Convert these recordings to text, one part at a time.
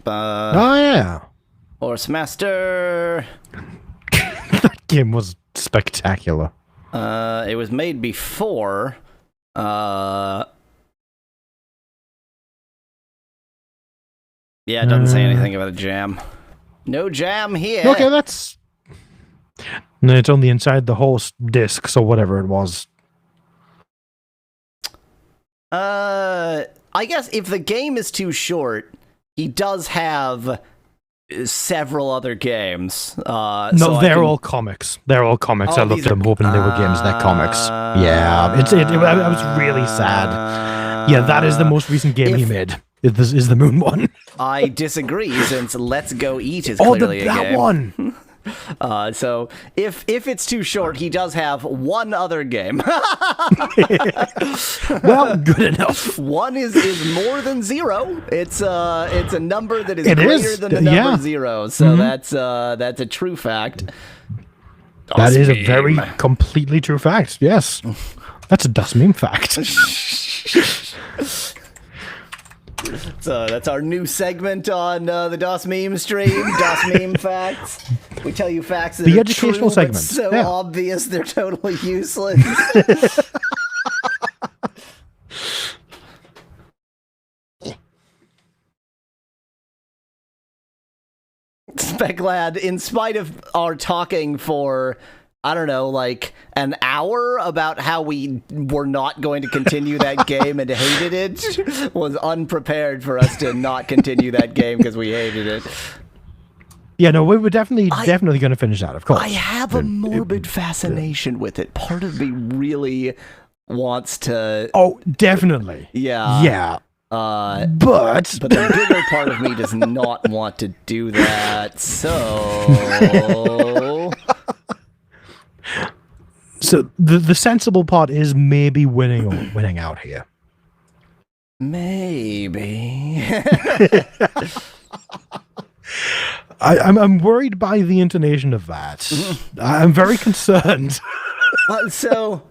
Oh, yeah. Horse Master. That game was spectacular. It was made before. Yeah, it doesn't say anything about a jam. No jam here. Okay, that's... No, it's on the inside the horse disc, so whatever it was. I guess if the game is too short, he does have several other games. No, they're all comics. They're all comics. Oh, I looked at them hoping they were games. They're comics. Yeah, I was really sad. Yeah, that is the most recent game he made. This is the Moon one. I disagree, since Let's Go Eat is clearly a game. that one. So if it's too short, he does have one other game. Well, good enough. One is more than zero. It's a number that is greater than the number zero. So that's a true fact. That is a very completely true fact. Yes, that's a Das Meme fact. So that's our new segment on the Das Meme stream. Das Meme facts. We tell you facts that the are educational true, segment. But so Yeah. obvious they're totally useless. Speclad, in spite of our talking for, I don't know, like an hour about how we were not going to continue that game and hated it, was unprepared for us to not continue that game because we hated it. Yeah, no, we were definitely going to finish that, of course. I have a morbid fascination with it. Part of me really wants to... Oh, definitely. Yeah. Yeah. But the bigger part of me does not want to do that, so... So the sensible part is maybe winning out here. Maybe. I'm worried by the intonation of that. I'm very concerned. So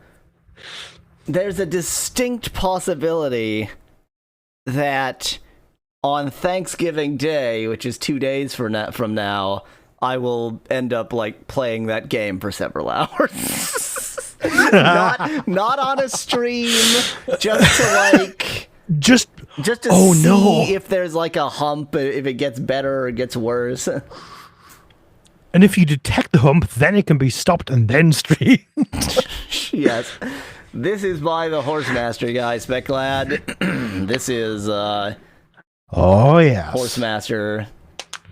there's a distinct possibility that on Thanksgiving Day, which is 2 days from now, I will end up like playing that game for several hours. not on a stream, just to see if there's like a hump, if it gets better or gets worse. And if you detect the hump, then it can be stopped and then streamed. Yes. This is by the Horse Master guy, Speclad. This is oh yeah, Horse Master,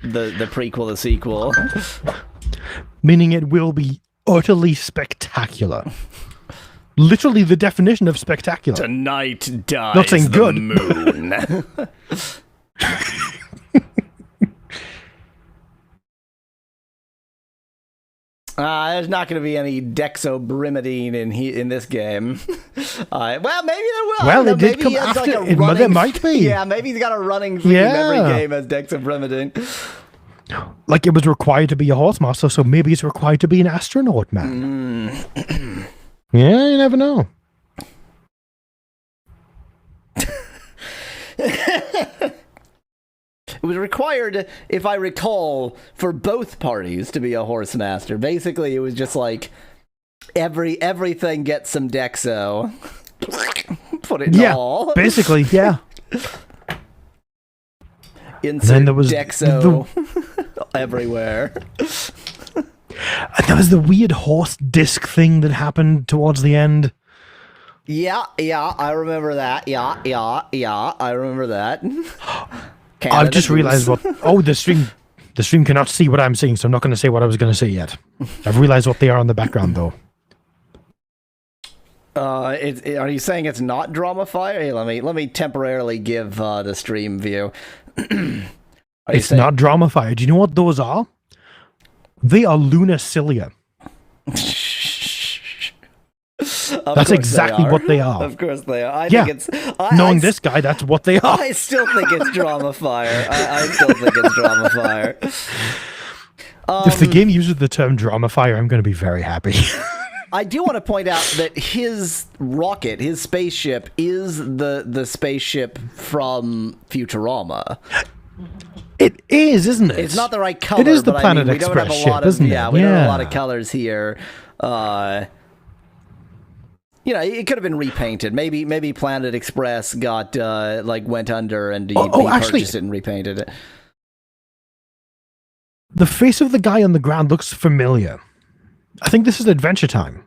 the prequel, the sequel. Meaning it will be utterly spectacular. Literally the definition of spectacular. Tonight dies Not saying the good. moon. There's not going to be any dexobrimidine in this game. Well, maybe there will. Well, it did come after. Like there might be. Yeah, maybe he's got a running theme. Every game has dexobrimidine. Like it was required to be a horse master, so maybe it's required to be an astronaut, man. Yeah, you never know. It was required, if I recall, for both parties to be a horse master. Basically, it was just like everything gets some Dexo. Put it in all. Basically, yeah. Insert then there was Dexo everywhere. And there was the weird horse disc thing that happened towards the end. Yeah, I remember that. Yeah, I remember that. I've just realized what... Oh, the stream cannot see what I'm seeing, so I'm not going to say what I was going to say yet. I've realized what they are in the background, though. Are you saying it's not Dramafire? Hey, let me temporarily give the stream view. It's not Dramafire. Do you know what those are? They are lunar cilia. That's exactly what they are. Of course they are. I think it's... Knowing this guy, that's what they are. I still think it's Dramafire. I still think it's Dramafire. If the game uses the term Dramafire, I'm going to be very happy. I do want to point out that his rocket, his spaceship, is the spaceship from Futurama. It is, isn't it? It's not the right color. It is the but Planet I mean, we don't have Express a lot ship, of, isn't yeah, it? we don't have a Yeah. lot of colors here. You know, it could have been repainted. Maybe Planet Express got like went under and he actually- purchased it and repainted it. The face of the guy on the ground looks familiar. I think this is Adventure Time.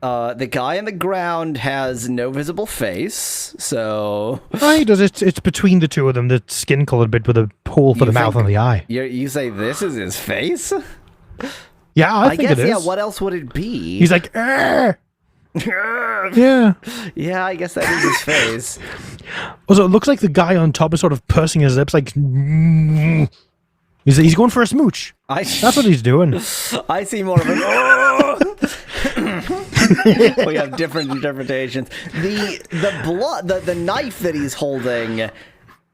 The guy on the ground has no visible face, so Right, it's between the two of them, the skin-colored bit with a hole for You the mouth think- and the eye. you say this is his face? Yeah, I think guess, it is. yeah, what else would it be? He's like, "Arr!" Yeah. Yeah, I guess that is his face. Also, it looks like the guy on top is sort of pursing his lips, like, he's going for a smooch. That's what he's doing. I see more of a. We have different interpretations. The knife that he's holding,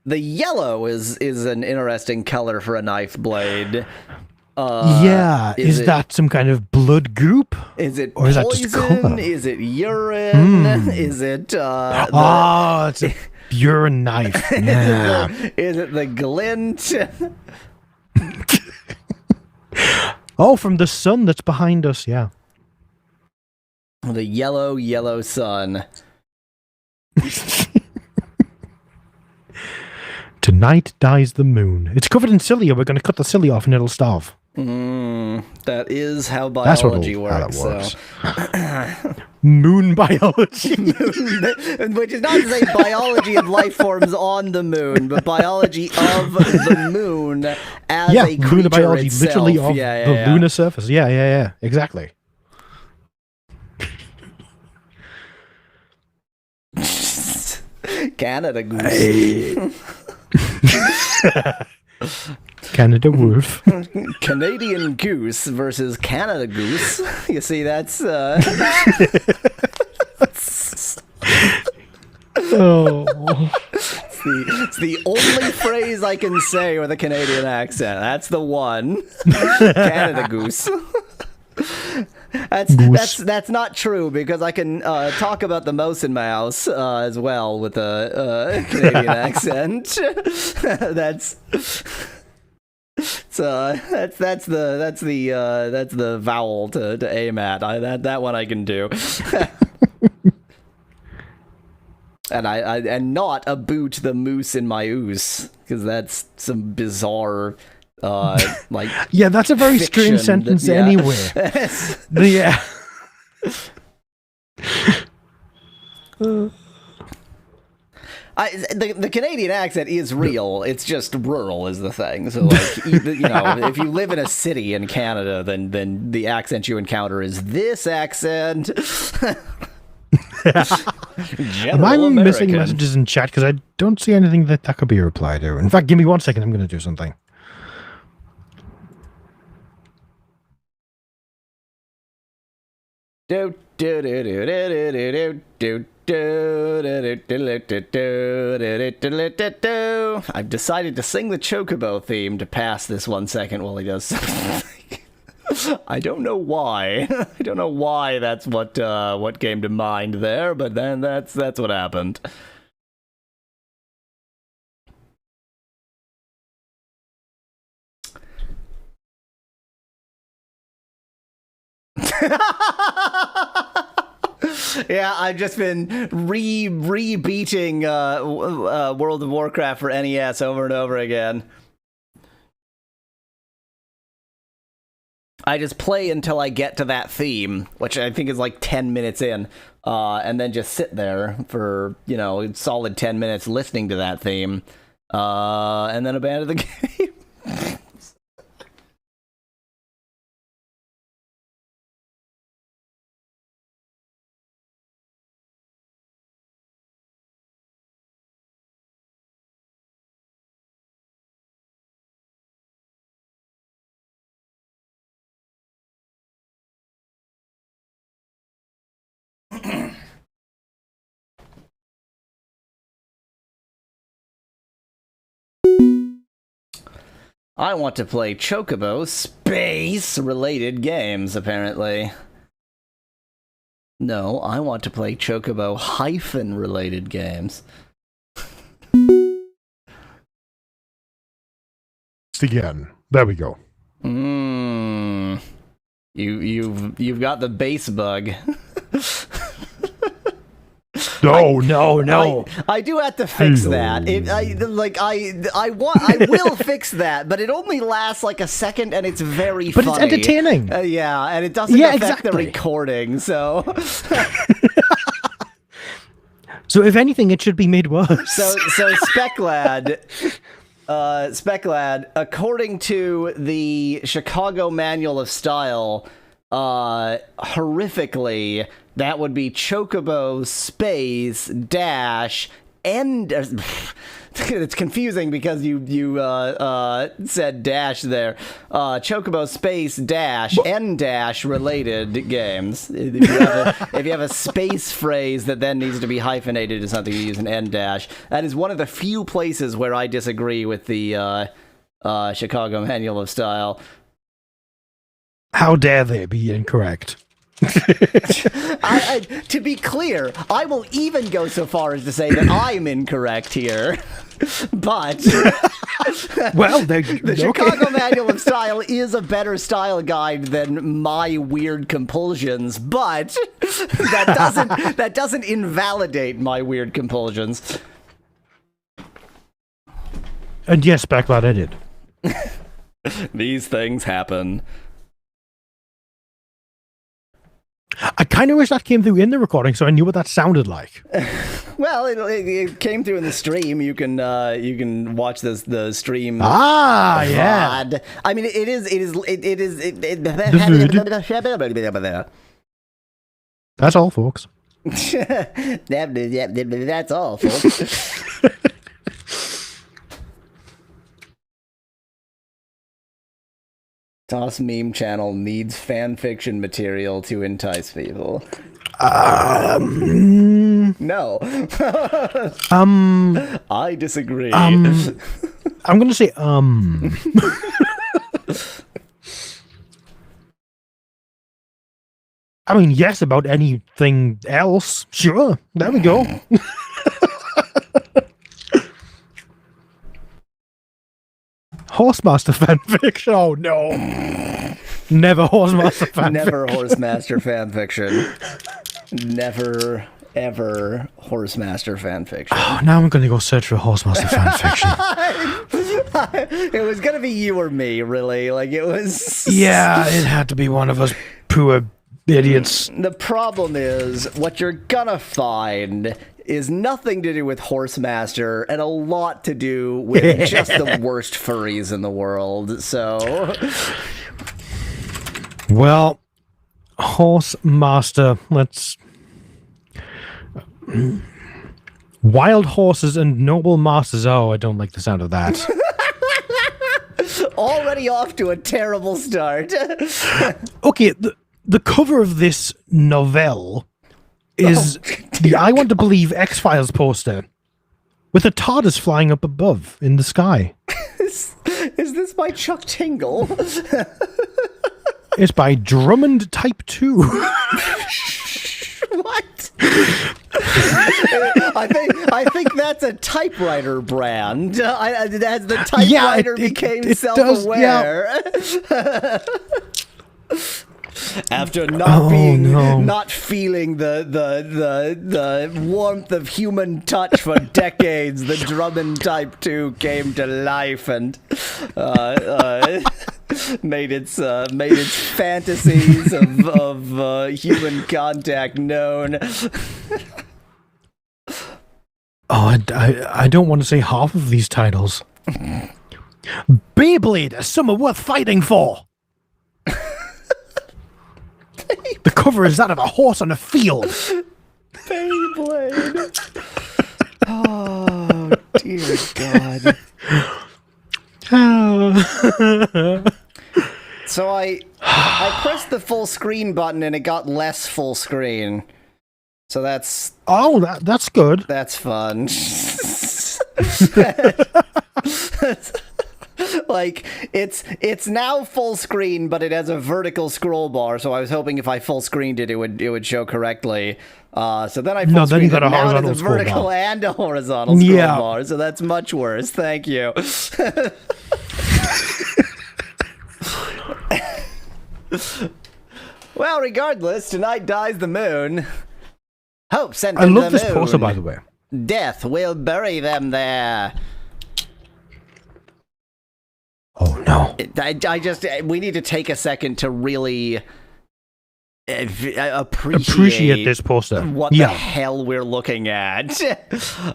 the yellow is an interesting color for a knife blade. Yeah, is it- that some kind of blood goop? Is it Or is that poison? just color? Is it urine? Is it It's a urine knife. Yeah. is it the glint? Oh, from the sun that's behind us, yeah. The yellow sun. Tonight dies the moon. It's covered in cilia. We're going to cut the cilia off and it'll starve. That is how That's biology how works. that works. Moon biology. Which is not to say biology of life forms on the moon, but biology of the moon as Yeah, a creature lunar biology, itself. literally of Yeah, the lunar surface. Yeah, exactly. Canada goose. Canada wolf. Canadian goose versus Canada goose. You see, that's Oh. it's the only phrase I can say with a Canadian accent. That's the one. Canada goose. That's not true because I can talk about the mouse in my house as well with a Canadian accent. that's the vowel to aim at. That one I can do. And not a boot the moose in my oos because that's some bizarre like Yeah, that's a very fiction strange sentence that- yeah. anyway. Yeah. The Canadian accent is real. It's just rural is the thing. So like you know, if you live in a city in Canada, then the accent you encounter is this accent. Am I missing messages in chat? Because I don't see anything that could be replied to. In fact, give me 1 second. I'm going to do something. Do do do do do do do do. I've decided to sing the Chocobo theme to pass this 1 second while he does something. I don't know why. I don't know why that's what came to mind there, but then that's what happened. Yeah, I've just been re-beating World of Warcraft for NES over and over again. I just play until I get to that theme, which I think is like 10 minutes in, and then just sit there for, you know, a solid 10 minutes listening to that theme, and then abandon the game. I want to play Chocobo space-related games, apparently. No, I want to play Chocobo hyphen-related games. fixed again. There we go. You've got the bass bug. No. I do have to fix Hello. that. I will fix that, but it only lasts like a second, and it's very But funny. it's entertaining. Yeah, and it doesn't Yeah, affect the exactly. recording. So, So if anything, it should be made worse. so Speclad, according to the Chicago Manual of Style, horrifically, that would be Chocobo space dash end. It's confusing because you said dash there. Chocobo space dash n dash related games. If you have a space phrase that then needs to be hyphenated to something, you use an n dash. That is one of the few places where I disagree with the Chicago Manual of Style. How dare they be incorrect? To be clear, I will even go so far as to say that I'm incorrect here. But Well, the Chicago Manual of Style is a better style guide than my weird compulsions, but that doesn't invalidate my weird compulsions. And yes, Backlad, I did. These things happen. I kind of wish that came through in the recording so I knew what that sounded like. Well, it came through in the stream. You can watch the stream. Ah, yeah. VOD. I mean, it is. That's all, folks. That's all, folks. Toss Meme Channel needs fan fiction material to entice people. No. I disagree. I'm gonna say, I mean, yes, about anything else. Sure. There we go. Horsemaster fanfiction. Oh, no. Never Horsemaster fanfiction. Never Horsemaster fanfiction. Never, ever Horsemaster fanfiction. Oh, now I'm going to go search for Horsemaster fanfiction. It was gonna be you or me, really. Like, it was... Yeah, it had to be one of us poor idiots. The problem is, what you're gonna find is nothing to do with Horsemaster and a lot to do with just the worst furries in the world, so... Well, Horsemaster, let's... Wild horses and noble masters. Oh, I don't like the sound of that. Already off to a terrible start. Okay, the cover of this novelle is the I Want to Believe X-Files poster with a TARDIS flying up above in the sky. Is this by Chuck Tingle? It's by Drummond Type 2. What? I think that's a typewriter brand. As the typewriter became it self-aware. After not not feeling the warmth of human touch for decades, the Drummond Type 2 came to life and made its fantasies of human contact known. Oh, I don't want to say half of these titles. Beyblade, a summer worth fighting for. The cover is that of a horse on a field. Beyblade. Oh, dear God. So I pressed the full screen button and it got less full screen. So that's that's good. That's fun. Like, it's now full screen, but it has a vertical scroll bar. So I was hoping if I full screened it, it would show correctly. So then I full then you screened got it. a Now it horizontal is a scroll vertical bar. and a horizontal scroll Yeah. bar. So that's much worse. Thank you. Well, regardless, tonight dies the moon. Hope sent I them to love the this moon. poster, by the way. Death will bury them there. Oh no. We need to take a second to really Appreciate this poster. what the hell we're looking at.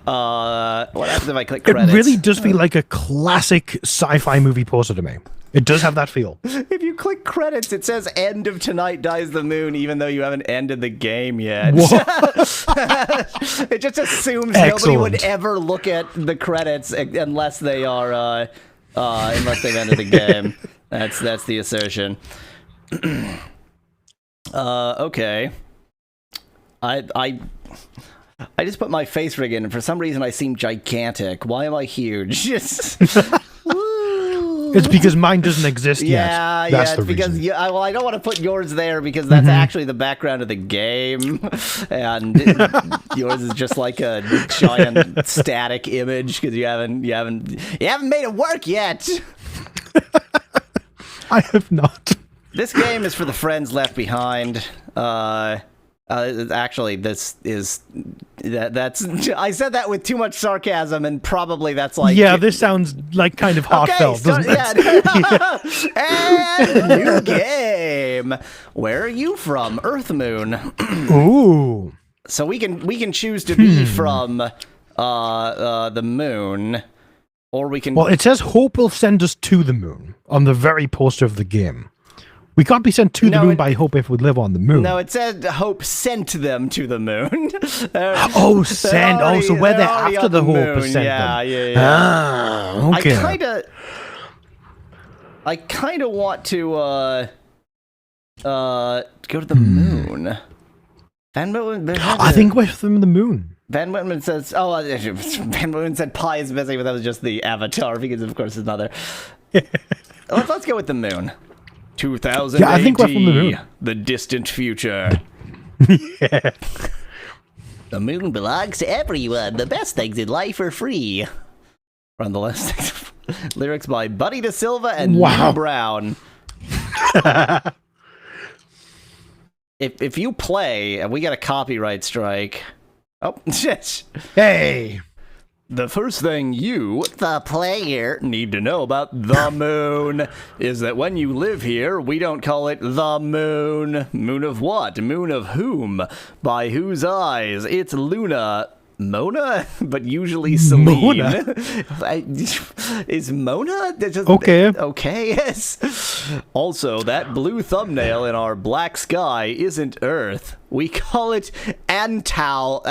What happens if I click It credits? really does feel like a classic sci-fi movie poster to me. It does have that feel. If you click credits, it says "End of Tonight Dies the Moon," even though you haven't ended the game yet. It just assumes nobody would ever look at the credits unless they are unless they've ended the game. That's the assertion. Okay. I just put my face rig in, and for some reason I seem gigantic. Why am I huge? It's because mine doesn't exist yet. That's the because reason. I don't want to put yours there because that's actually the background of the game, and yours is just like a giant static image because you haven't made it work yet. I have not. This game is for the friends left behind. Actually, that's I said that with too much sarcasm, and probably that's like This sounds like kind of heartfelt, doesn't it? And new game. Where are you from? Earth Moon. Ooh. So we can choose to be from the moon, or we can. Well, it says Hope will send us to the moon on the very poster of the game. We can't be sent to the moon by Hope if we live on the moon. No, it said Hope sent them to the moon. Send. So where they're after the Hope has sent them. Yeah. Ah, okay. I kind of want to go to the moon. I think we're from the moon. Van Whitman says, Van Whitman said Pi is busy, but that was just the avatar because, of course, it's another. Let's go with the moon. 2000 I think we're from the moon. The distant future. Yeah. The moon belongs to everyone. The best things in life are free. From the list. Lyrics by Buddy DeSilva and Lou Brown. If you play, and we get a copyright strike. Oh, shit. Hey. The first thing you, the player, need to know about the moon is that when you live here, we don't call it the moon. Moon of what? Moon of whom? By whose eyes? It's Luna. Mona? But usually Celine. Mona? Is Mona? Okay. Okay, yes. Also, that blue thumbnail in our black sky isn't Earth. We call it Antal.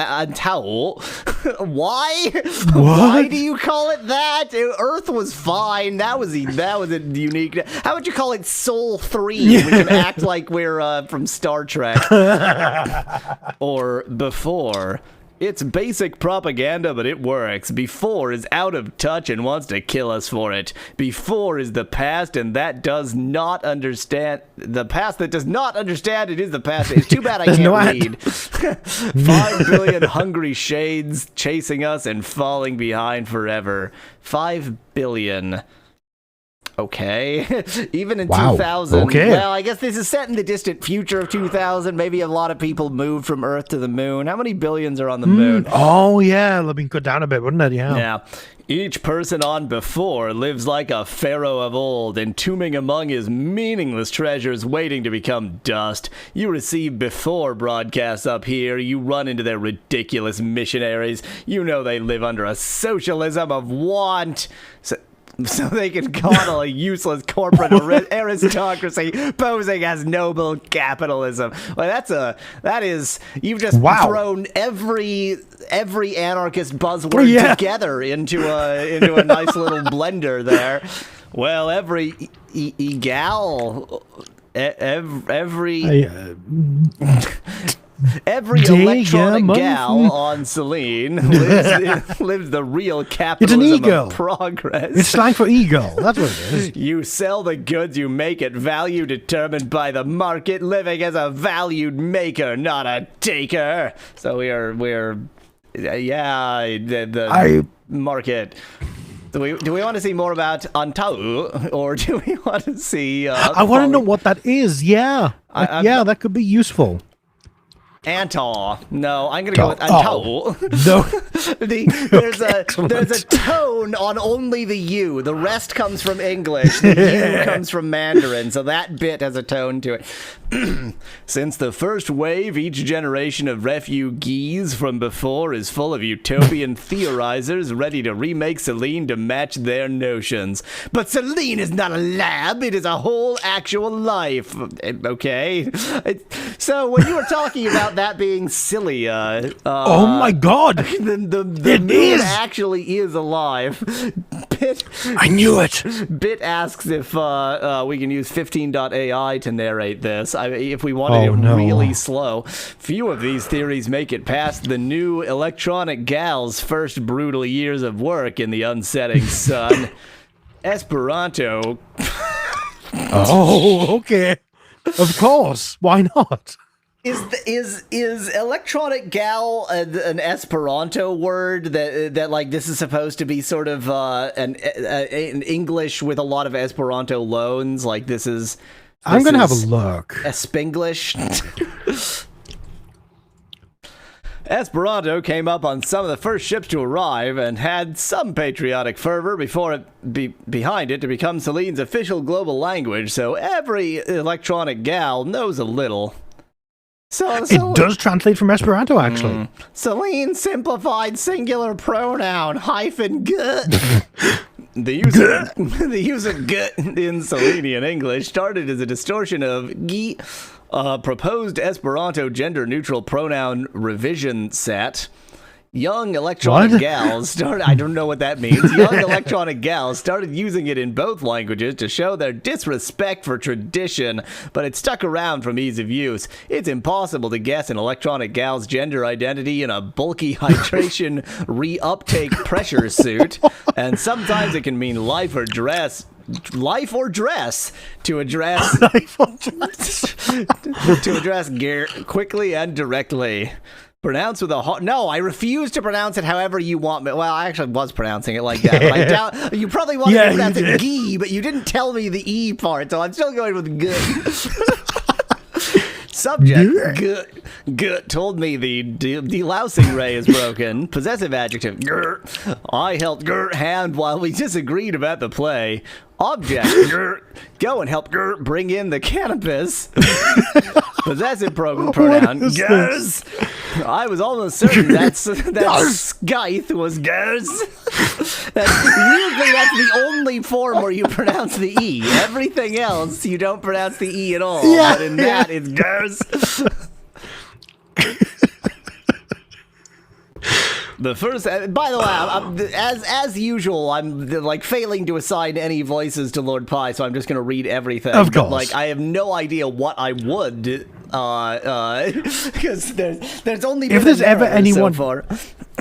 Why? What? Why do you call it that? Earth was fine. That was a unique. How would you call it Sol 3? We can act like we're from Star Trek. Or Before. It's basic propaganda, but it works. Before is out of touch and wants to kill us for it. Before is the past, and that does not understand. The past that does not understand it is the past. It's too bad I can't read. 5 billion hungry shades chasing us and falling behind forever. 5 billion. Okay. Even in 2000. Okay. Well, I guess this is set in the distant future of 2000. Maybe a lot of people moved from Earth to the moon. How many billions are on the moon? Oh, yeah. Let me cut down a bit, wouldn't it? Yeah. Yeah. Each person on Before lives like a pharaoh of old, entombing among his meaningless treasures waiting to become dust. You receive Before broadcasts up here. You run into their ridiculous missionaries. You know they live under a socialism of want. So they can coddle a useless corporate aristocracy posing as noble capitalism. Well, you've just thrown every anarchist buzzword together into a nice little blender there. Well, every electronic gal on Celine lives the real capitalism of progress. It's slang for ego. That's what it is. You sell the goods you make at value determined by the market, living as a valued maker, not a taker. So the market. Do we want to see more about Antau, or do we want to see? I want to know what that is. Yeah, yeah, that could be useful. Antar. No, I'm gonna go with Oh. Antau. No. There's a tone on only the U. The rest comes from English. The U comes from Mandarin, so that bit has a tone to it. Since the first wave, each generation of refugees from before is full of utopian theorizers ready to remake Selene to match their notions. But Selene is not a lab, it is a whole actual life. Okay? So when you were talking about that being silly, Oh my god! the It moon is! actually is alive. Bit I knew it! Bit asks if we can use 15.ai to narrate this. If we wanted Oh, it no. really slow. Few of these theories make it past the new electronic gal's first brutal years of work in the unsetting sun. Esperanto. Oh, okay. Of course. Why not? Is electronic gal an Esperanto word that like this is supposed to be sort of an English with a lot of Esperanto loans? Like this is. I'm going to have a is look. Espanglish. Esperanto came up on some of the first ships to arrive and had some patriotic fervor before it behind it to become Selene's official global language. So every electronic gal knows a little. So It does translate from Esperanto, actually. Selene simplified singular pronoun -gut. The use of gut in Selenian English started as a distortion of gi, proposed Esperanto gender-neutral pronoun revision set. Young electronic What? gals started. I don't know what that means. Young electronic gals started using it in both languages to show their disrespect for tradition, but it stuck around from ease of use. It's impossible to guess an electronic gal's gender identity in a bulky hydration reuptake pressure suit, and sometimes it can mean life or dress to address quickly and directly. Pronounce with a no, I refuse to pronounce it however you want me. Well, I actually was pronouncing it like that, but I doubt you probably wanted to pronounce it "gi," but you didn't tell me the e part, so I'm still going with "good." Subject, gut told me the delousing ray is broken. Possessive adjective, gert. I held gert hand while we disagreed about the play. Object, gert. Go and help gert bring in the cannabis. Possessive pronoun, gers. I was almost certain that Scythe was gers. Usually that's the only form where you pronounce the E. Everything else, you don't pronounce the E at all. Yeah, but in that, it's gers. The first, by the way, as usual, I'm like failing to assign any voices to Lord Pi, so I'm just going to read everything. Of course. But, like, I have no idea what I would, because there's only been If there's an ever error anyone so far.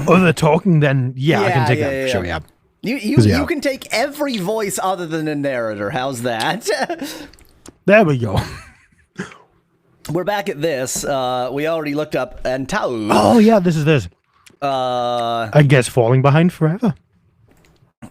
other talking, then I can take that. Sure, yeah. You can take every voice other than a narrator. How's that? There we go. We're back at this. We already looked up Antau. Oh, yeah, this is this. I guess falling behind forever.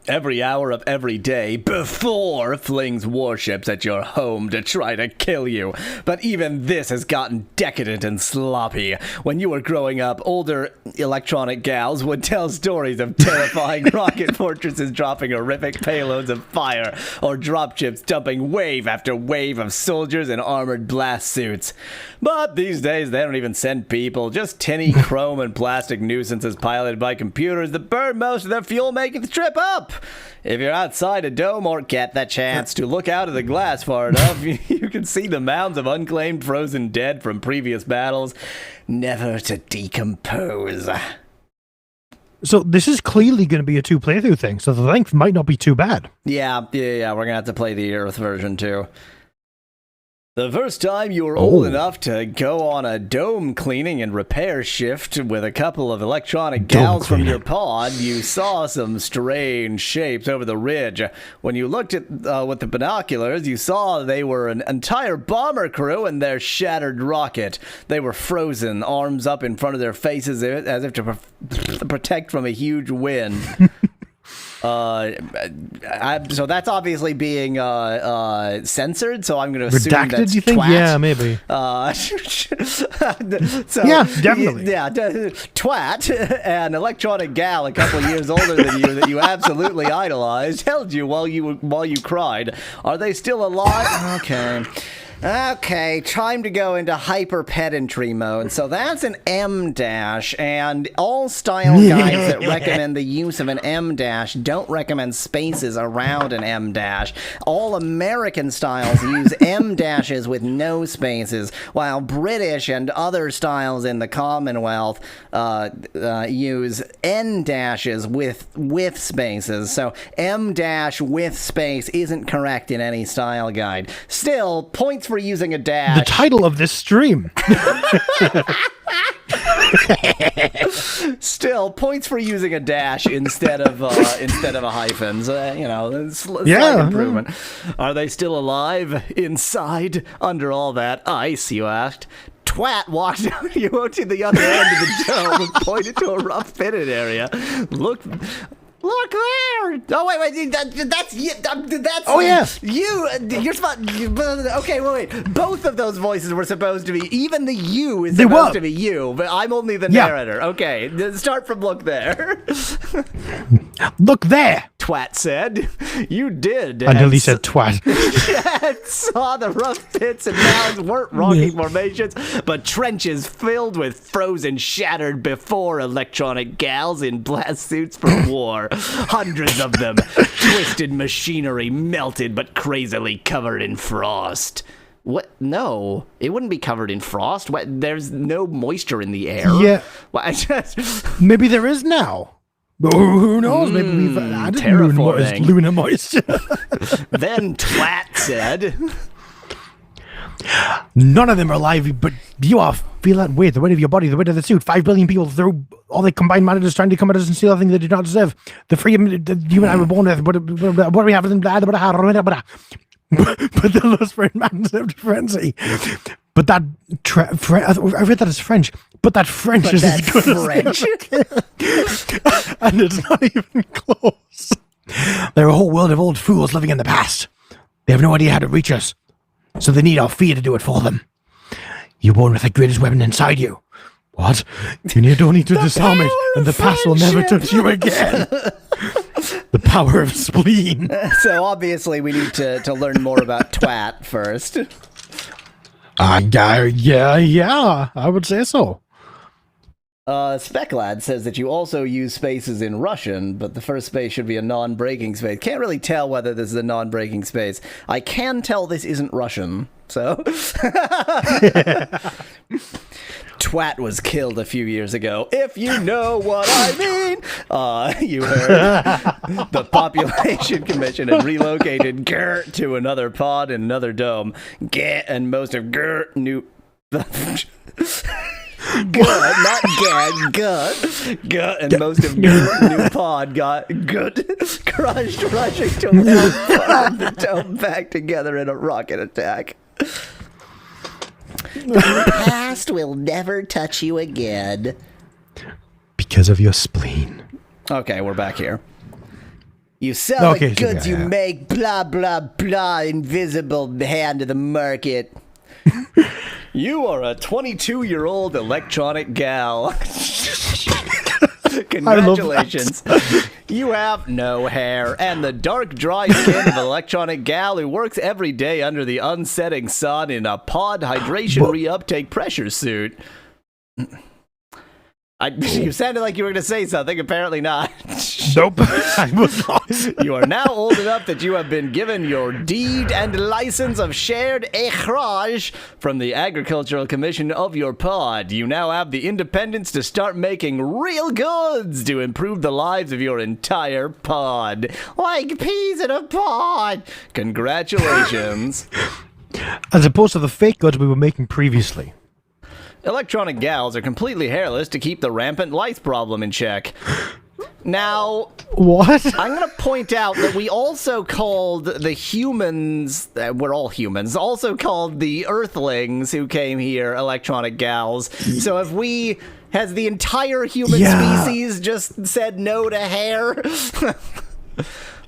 Every hour of every day before flings warships at your home to try to kill you. But even this has gotten decadent and sloppy. When you were growing up, older electronic gals would tell stories of terrifying rocket fortresses dropping horrific payloads of fire, or dropships dumping wave after wave of soldiers in armored blast suits. But these days, they don't even send people, just tinny chrome and plastic nuisances piloted by computers that burn most of their fuel making the trip up. If you're outside a dome or get the chance to look out of the glass far enough, you can see the mounds of unclaimed frozen dead from previous battles, never to decompose. So this is clearly going to be a 2 playthrough thing, so the length might not be too bad. Yeah, we're gonna have to play the Earth version too. The first time you were old enough to go on a dome cleaning and repair shift with a couple of electronic gals from your pod, you saw some strange shapes over the ridge. When you looked at with the binoculars, you saw they were an entire bomber crew and their shattered rocket. They were frozen, arms up in front of their faces as if to protect from a huge wind. So that's obviously being censored. So I'm going to assume Redacted, that's you think? twat. Yeah, maybe. So, Yeah, definitely. Yeah, twat, an electronic gal a couple years older than you that you absolutely idolized, held you while you cried. Are they still alive? Okay, time to go into hyper pedantry mode. So that's an M dash, and all style guides that recommend the use of an M dash don't recommend spaces around an M dash. All American styles use M dashes with no spaces, while British and other styles in the Commonwealth use N dashes with spaces. So M dash with space isn't correct in any style guide. Still, points for using a dash. The title of this stream. Still, points for using a dash instead of a hyphen. So, slight Yeah. improvement. Are they still alive inside under all that ice? You asked. Twat walked you to the other end of the dome and pointed to a rough fitted area. Look there! Oh wait, that's you. That's Oh, yeah. You're supposed. Okay, wait. Both of those voices were supposed to be. Even the you is They supposed were. to be you, but I'm only the Yeah. narrator. Okay, start from look there. Look there. Twat said, "You did." Until he said twat. and saw the rough pits and mounds weren't rocky formations, but trenches filled with frozen, shattered before electronic gals in blast suits for war. Hundreds of them, twisted machinery melted but crazily covered in frost. What? No, it wouldn't be covered in frost. What? There's no moisture in the air. Yeah. Well, I just... Maybe there is now. But who knows? Maybe we've added terraforming. lunar moisture. Then Twat said... None of them are alive, but you all feel that weight, the weight of your body, the weight of the suit. 5 billion people through all their combined managers trying to come at us and steal everything they do not deserve. The freedom that you and I were born with, what we have is but the lust for man served frenzy. But that I read that as French. But that French is as good French. as and it's not even close. There are a whole world of old fools living in the past. They have no idea how to reach us. So they need our fear to do it for them. You're born with the greatest weapon inside you. What? You don't need to disarm it, and the past will never touch you again. The power of spleen. So obviously we need to learn more about Twat first. Yeah, I would say so. Speclad says that you also use spaces in Russian, but the first space should be a non-breaking space. Can't really tell whether this is a non-breaking space. I can tell this isn't Russian, so... Twat was killed a few years ago, if you know what I mean. You heard. The Population Commission had relocated Gert to another pod in another dome. Get and most of Gert knew... Gut, not Gad, Gut, and most of Gert new pod got crushed, rushing to help the dome back together in a rocket attack. The past will never touch you again. Because of your spleen. Okay, we're back here. You sell the goods you make, blah, blah, blah, invisible hand of the market. You are a 22-year-old electronic gal. Congratulations. You have no hair and the dark, dry skin of an electronic gal who works every day under the unsetting sun in a pod hydration reuptake pressure suit. You sounded like you were going to say something. Apparently not. Nope. I was not. You are now old enough that you have been given your deed and license of shared échange from the Agricultural Commission of your pod. You now have the independence to start making real goods to improve the lives of your entire pod. Like peas in a pod. Congratulations. As opposed to the fake goods we were making previously. Electronic gals are completely hairless to keep the rampant lice problem in check. Now, what? I'm going to point out that we also called the humans, we're all humans, also called the earthlings who came here electronic gals. So if has the entire human species just said no to hair?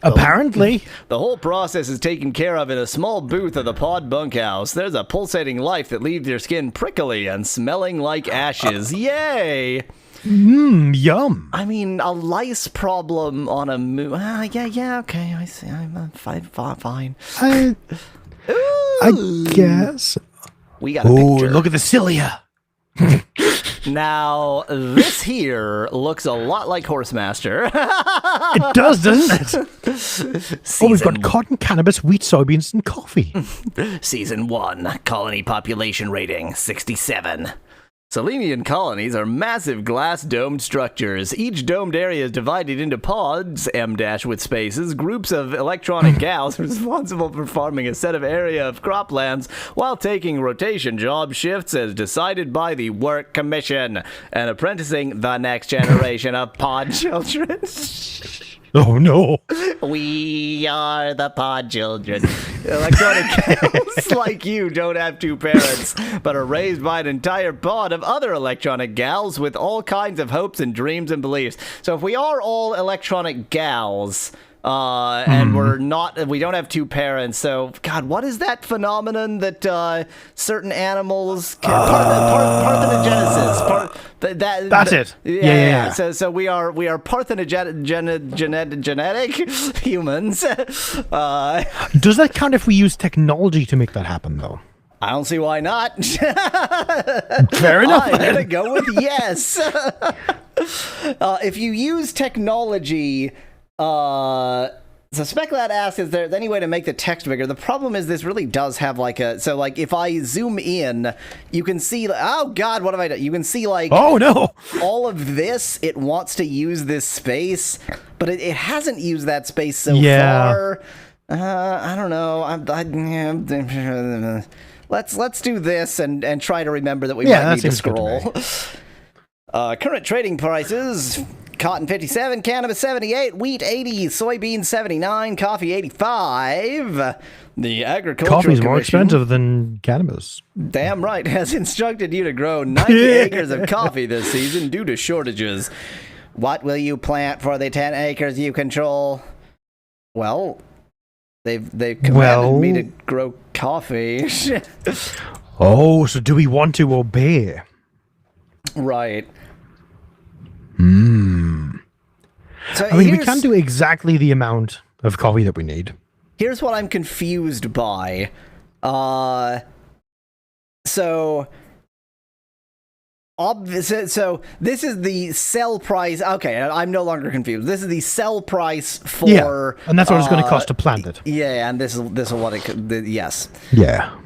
Apparently. The whole process is taken care of in a small booth of the pod bunkhouse. There's a pulsating life that leaves your skin prickly and smelling like ashes. Yay! Yum. I mean, a lice problem on a moon. Yeah, okay, I see. I'm fine. I guess. We got a Oh, picture. look at the cilia. Now, this here looks a lot like Horsemaster. It does, doesn't it? Oh, we've got cotton, cannabis, wheat, soybeans, and coffee. Season 1, colony population rating, 67. Selenian colonies are massive glass-domed structures. Each domed area is divided into pods, M- with spaces, groups of electronic gals responsible for farming a set of area of croplands while taking rotation job shifts as decided by the Work Commission and apprenticing the next generation of pod children. Oh, no. We are the pod children. Electronic gals like you don't have two parents, but are raised by an entire pod of other electronic gals with all kinds of hopes and dreams and beliefs. So if we are all electronic gals, and we don't have two parents, so, God, what is that phenomenon that certain animals parthenogenesis. That's it. Yeah. So we are genetic humans. Does that count if we use technology to make that happen, though? I don't see why not. Fair enough. I'm gonna go with yes. If you use technology, so Speculad asks, is there any way to make the text bigger? The problem is this really does have like if I zoom in, you can see, oh God, what have I done? You can see Oh, no. all of this, it wants to use this space, but it hasn't used that space so far. I don't know. Let's do this and try to remember that we might need to scroll. Current trading prices: cotton 57, cannabis 78, wheat 80, soybeans 79, coffee 85. The Agricultural Coffee's more Commission, expensive than cannabis. damn right, has instructed you to grow 90 acres of coffee this season due to shortages. What will you plant for the 10 acres you control? Well, they've commanded me to grow coffee. Oh, so do we want to obey? Right. So I mean, we can do exactly the amount of coffee that we need. Here's what I'm confused by. So this is the sell price. Okay, I'm no longer confused. This is the sell price for. Yeah, and that's what it's going to cost to plant it. Yeah, and this is what it. Yes. Yeah.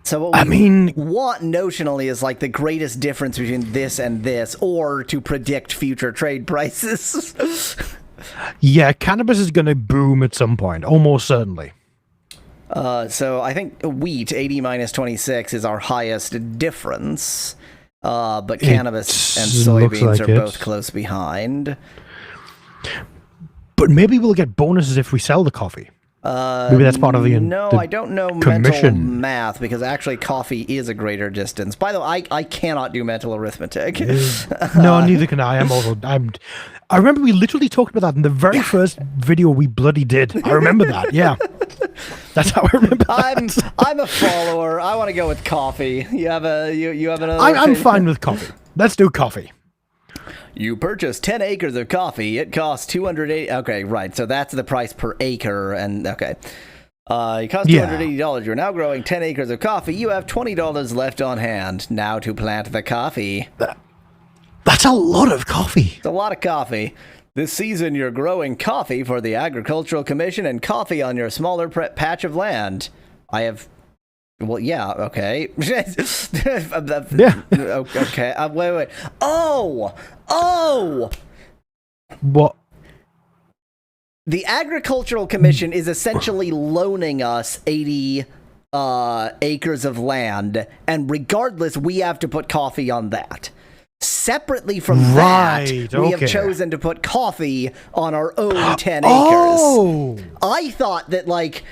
So what we want notionally is like the greatest difference between this and this, or to predict future trade prices. Yeah, cannabis is going to boom at some point, almost certainly. So I think wheat 80 minus 26 is our highest difference, but cannabis and soybeans are both close behind. But maybe we'll get bonuses if we sell the coffee. Maybe that's part of the No, I don't know mental math, because actually coffee is a greater distance. By the way, I cannot do mental arithmetic. No, neither can I. I remember we literally talked about that in the very first video we bloody did. I remember that. Yeah, that's how I remember. I'm a follower. I want to go with coffee. You have another. I'm fine with coffee. Let's do coffee. You purchase 10 acres of coffee. It costs $280. Okay, right. So that's the price per acre. And okay. It costs $280. You're now growing 10 acres of coffee. You have $20 left on hand. Now to plant the coffee. That's a lot of coffee. It's a lot of coffee. This season, you're growing coffee for the Agricultural Commission and coffee on your smaller patch of land. I have... Well, yeah, okay. Yeah. Okay, wait. Oh! What? The Agricultural Commission is essentially loaning us 80 acres of land, and regardless, we have to put coffee on that. Separately from that, we have chosen to put coffee on our own 10 acres. I thought that, like,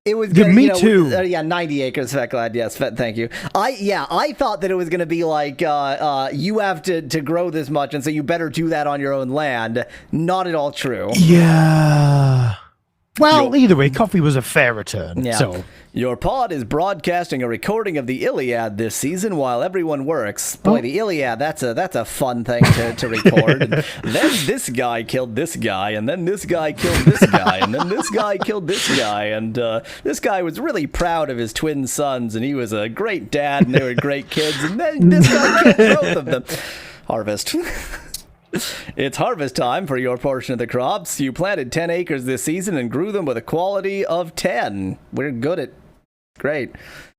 It was Yeah, gonna, me too. Yeah, 90 acres, Fecklad. Yes, thank you. I thought that it was going to be like you have to grow this much, and so you better do that on your own land. Not at all true. Yeah. Well, either way, coffee was a fair return. Yeah. So Your pod is broadcasting a recording of the Iliad this season while everyone works. Boy, the Iliad, that's a fun thing to record. And then this guy killed this guy, and then this guy killed this guy, and then this guy killed this guy, and this guy was really proud of his twin sons, and he was a great dad, and they were great kids, and then this guy killed both of them. Harvest. It's harvest time for your portion of the crops. You planted 10 acres this season and grew them with a quality of 10. We're good at... Great.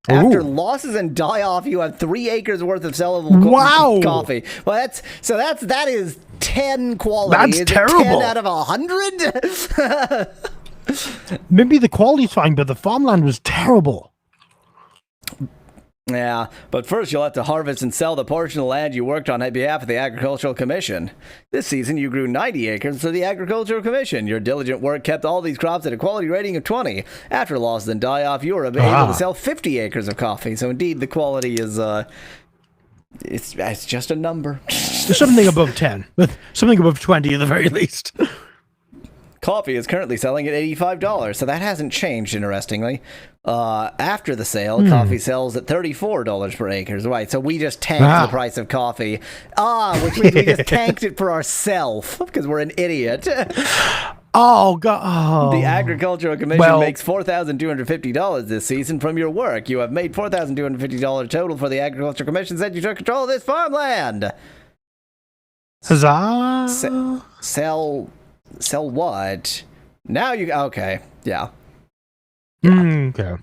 After losses and die-off, you have 3 acres worth of sellable coffee. Well, that is 10 quality. That's is terrible. It 10 out of 100? maybe the quality's fine, but the farmland was terrible. Yeah, but first you'll have to harvest and sell the portion of land you worked on behalf of the Agricultural Commission. This season you grew 90 acres for the Agricultural Commission. Your diligent work kept all these crops at a quality rating of 20. After losses and die-off, you were able to sell 50 acres of coffee. So indeed, the quality is, it's just a number. There's something above 10. Something above 20 at the very least. Coffee is currently selling at $85, so that hasn't changed, interestingly. After the sale, coffee sells at $34 per acre. Right, so we just tanked the price of coffee. Which means we just tanked it for ourselves, because we're an idiot. Oh, God. Oh. The Agricultural Commission makes $4,250 this season from your work. You have made $4,250 total for the Agricultural Commission since you took control of this farmland. Huzzah. Sell what? Now you... Okay, yeah. Okay.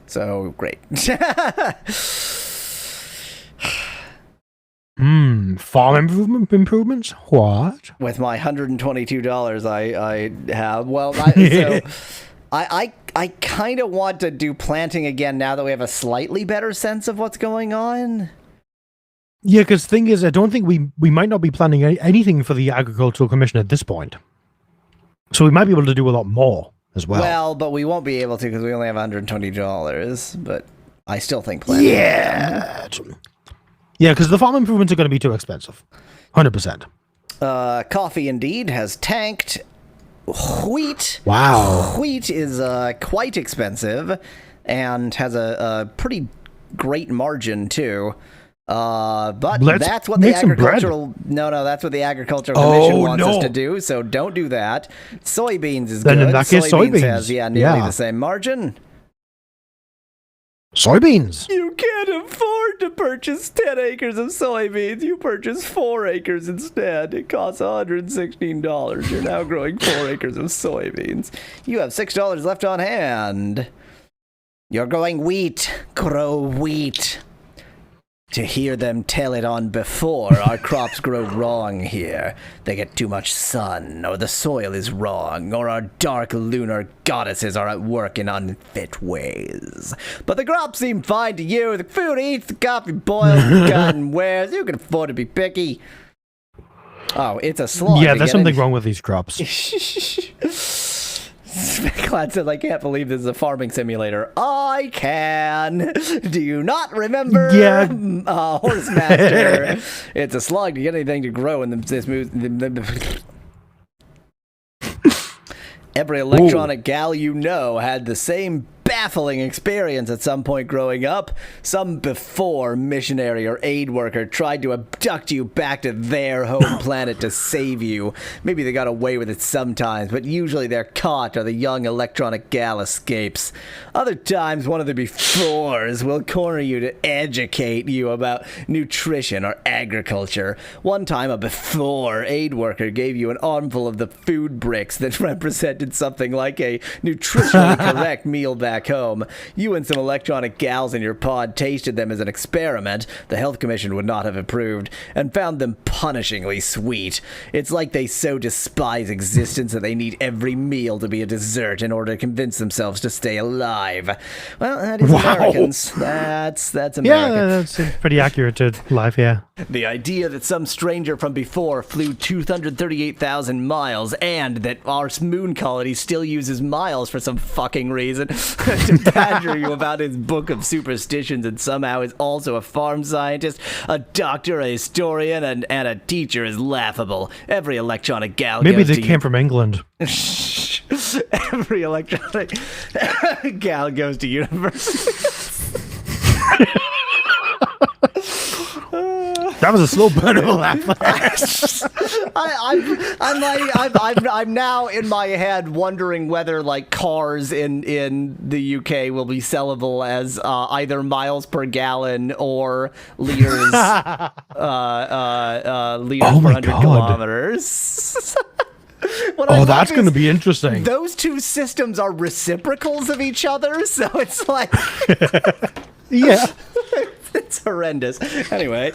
So, great. Farm improvements? What? With my $122 I have. Well, I kind of want to do planting again now that we have a slightly better sense of what's going on. Yeah, because the thing is, I don't think we might not be planning anything for the Agricultural Commission at this point. So we might be able to do a lot more as well. Well, but we won't be able to because we only have $120. But I still think planting. Yeah. Yeah, because the farm improvements are going to be too expensive. 100%. Coffee indeed has tanked. Wheat. Wow. Wheat is quite expensive and has a pretty great margin too. But that's what the agricultural that's what the Agricultural Commission wants us to do. So don't do that. Soybeans is then good. In that case, soybeans has nearly the same margin. Soybeans. You can't afford to purchase 10 acres of soybeans. You purchase 4 acres instead. It costs $116. You're now growing 4 acres of soybeans. You have $6 left on hand. You're growing wheat. Grow wheat. To hear them tell it on before, our crops grow wrong here. They get too much sun, or the soil is wrong, or our dark lunar goddesses are at work in unfit ways. But the crops seem fine to you. The food eats, the coffee boils, the cotton wears. You can afford to be picky. Oh, it's a slog. Yeah, there's something wrong with these crops. Glad says, I can't believe this is a farming simulator. I can. Do you not remember? Yeah. Horse Master. It's a slog to get anything to grow in this move. Every electronic gal you know had the same baffling experience at some point growing up. Some before missionary or aid worker tried to abduct you back to their home planet to save you. Maybe they got away with it sometimes, but usually they're caught or the young electronic gal escapes. Other times, one of the befores will corner you to educate you about nutrition or agriculture. One time, a before aid worker gave you an armful of the food bricks that represented something like a nutritionally correct meal back back home. You and some electronic gals in your pod tasted them as an experiment the Health Commission would not have approved, and found them punishingly sweet. It's like they so despise existence that they need every meal to be a dessert in order to convince themselves to stay alive. Well, that is Americans. That's American. Yeah, that's pretty accurate to life, yeah. The idea that some stranger from before flew 238,000 miles and that our moon colony still uses miles for some fucking reason to badger you about his book of superstitions and somehow is also a farm scientist, a doctor, a historian, and a teacher is laughable. Every electronic gal Maybe goes they to came from England. Every electronic gal goes to university. That was a slow burn of a laugh. I'm now in my head wondering whether like cars in the UK will be sellable as either miles per gallon or liters liters per 100 kilometers. Oh, that's going to be interesting. Those two systems are reciprocals of each other, so it's like Yeah. it's horrendous. Anyway,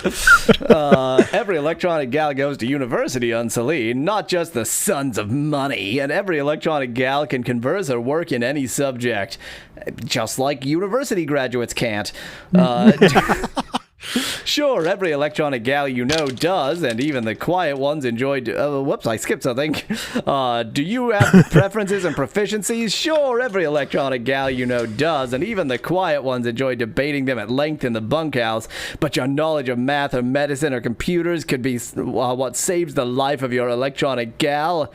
every electronic gal goes to university on Selene, not just the sons of money, and every electronic gal can converse or work in any subject, just like university graduates can't. Sure, every electronic gal you know does, and even the quiet ones enjoy... whoops, I skipped something. Do you have preferences and proficiencies? Sure, every electronic gal you know does, and even the quiet ones enjoy debating them at length in the bunkhouse. But your knowledge of math or medicine or computers could be what saves the life of your electronic gal.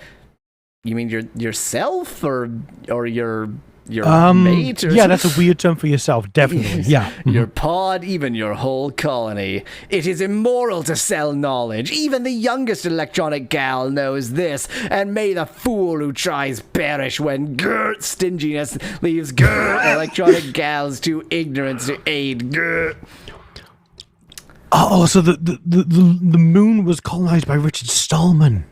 You mean yourself or your mate? Or yeah, that's a weird term for yourself, definitely. Yeah. Your pod, even your whole colony. It is immoral to sell knowledge. Even the youngest electronic gal knows this, and may the fool who tries perish when stinginess leaves electronic gals too ignorant to aid. Oh, so the moon was colonized by Richard Stallman.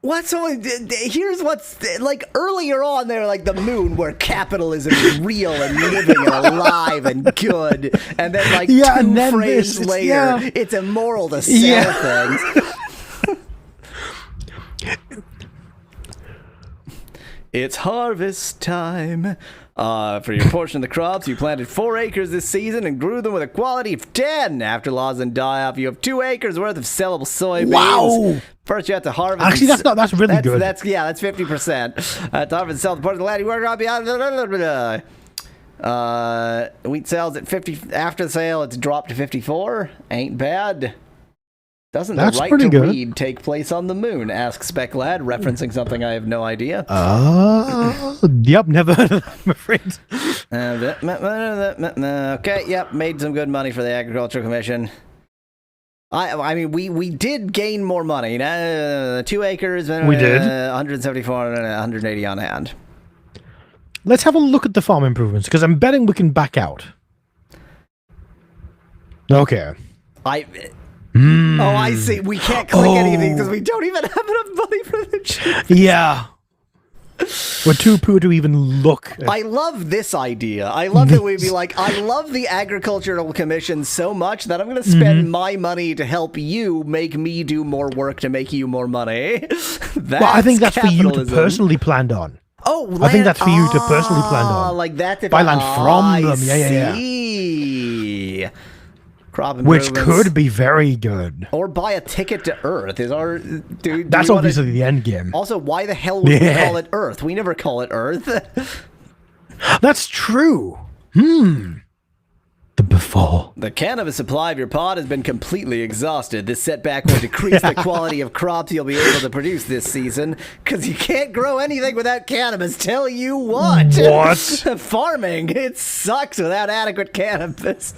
What? So here's what's like earlier on there, like the moon, where capitalism is real and living and alive and good, and then like two frames later, it's immoral to sell things. It's harvest time. For your portion of the crops, you planted 4 acres this season and grew them with a quality of 10. After laws and die-off, you have 2 acres worth of sellable soybeans. Wow! First, you have to harvest. Actually, that's really good. That's 50%. To harvest and sell the part of the land you work on beyond. Wheat sales at 50. After the sale, it's dropped to 54. Ain't bad. Doesn't the right to read take place on the moon? Asks Speclad, referencing something I have no idea. Yep, never heard of that, I'm afraid. Okay, yep, made some good money for the Agricultural Commission. I mean, we did gain more money. 2 acres, we did. 174 and 180 on hand. Let's have a look at the farm improvements, because I'm betting we can back out. Okay. Oh, I see. We can't click anything because we don't even have enough money for the chip. Yeah. We're too poor to even look. I love this idea. I love that we'd be like, I love the Agricultural Commission so much that I'm going to spend my money to help you make me do more work to make you more money. Well, I think that's capitalism. For you to personally plan on. Oh, I think that's for you to personally plan on. Like that. Buy land from them. Yeah. Which could be very good. Or buy a ticket to Earth. That's obviously the end game. Also, why the hell would we call it Earth? We never call it Earth. That's true. The before. The cannabis supply of your pod has been completely exhausted. This setback will decrease the quality of crops you'll be able to produce this season, because you can't grow anything without cannabis. Tell you what. What? Farming, it sucks without adequate cannabis.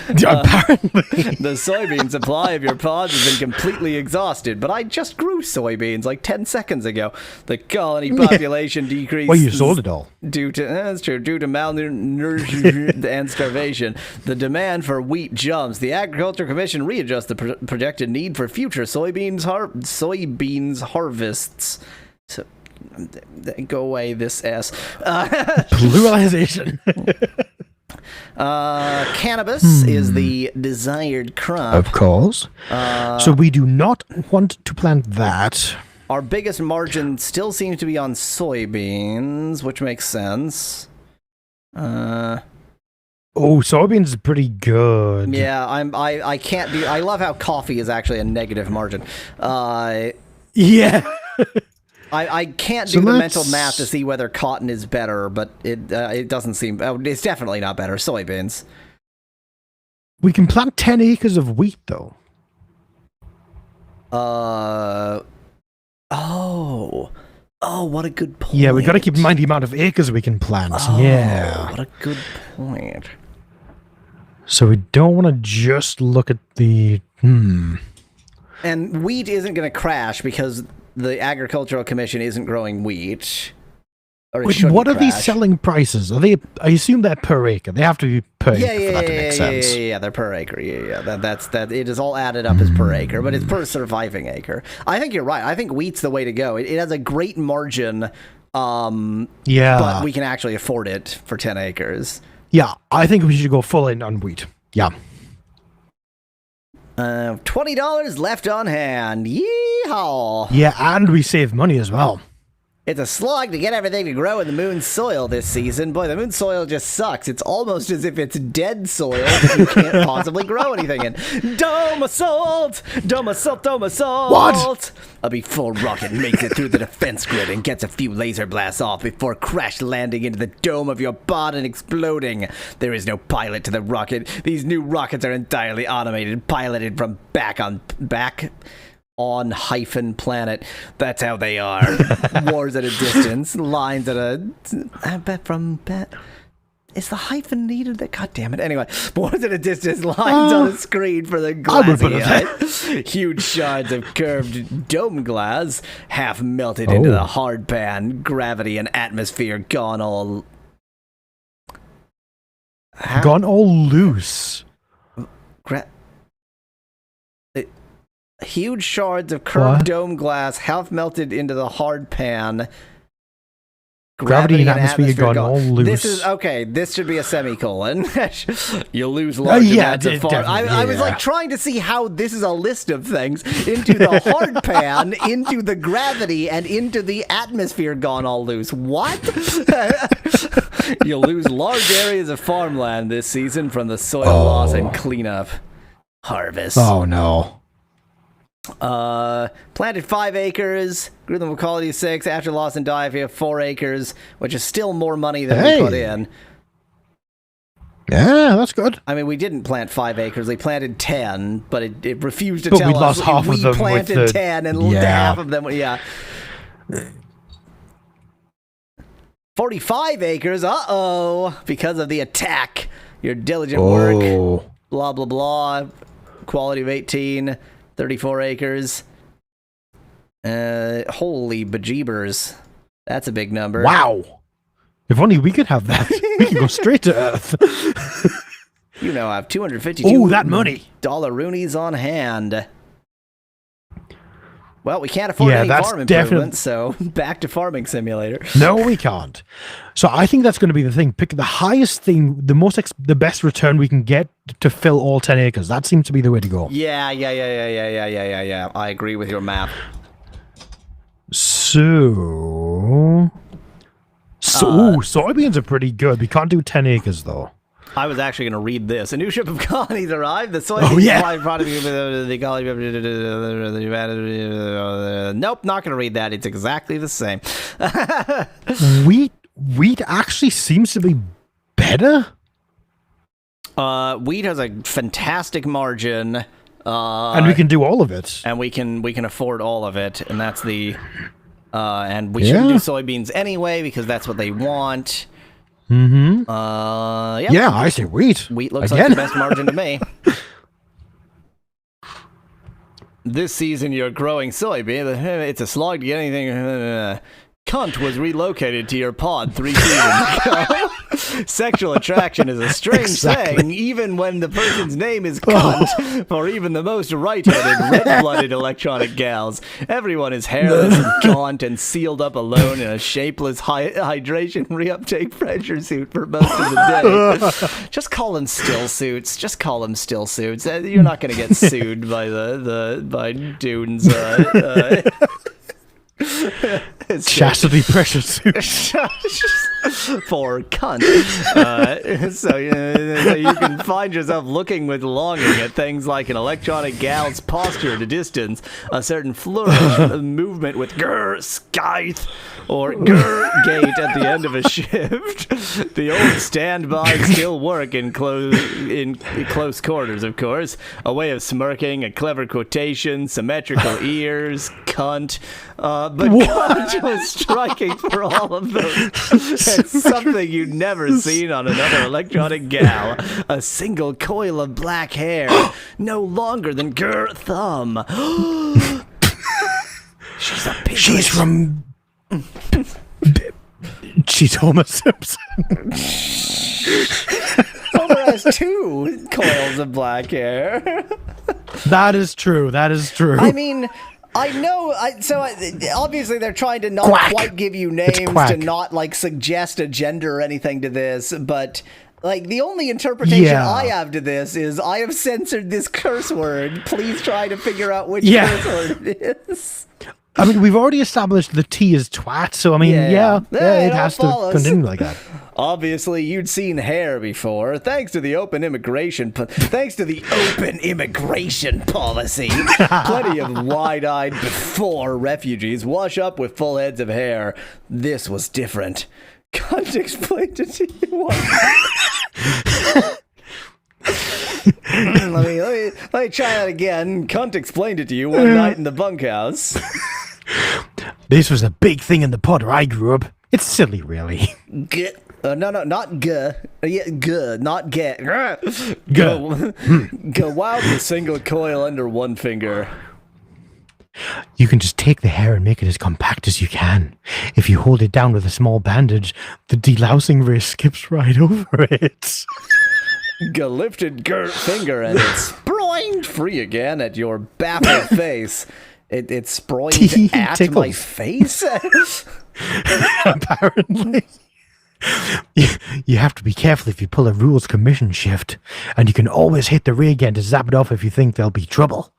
Apparently. The soybean supply of your pods has been completely exhausted, but I just grew soybeans like 10 seconds ago. The colony population decreased. Well, you sold it all. That's true. Due to malnutrition and starvation. The demand for wheat jumps. The Agriculture Commission readjusts the projected need for future soybeans harvests. So Go away, this S. Pluralization. Cannabis is the desired crop. Of course. So we do not want to plant that. Our biggest margin still seems to be on soybeans, which makes sense. Oh, soybeans is pretty good. Yeah, I can't do. I love how coffee is actually a negative margin. Yeah. I can't So do the let's- mental math to see whether cotton is better, but it doesn't seem. Oh, it's definitely not better. Soybeans. We can plant 10 acres of wheat, though. Oh, what a good point. Yeah, we got to keep in mind the amount of acres we can plant. Yeah. What a good point. So we don't want to just look at the... And wheat isn't going to crash because the Agricultural Commission isn't growing wheat. Or it Wait, shouldn't what are these crash. selling prices? Are they? I assume they're per acre. They have to be per acre for that to make sense. Yeah, they're per acre. Yeah. That's it is all added up as per acre, but it's per surviving acre. I think you're right. I think wheat's the way to go. It has a great margin, Yeah. but we can actually afford it for 10 acres. Yeah, I think we should go full in on wheat. Yeah. $20 left on hand. Yeehaw! Yeah, and we save money as well. It's a slog to get everything to grow in the moon's soil this season. Boy, the moon's soil just sucks. It's almost as if it's dead soil that you can't possibly grow anything in. Dome assault! Dome assault! Dome assault! What? A B-4 rocket makes it through the defense grid and gets a few laser blasts off before crash landing into the dome of your pod and exploding. There is no pilot to the rocket. These new rockets are entirely automated, piloted from back on hyphen planet. That's how they are. Wars at a distance, lines at a. I bet from bet. Is the hyphen needed? That God damn it. Anyway, wars at a distance, lines on the screen for the I would put it glassy. Huge shards of curved dome glass, half melted into the hard pan. Gravity and atmosphere gone all. Gone all loose. Huge shards of curved What? dome glass, half melted into the hard pan. Gravity and atmosphere gone all loose. This is okay. This should be a semicolon. You lose large yeah, amounts of it farm. definitely- I was yeah. like trying to see how this is a list of things into the hard pan, into the gravity, and into the atmosphere gone all loose. What? You'll lose large areas of farmland this season from the soil loss and cleanup. Harvest. Oh, no. Planted 5 acres, grew them with quality 6. After loss and die, if you have 4 acres, which is still more money than we put in. Yeah, that's good. I mean, we didn't plant 5 acres. We planted 10, but it refused to But tell we us. lost half of we them with planted the- 10, and Yeah. half of them, yeah. 45 acres, uh-oh, because of the attack. Your diligent work, blah, blah, blah. Quality of 18. 34 acres. Holy bejeebers. That's a big number. Wow. If only we could have that. We could go straight to Earth. You know, I have 252 Oh, that money. dollar roonies on hand. Well, we can't afford Yeah, any that's farm definite- improvements, so back to Farming Simulator. No, we can't. So I think that's going to be the thing. Pick the highest thing, the best return we can get to fill all 10 acres. That seems to be the way to go. Yeah. I agree with your map. So... soybeans are pretty good. We can't do 10 acres, though. I was actually going to read this. A new ship of colonies arrived. The soybean Oh, yeah. supply product of the colony. Nope, not going to read that. It's exactly the same. Wheat actually seems to be better. Wheat has a fantastic margin. And we can do all of it. And we can afford all of it, and that's the and we shouldn't do soybeans anyway because that's what they want. Mm-hmm. Yep. Yeah, I say wheat. Wheat looks Again? like the best margin to me. This season, you're growing soybean. It's a slog to get anything. Cunt was relocated to your pod 3 seasons ago. Sexual attraction is a strange Exactly. thing, even when the person's name is cunt, or even the most right-headed, red-blooded electronic gals. Everyone is hairless and gaunt and sealed up alone in a shapeless hydration reuptake pressure suit for most of the day. Just call them still suits. Just call them still suits. You're not going to get sued by by Dune's Chastity pressure suit. for cunt. So you can find yourself looking with longing at things like an electronic gal's posture at a distance, a certain flourish, a movement with grr, scythe, or grr gate at the end of a shift. The old standby still work in close quarters, of course. A way of smirking, a clever quotation, symmetrical ears, cunt. But cunt was striking for all of those. It's something you'd never seen on another electronic gal. A single coil of black hair, no longer than grr thumb. She's a piglet. She's from. She's Homer Simpson. Homer has 2 coils of black hair. That is true. That is true. I mean, I know. Obviously, they're trying to not Quack. quite give you names quack. to not like suggest a gender or anything to this, but. Like, the only interpretation Yeah. I have to this is, I have censored this curse word. Please try to figure out which Yeah. curse word it is. I mean, we've already established the T is twat, so I mean, Yeah. Yeah, it it all has to follows. continue like that. Obviously, you'd seen hair before, thanks to the open immigration policy. Plenty of wide-eyed before refugees wash up with full heads of hair. This was different. Can't explain it to you. let me try that again. Cunt explained it to you one night in the bunkhouse. This was a big thing in the pod where I grew up. It's silly, really. G. No, not g. Yeah, g, not get. Go. Go wild with a single coil under one finger. You can just take the hair and make it as compact as you can. If you hold it down with a small bandage, the delousing ray skips right over it. Go lifted finger and it's sproined free again at your baffled face. It's sproined at Tickles. my face? Apparently. You have to be careful if you pull a rules commission shift, and you can always hit the ray again to zap it off if you think there'll be trouble.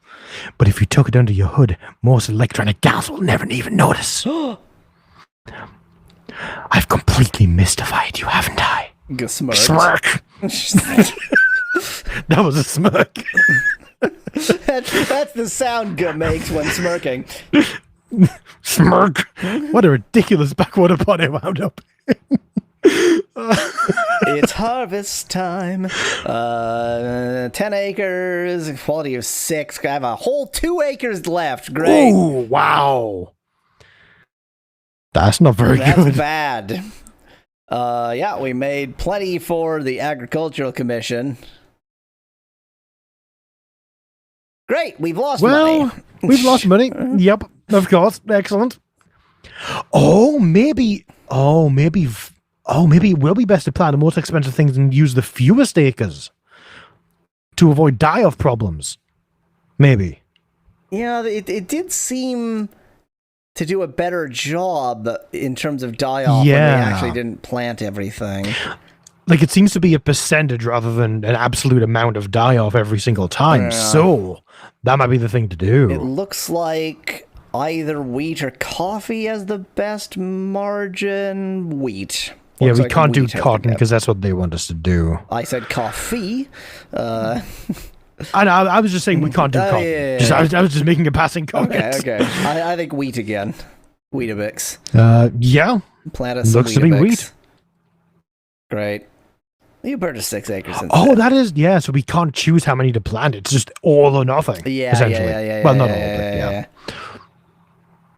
But if you tuck it under your hood, most electronic gals will never even notice. I've completely mystified you, haven't I? Go smirk. Smirk! That was a smirk. That's the sound Go makes when smirking. Smirk! What a ridiculous backwater pod I wound up. It's harvest time. 10 acres, quality of 6. I have a whole 2 acres left. Great. Oh, wow. That's not very That's good. bad. Yeah, we made plenty for the Agricultural Commission. Great, we've lost Well, money. we've lost money. Yep, of course. Excellent. Maybe it will be best to plan the most expensive things and use the fewest acres to avoid die-off problems. Maybe. Yeah, it did seem to do a better job in terms of die-off when they Yeah. actually didn't plant everything. Like, it seems to be a percentage rather than an absolute amount of die-off every single time. Yeah. So, that might be the thing to do. It looks like either wheat or coffee has the best margin. Wheat. Yeah, Looks we like can't do wheat has the cotton best. because that's what they want us to do. I said coffee. I was just saying we can't do Oh, cotton. yeah. I was just making a passing comment. Okay. I think wheat again. Weetabix. Yeah. Plant us some Looks to be Weetabix. wheat. Great. You purchased 6 acres instead. Oh, that is, yeah, so we can't choose how many to plant. It's just all or nothing. Yeah, essentially. yeah. Well, not all, but yeah.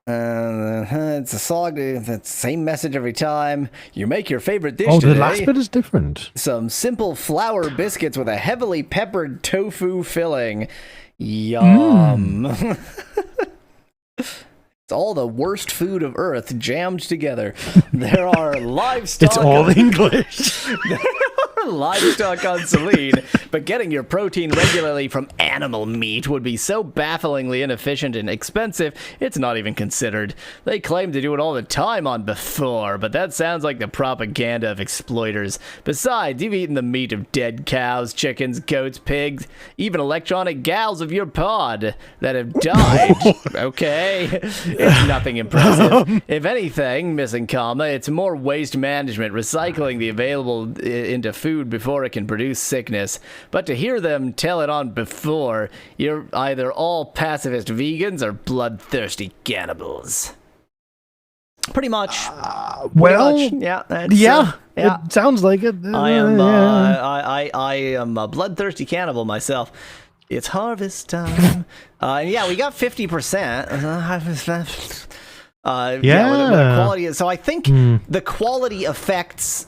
It's a song. It's the same message every time. You make your favorite dish Oh, today. the last bit is different. Some simple flour biscuits with a heavily peppered tofu filling. Yum. It's all the worst food of Earth jammed together. There are livestock. It's all English. Livestock on Selene, but getting your protein regularly from animal meat would be so bafflingly inefficient and expensive, it's not even considered. They claim to do it all the time on Before, but that sounds like the propaganda of exploiters. Besides, you've eaten the meat of dead cows, chickens, goats, pigs, even electronic gals of your pod that have died. Okay, it's nothing impressive. If anything, missing comma, it's more waste management, recycling the available into food before it can produce sickness. But to hear them tell it on Before, you're either all pacifist vegans or bloodthirsty cannibals. Pretty much. Well, Pretty much. Yeah. yeah, yeah. it sounds like it. I am. Yeah. I am a bloodthirsty cannibal myself. It's harvest time. Yeah, we got 50%. Yeah, with the quality. So I think the quality affects,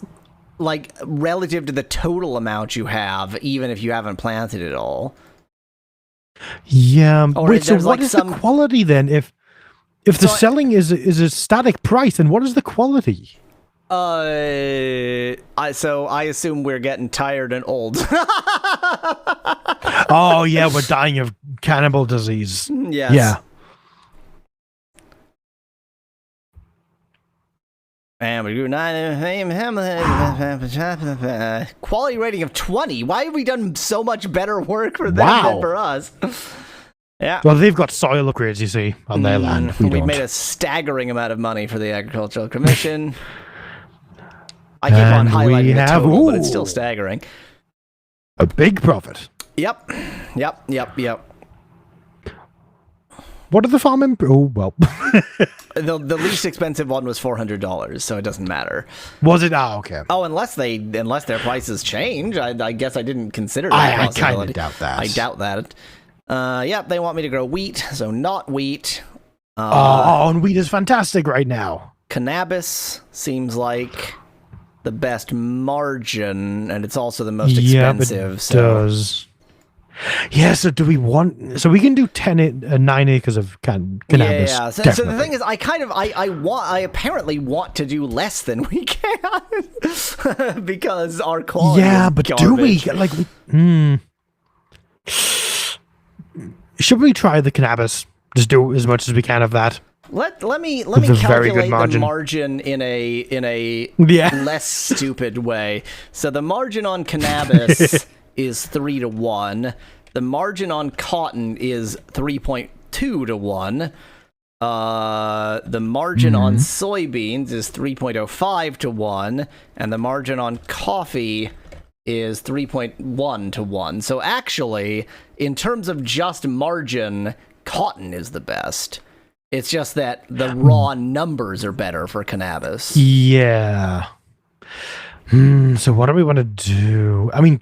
like, relative to the total amount you have, even if you haven't planted it all. Yeah. Or Wait, so there's, what like, is some- the quality then? If the selling is a static price, then what is the quality? So I assume we're getting tired and old. Oh yeah, we're dying of cannibal disease. Yes. Yeah. And we do 9. Quality rating of 20. Why have we done so much better work for them than for us? Yeah. Well, they've got soil upgrades, you see, on their land. We don't. made a staggering amount of money for the Agricultural Commission. I keep on And highlighting we the have- total, but it's still ooh. staggering. A big profit. Yep. What are the farm oh, well. The least expensive one was $400, so it doesn't matter. Was it? Ah, okay. Oh, unless their prices change. I guess I didn't consider that I kind possibility. of doubt that. I doubt that. Yep, they want me to grow wheat, so not wheat. And wheat is fantastic right now. Cannabis seems like the best margin, and it's also the most expensive. Yeah, it so does. Yeah, so do we want... So we can do 9 acres of cannabis. Yeah. So the thing is, I apparently want to do less than we can because our quality. Yeah, is but garbage. do we? Like, should we try the cannabis? Just do as much as we can of that. Let me With a very calculate good margin. the margin in a Yeah. less stupid way. So the margin on cannabis is 3 to 1. The margin on cotton is 3.2 to 1. The margin on soybeans is 3.05 to 1, and the margin on coffee is 3.1 to 1. So actually, in terms of just margin, cotton is the best. It's just that the raw numbers are better for cannabis. Yeah. So what do we want to do? I mean,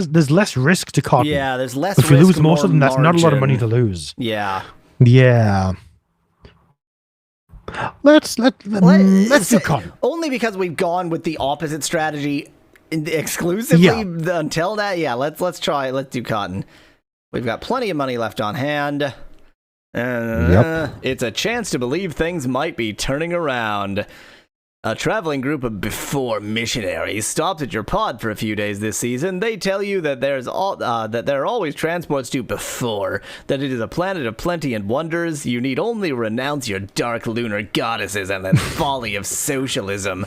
there's less risk to cotton. Yeah, there's less If you risk, lose most more of them, that's not a lot of money to margin. lose. Yeah. Yeah. Let's do cotton. Only because we've gone with the opposite strategy exclusively until that. Yeah, let's do cotton. We've got plenty of money left on hand. It's a chance to believe things might be turning around. A traveling group of Before missionaries stopped at your pod for a few days this season. They tell you that there are always transports to Before, that it is a planet of plenty and wonders. You need only renounce your dark lunar goddesses and the folly of socialism.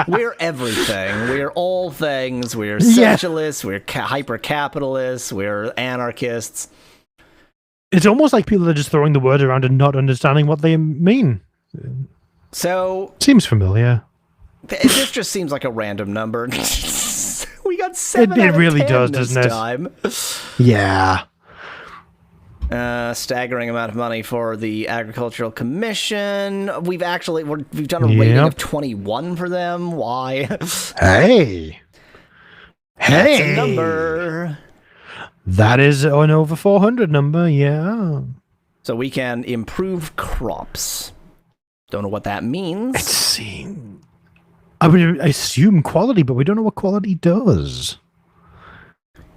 We're everything. We're all things. We're socialists. We're hyper-capitalists. We're anarchists. It's almost like people are just throwing the word around and not understanding what they mean. So Seems familiar. this just seems like a random number. We got 7 It out of really 10 does, this doesn't it? time. Yeah. Staggering amount of money for the Agricultural Commission. We've done a rating of 21 for them. Why? Hey. That's a number. That is an over 400 number, yeah. So we can improve crops. Don't know what that means. Let's see. I would assume quality, but we don't know what quality does.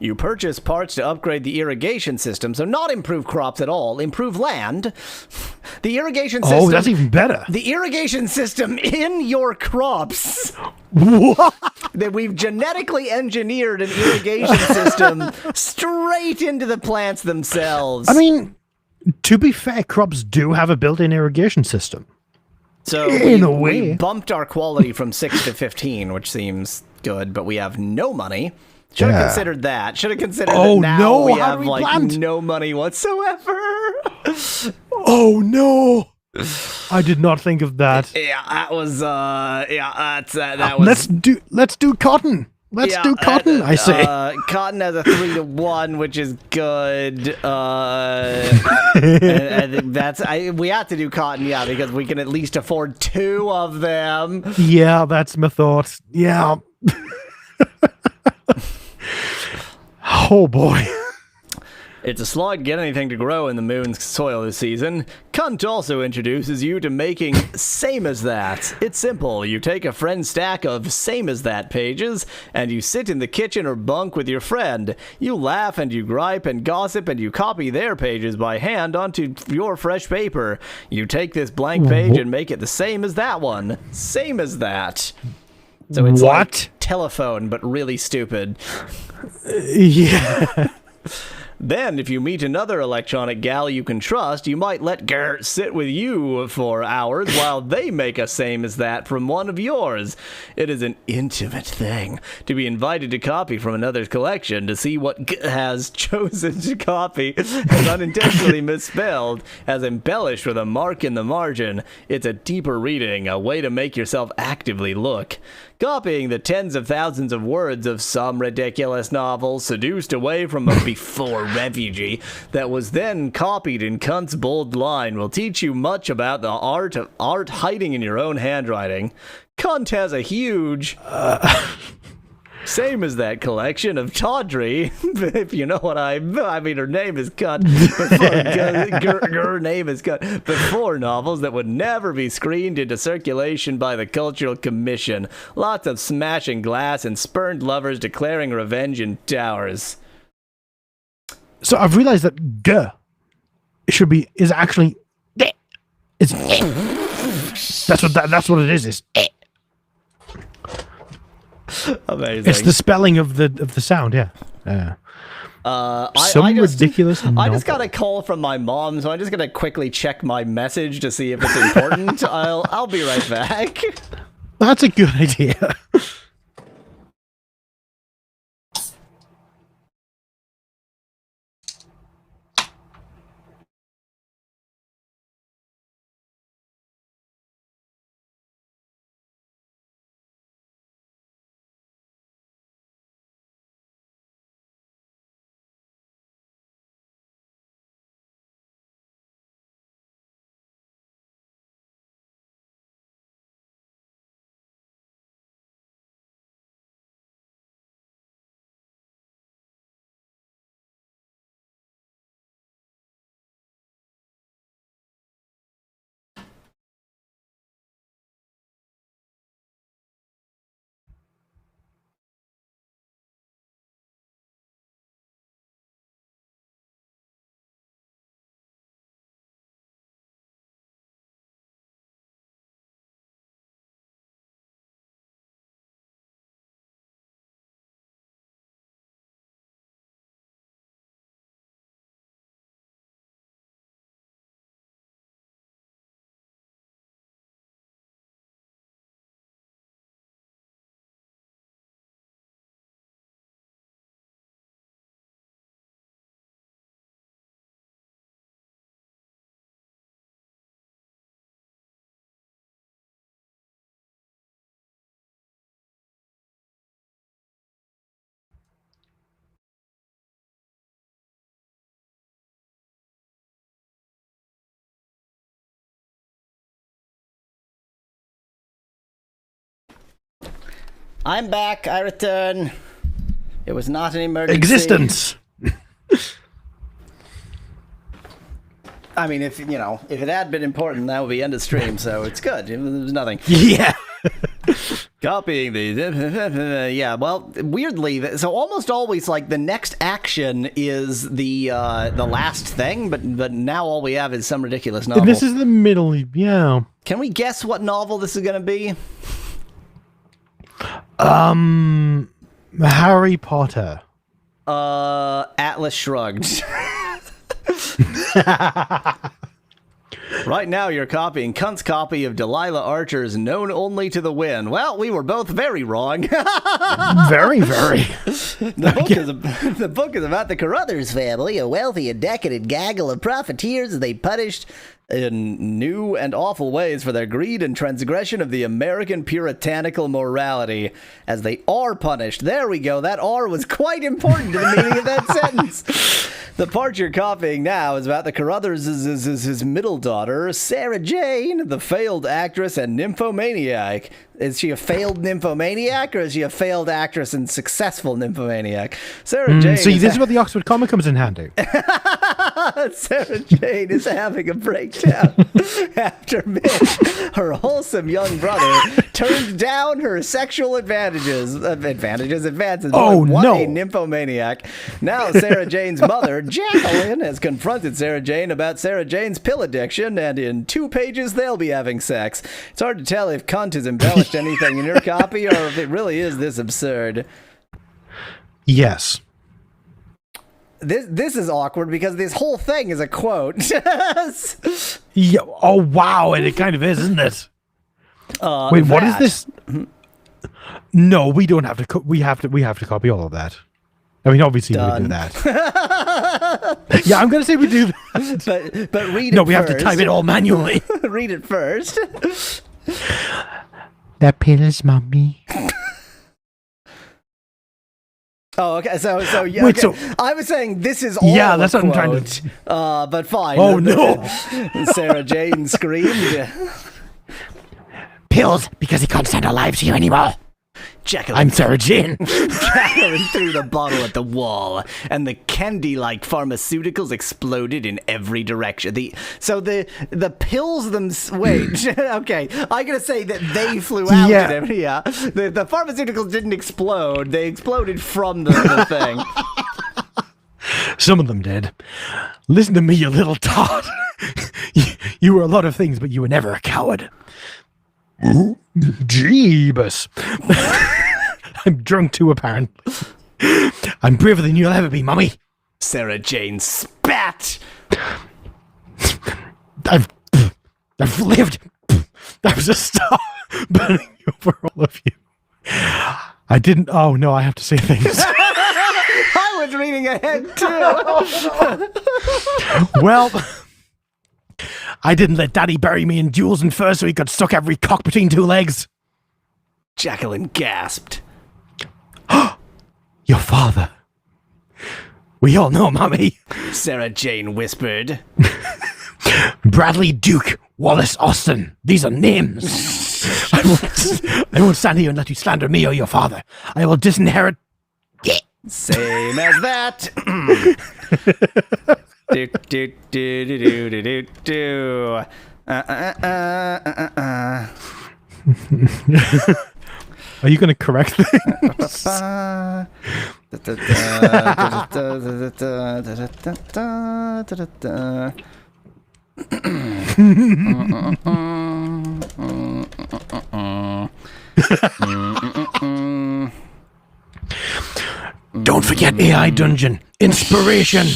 You purchase parts to upgrade the irrigation system, so not improve crops at all, improve land. The irrigation system... Oh, that's even better. The irrigation system in your crops. What? That we've genetically engineered an irrigation system straight into the plants themselves. I mean, to be fair, crops do have a built-in irrigation system. So in a we way. bumped our quality from 6 to 15, which seems good, but we have no money. Should have considered that. Should have considered that now no, we how have do we like plant? no money whatsoever. Oh no! I did not think of that. Yeah, that was that was Let's do cotton. Let's do cotton. I say. Cotton has a 3-to-1, which is good. And that's we have to do cotton, yeah, because we can at least afford 2 of them. Yeah, that's my thought. Yeah. Oh boy. It's a slog to get anything to grow in the moon's soil this season. Cunt also introduces you to making Same As That. It's simple. You take a friend's stack of Same As That pages, and you sit in the kitchen or bunk with your friend. You laugh and you gripe and gossip, and you copy their pages by hand onto your fresh paper. You take this blank page and make it the same as that one. Same as that. So it's like telephone, but really stupid. Yeah. Then, if you meet another electronic gal you can trust, you might let Gert sit with you for hours while they make a Same As That from one of yours. It is an intimate thing to be invited to copy from another's collection, to see what G has chosen to copy as unintentionally misspelled, as embellished with a mark in the margin. It's a deeper reading, a way to make yourself actively look. Copying the tens of thousands of words of some ridiculous novel seduced away from a before refugee that was then copied in Cunt's bold line will teach you much about the art of art hiding in your own handwriting. Cunt has a huge... Same as that collection of tawdry, if you know what I mean, her name is Cunt. Her name is Cunt. Before novels that would never be screened into circulation by the Cultural Commission. Lots of smashing glass and spurned lovers declaring revenge in towers. So I've realized that G is actually it's that's what it is. It's Amazing. It's the spelling of the sound, yeah. I just, ridiculous. I just got a call from my mom, so I'm just gonna quickly check my message to see if it's important. I'll be right back. That's a good idea. I'm back. I return. It was not an emergency. Existence. I mean, if it had been important, that would be end of stream. So it's good. It was nothing. Yeah. Copying the yeah. Well, weirdly, so almost always like the next action is the last thing, but now all we have is some ridiculous novel. This is the middle. Yeah. Can we guess what novel this is going to be? Harry Potter. Atlas Shrugged. Right now, you're copying Cunt's copy of Delilah Archer's Known Only to the Wind. Well, we were both very wrong. Very, very. The book is about the Carruthers family, a wealthy and decadent gaggle of profiteers they punished in new and awful ways for their greed and transgression of the American puritanical morality. As they are punished. There we go. That R was quite important to the meaning of that sentence. The part you're copying now is about the Carruthers' his middle daughter, Sarah Jane, the failed actress and nymphomaniac. Is she a failed nymphomaniac, or is she a failed actress and successful nymphomaniac? Sarah Jane. See, this is where the Oxford comma comes in handy. Sarah Jane is having a breakdown after Mitch, her wholesome young brother, turned down her sexual advances. Oh, What no. a nymphomaniac. Now Sarah Jane's mother, Jacqueline, has confronted Sarah Jane about Sarah Jane's pill addiction, and in 2 pages they'll be having sex. It's hard to tell if cunt has embellished anything in your copy or if it really is this absurd. Yes. This is awkward because this whole thing is a quote. Yeah. Oh, wow. And it kind of is, isn't it? Wait, what is this? No, we don't have to. We have to copy all of that. I mean, obviously we do that. Yeah, I'm gonna say we do that. But read it. No, we have first. to type it all manually. Read it first. That pills, mommy. Oh, okay. So yeah. Wait, okay. so- I was saying this is all. Yeah, a that's what I'm trying quote, to- But fine. Oh, no. Sarah Jane screamed. Pills, because he can't stand alive to you anymore. Jacqueline. I'm Sarah Jane. Jacqueline threw the bottle at the wall, and the candy-like pharmaceuticals exploded in every direction. The pills Wait, okay. I gotta say that they flew out. Yeah. Yeah. The pharmaceuticals didn't explode. They exploded from the thing. Some of them did. Listen to me, you little tot. You were a lot of things, but you were never a coward. Jeebus. I'm drunk too, apparently. I'm braver than you'll ever be, Mummy. Sarah Jane spat. I've lived. I was a star burning over all of you. I didn't. Oh no, I have to say things. I was reading ahead too. Well, I didn't let Daddy bury me in jewels and fur so he could suck every cock between 2 legs. Jacqueline gasped. Your father. We all know, Mommy. Sarah Jane whispered. Bradley Duke Wallace Austin. These are names. I won't stand here and let you slander me or your father. I will disinherit. Same as that. do, do, do, do, do, do, do, do. Are you going to correct things? Don't forget AI Dungeon. Inspiration.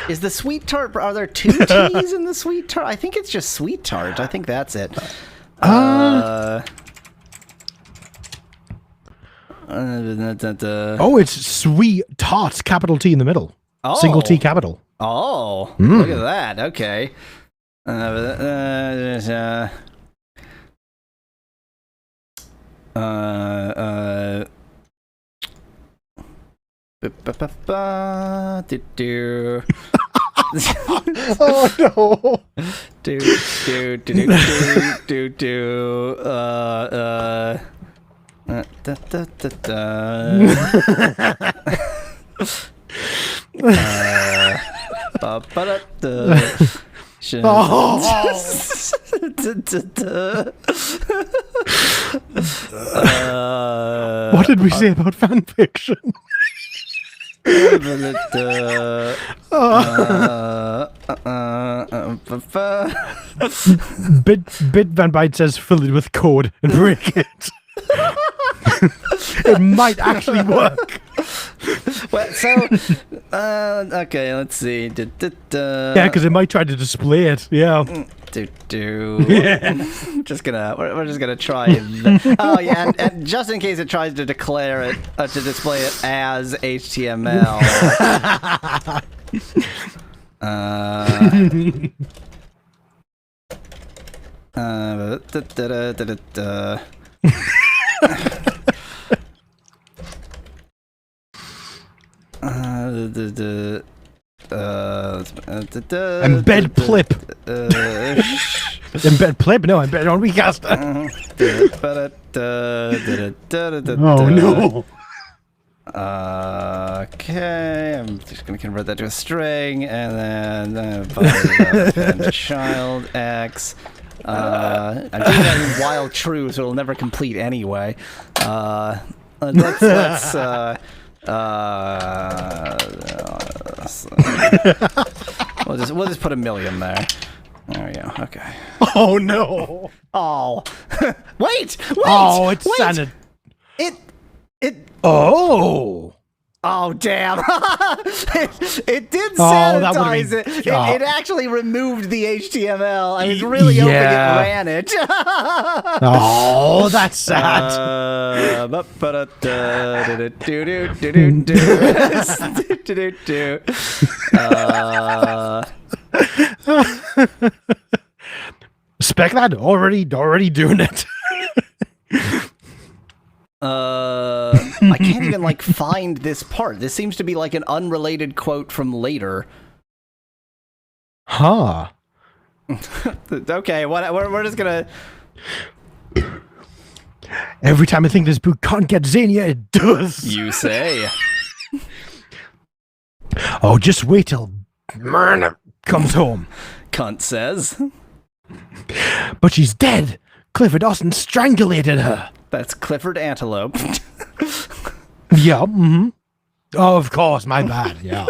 Is the sweet tart? Are there 2 T's in the sweet tart? I think it's just sweet tart. I think that's it. Oh, it's sweet tart. Capital T in the middle. Single T capital. Oh, look at that. Okay. Oh no! do do do do do do da, da, da, da. Ba, ba, da, da. What did we say about fan fiction? Bit Van Byte says fill it with code and break it. It might actually work. Well, so okay, let's see. Yeah, because it might try to display it. Yeah. Yeah. We're just gonna try and oh yeah, and just in case it tries to declare it to display it as HTML. Embed plip. Embed plip? No, embed on Recaster. Oh no. Okay, I'm just gonna convert that to a string, and then child x. I'm doing that in while true, so it'll never complete anyway. Let's we'll just put 1,000,000 there. There we go. Okay. Oh no. Oh, wait. Oh, it's wait. sounded. It. Oh. Oh damn! it did that would've sanitize been- it. It actually removed the HTML. I was really hoping it ran it. Oh, that's sad. Spec that already doing it. I can't even like find this part. This seems to be like an unrelated quote from later. Huh. Okay, we're just gonna. Every time I think this book can't get Xenia, it does. You say. Oh, just wait till Myrna comes home. Cunt says. But she's dead. Clifford Austin strangulated her. That's Clifford Antelope. Yeah. Mm-hmm. Oh, of course. My bad. Yeah.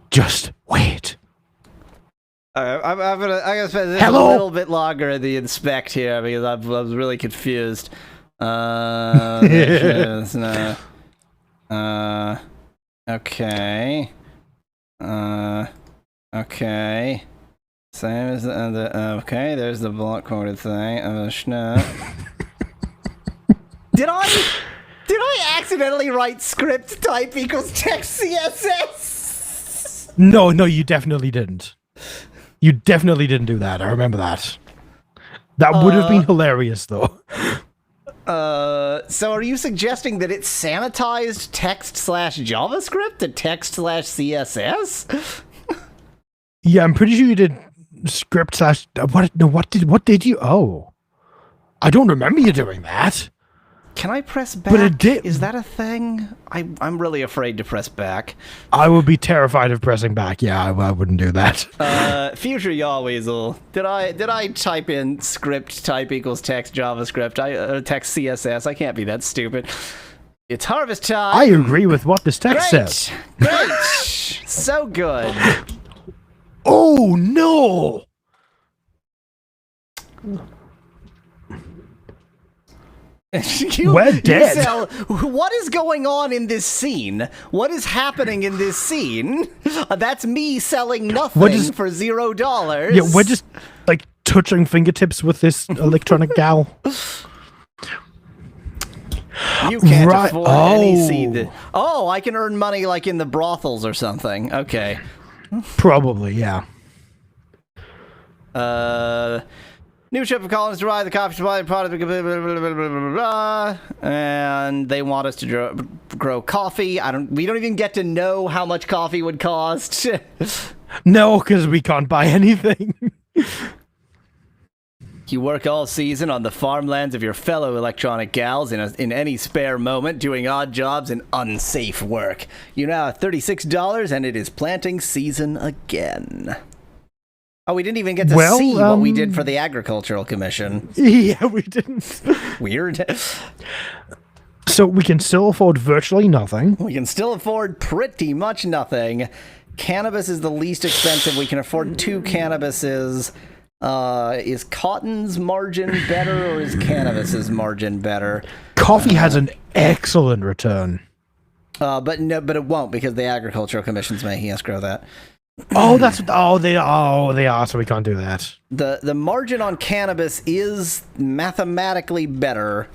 Just wait. I'm gonna spend this Hello? a little bit longer in the inspect here because I was really confused. Okay. Okay. Same as the okay. There's the block quoted thing. Did I accidentally write script type equals text CSS? No, you definitely didn't. You definitely didn't do that. I remember that. That would have been hilarious, though. So are you suggesting that it sanitized text/JavaScript to text/CSS? Yeah, I'm pretty sure you did script slash. What did you? Oh, I don't remember you doing that. Can I press back? But it did. Is that a thing? I'm really afraid to press back. I would be terrified of pressing back. Yeah, I wouldn't do that. Future Yawweasel. Did I type in script type equals text JavaScript? Text CSS. I can't be that stupid. It's harvest time. I agree with what this text says. Great. So good. Oh no! We're dead. What is going on in this scene? What is happening in this scene? That's me selling nothing for $0. Yeah, we're just like touching fingertips with this electronic gal. You can't afford any seed. Oh, I can earn money like in the brothels or something. Okay. Probably, yeah. New ship of colonists arrived. The coffee supply product, blah, blah, blah, blah, blah, blah, blah, blah. And they want us to grow coffee. We don't even get to know how much coffee would cost. No, because we can't buy anything. You work all season on the farmlands of your fellow electronic gals in any spare moment, doing odd jobs and unsafe work. You now have $36, and it is planting season again. Oh, we didn't even get to see what we did for the Agricultural Commission. Yeah, we didn't. Weird. So we can still afford virtually nothing. We can still afford pretty much nothing. Cannabis is the least expensive. We can afford 2 cannabises. Is cotton's margin better, or is cannabis's margin better? Coffee has an excellent return. But it won't, because the Agricultural Commission's making us grow that. They are, so we can't do that. The margin on cannabis is mathematically better.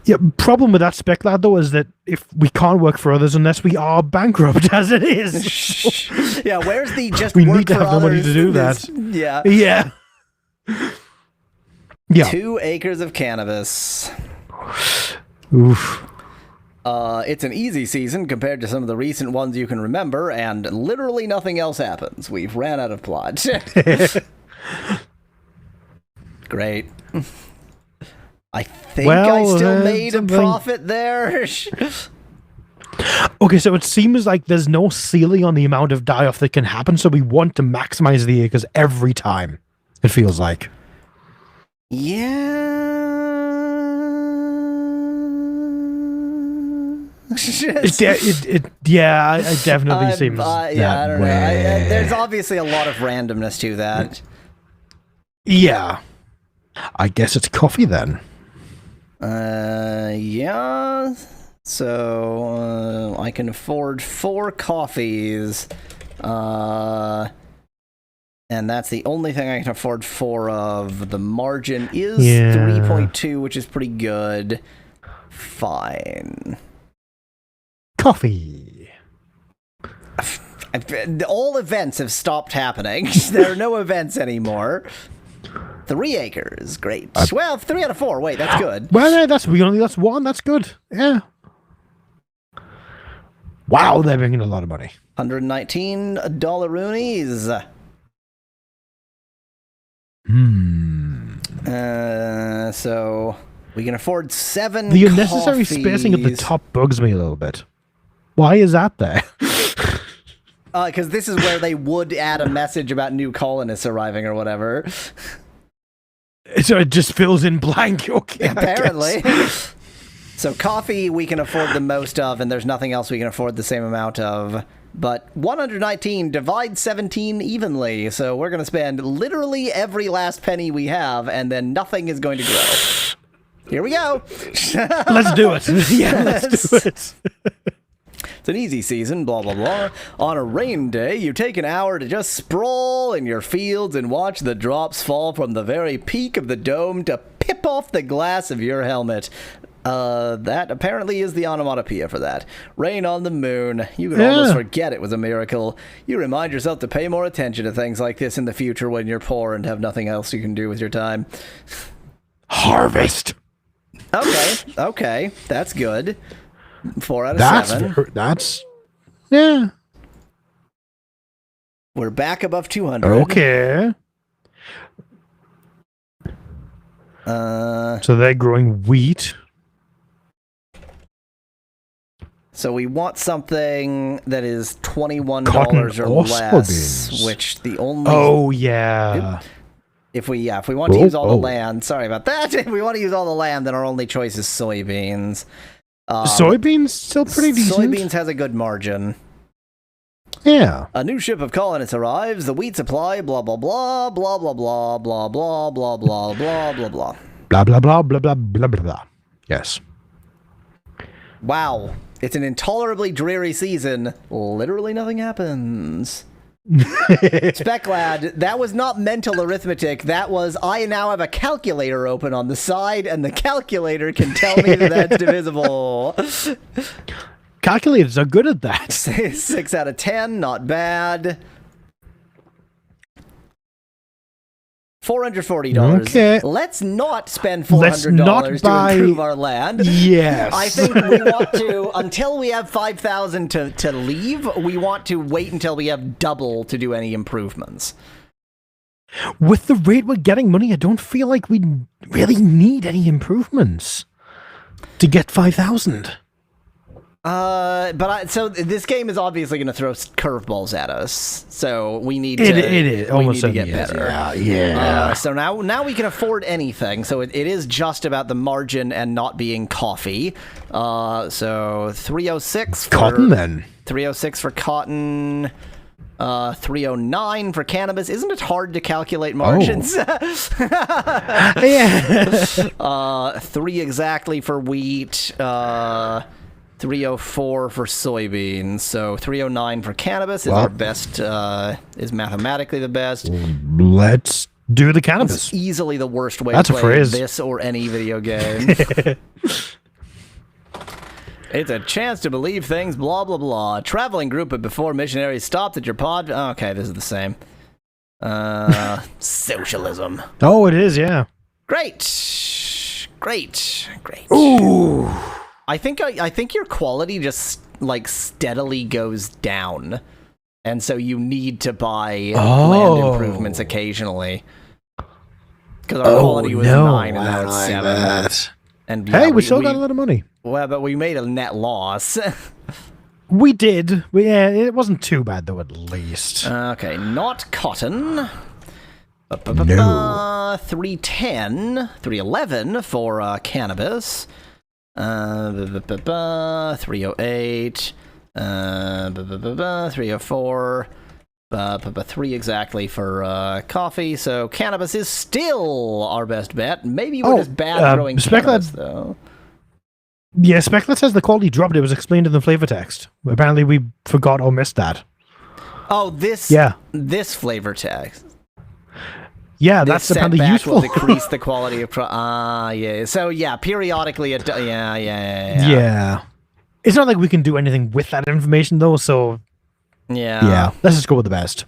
Yeah, problem with that spec lad though is that if we can't work for others unless we are bankrupt as it is. Yeah, where's the just we work need to for have the money others? to do that. Yeah. Yeah. Yeah. 2 acres of cannabis. Oof. It's an easy season compared to some of the recent ones you can remember, and literally nothing else happens. We've ran out of plot. Great. I think I still made a profit there. Okay, so it seems like there's no ceiling on the amount of die-off that can happen, so we want to maximize the acres every time, it feels like. Yeah. It definitely seems I don't know. There's obviously a lot of randomness to that. Yeah. I guess it's coffee then. Yeah. So, I can afford 4 coffees. And that's the only thing I can afford 4 of. The margin is 3.2, which is pretty good. Fine. Coffee. All events have stopped happening. There are no events anymore. 3 acres, great. Well, 3 out of 4. Wait, that's good. Well, that's 1. That's good. Yeah. Wow, they're bringing a lot of money. $119. So we can afford 7. The unnecessary coffees. spacing at the top bugs me a little bit. Why is that there? Because this is where they would add a message about new colonists arriving or whatever. So it just fills in blank. Okay, apparently. So coffee we can afford the most of, and there's nothing else we can afford the same amount of. But 119 divides 17 evenly, so we're going to spend literally every last penny we have, and then nothing is going to grow. Here we go. Let's do it. Yeah, let's do it. It's an easy season, blah, blah, blah. On a rain day, you take an hour to just sprawl in your fields and watch the drops fall from the very peak of the dome to pip off the glass of your helmet. That apparently is the onomatopoeia for that. Rain on the moon. You can almost forget it was a miracle. You remind yourself to pay more attention to things like this in the future when you're poor and have nothing else you can do with your time. Harvest. Okay. That's good. 4 out of 7. Yeah. We're back above 200. Okay. So they're growing wheat. So we want something that is $21 Cotton or less, soybeans. which the only... Oh, yeah. If we want to use all the land... Sorry about that. If we want to use all the land, then our only choice is soybeans. Soybeans still pretty decent. Soybeans has a good margin. Yeah. A new ship of colonists arrives. The wheat supply, blah, blah, blah, blah, blah, blah, blah, blah, blah, blah, blah, blah, blah. Blah, blah, blah, blah, blah, blah, blah, blah. Yes. Wow. It's an intolerably dreary season. Literally nothing happens. Speclad, that was not mental arithmetic. That was, I now have a calculator open on the side, and the calculator can tell me that that's divisible. Calculators are good at that. 6 out of 10, not bad. $440. Okay. Let's not spend Let's $400 not to buy- improve our land. Yes. I think we want to, until we have 5,000 to leave, we want to wait until we have double to do any improvements. With the rate we're getting money, I don't feel like we really need any improvements to get 5,000. So this game is obviously going to throw curveballs at us. So we need to. It is we almost need to get certainly is, better. Yeah. So now we can afford anything. So it is just about the margin and not being coffee. So 306 for Cotton then. 306 for cotton. 309 for cannabis. Isn't it hard to calculate margins? Yeah. 3 exactly for wheat. 304 for soybeans. So 309 for cannabis is our best. Is mathematically the best. Let's do the cannabis. Easily the worst way That's to a play phrase. this or any video game. It's a chance to believe things, blah, blah, blah. Traveling group of before missionaries stopped at your pod. Okay, this is the same. Socialism. Oh, it is, yeah. Great. Ooh. I think your quality just like steadily goes down. And so you need to buy land improvements occasionally. Because our quality was 9 and now it's 7. And Hey, we still got a lot of money. Well, but we made a net loss. We did. Yeah, it wasn't too bad, though, at least. Okay, not cotton. No. 310, 311 for cannabis. 308, 304, 3 exactly for coffee. So cannabis is still our best bet. Maybe we're just bad growing cannabis, though. Yeah, Specklet says the quality dropped. It was explained in the flavor text. Apparently, we forgot or missed that. Oh, this flavor text. Yeah, that's apparently useful. Will decrease the quality of. Yeah. So yeah, periodically it. Yeah. It's not like we can do anything with that information though. So yeah. Let's just go with the best.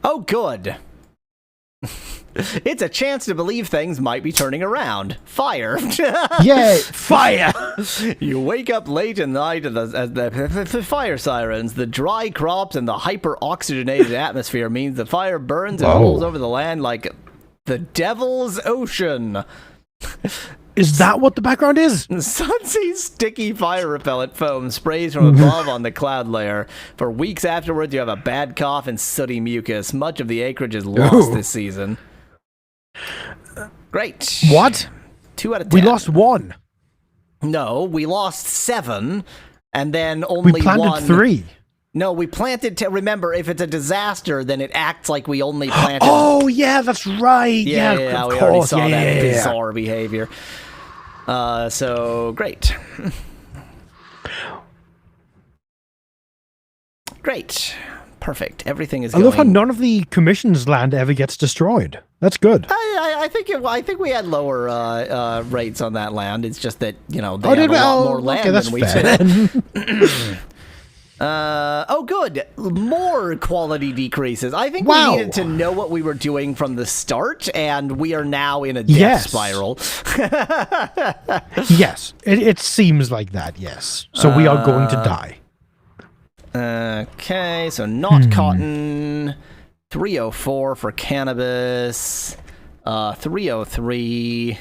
Oh, good. It's a chance to believe things might be turning around. Fire. Yay, fire! You wake up late in the night at the fire sirens. The dry crops and the hyper-oxygenated atmosphere means the fire burns and rolls over the land like the devil's ocean. Is that what the background is? Sunsea's sticky fire repellent foam sprays from above on the cloud layer. For weeks afterwards, you have a bad cough and sooty mucus. Much of the acreage is lost this season. Great. What? 2 out of 10. We lost 1. No, we lost 7, and then only We planted 1. 3. No, we planted. Remember, if it's a disaster, then it acts like we only planted. Oh yeah, that's right. Yeah, of we course. already Saw that bizarre behavior. So great. Great. Perfect. Everything is. I love how none of the commission's land ever gets destroyed. That's good. I think we had lower rates on that land. It's just that they have a lot more land than we do. Good. More quality decreases. I think we needed to know what we were doing from the start, and we are now in a death spiral. Yes, it seems like that. Yes, so we are going to die. Okay, so not cotton. 304 for cannabis. 303.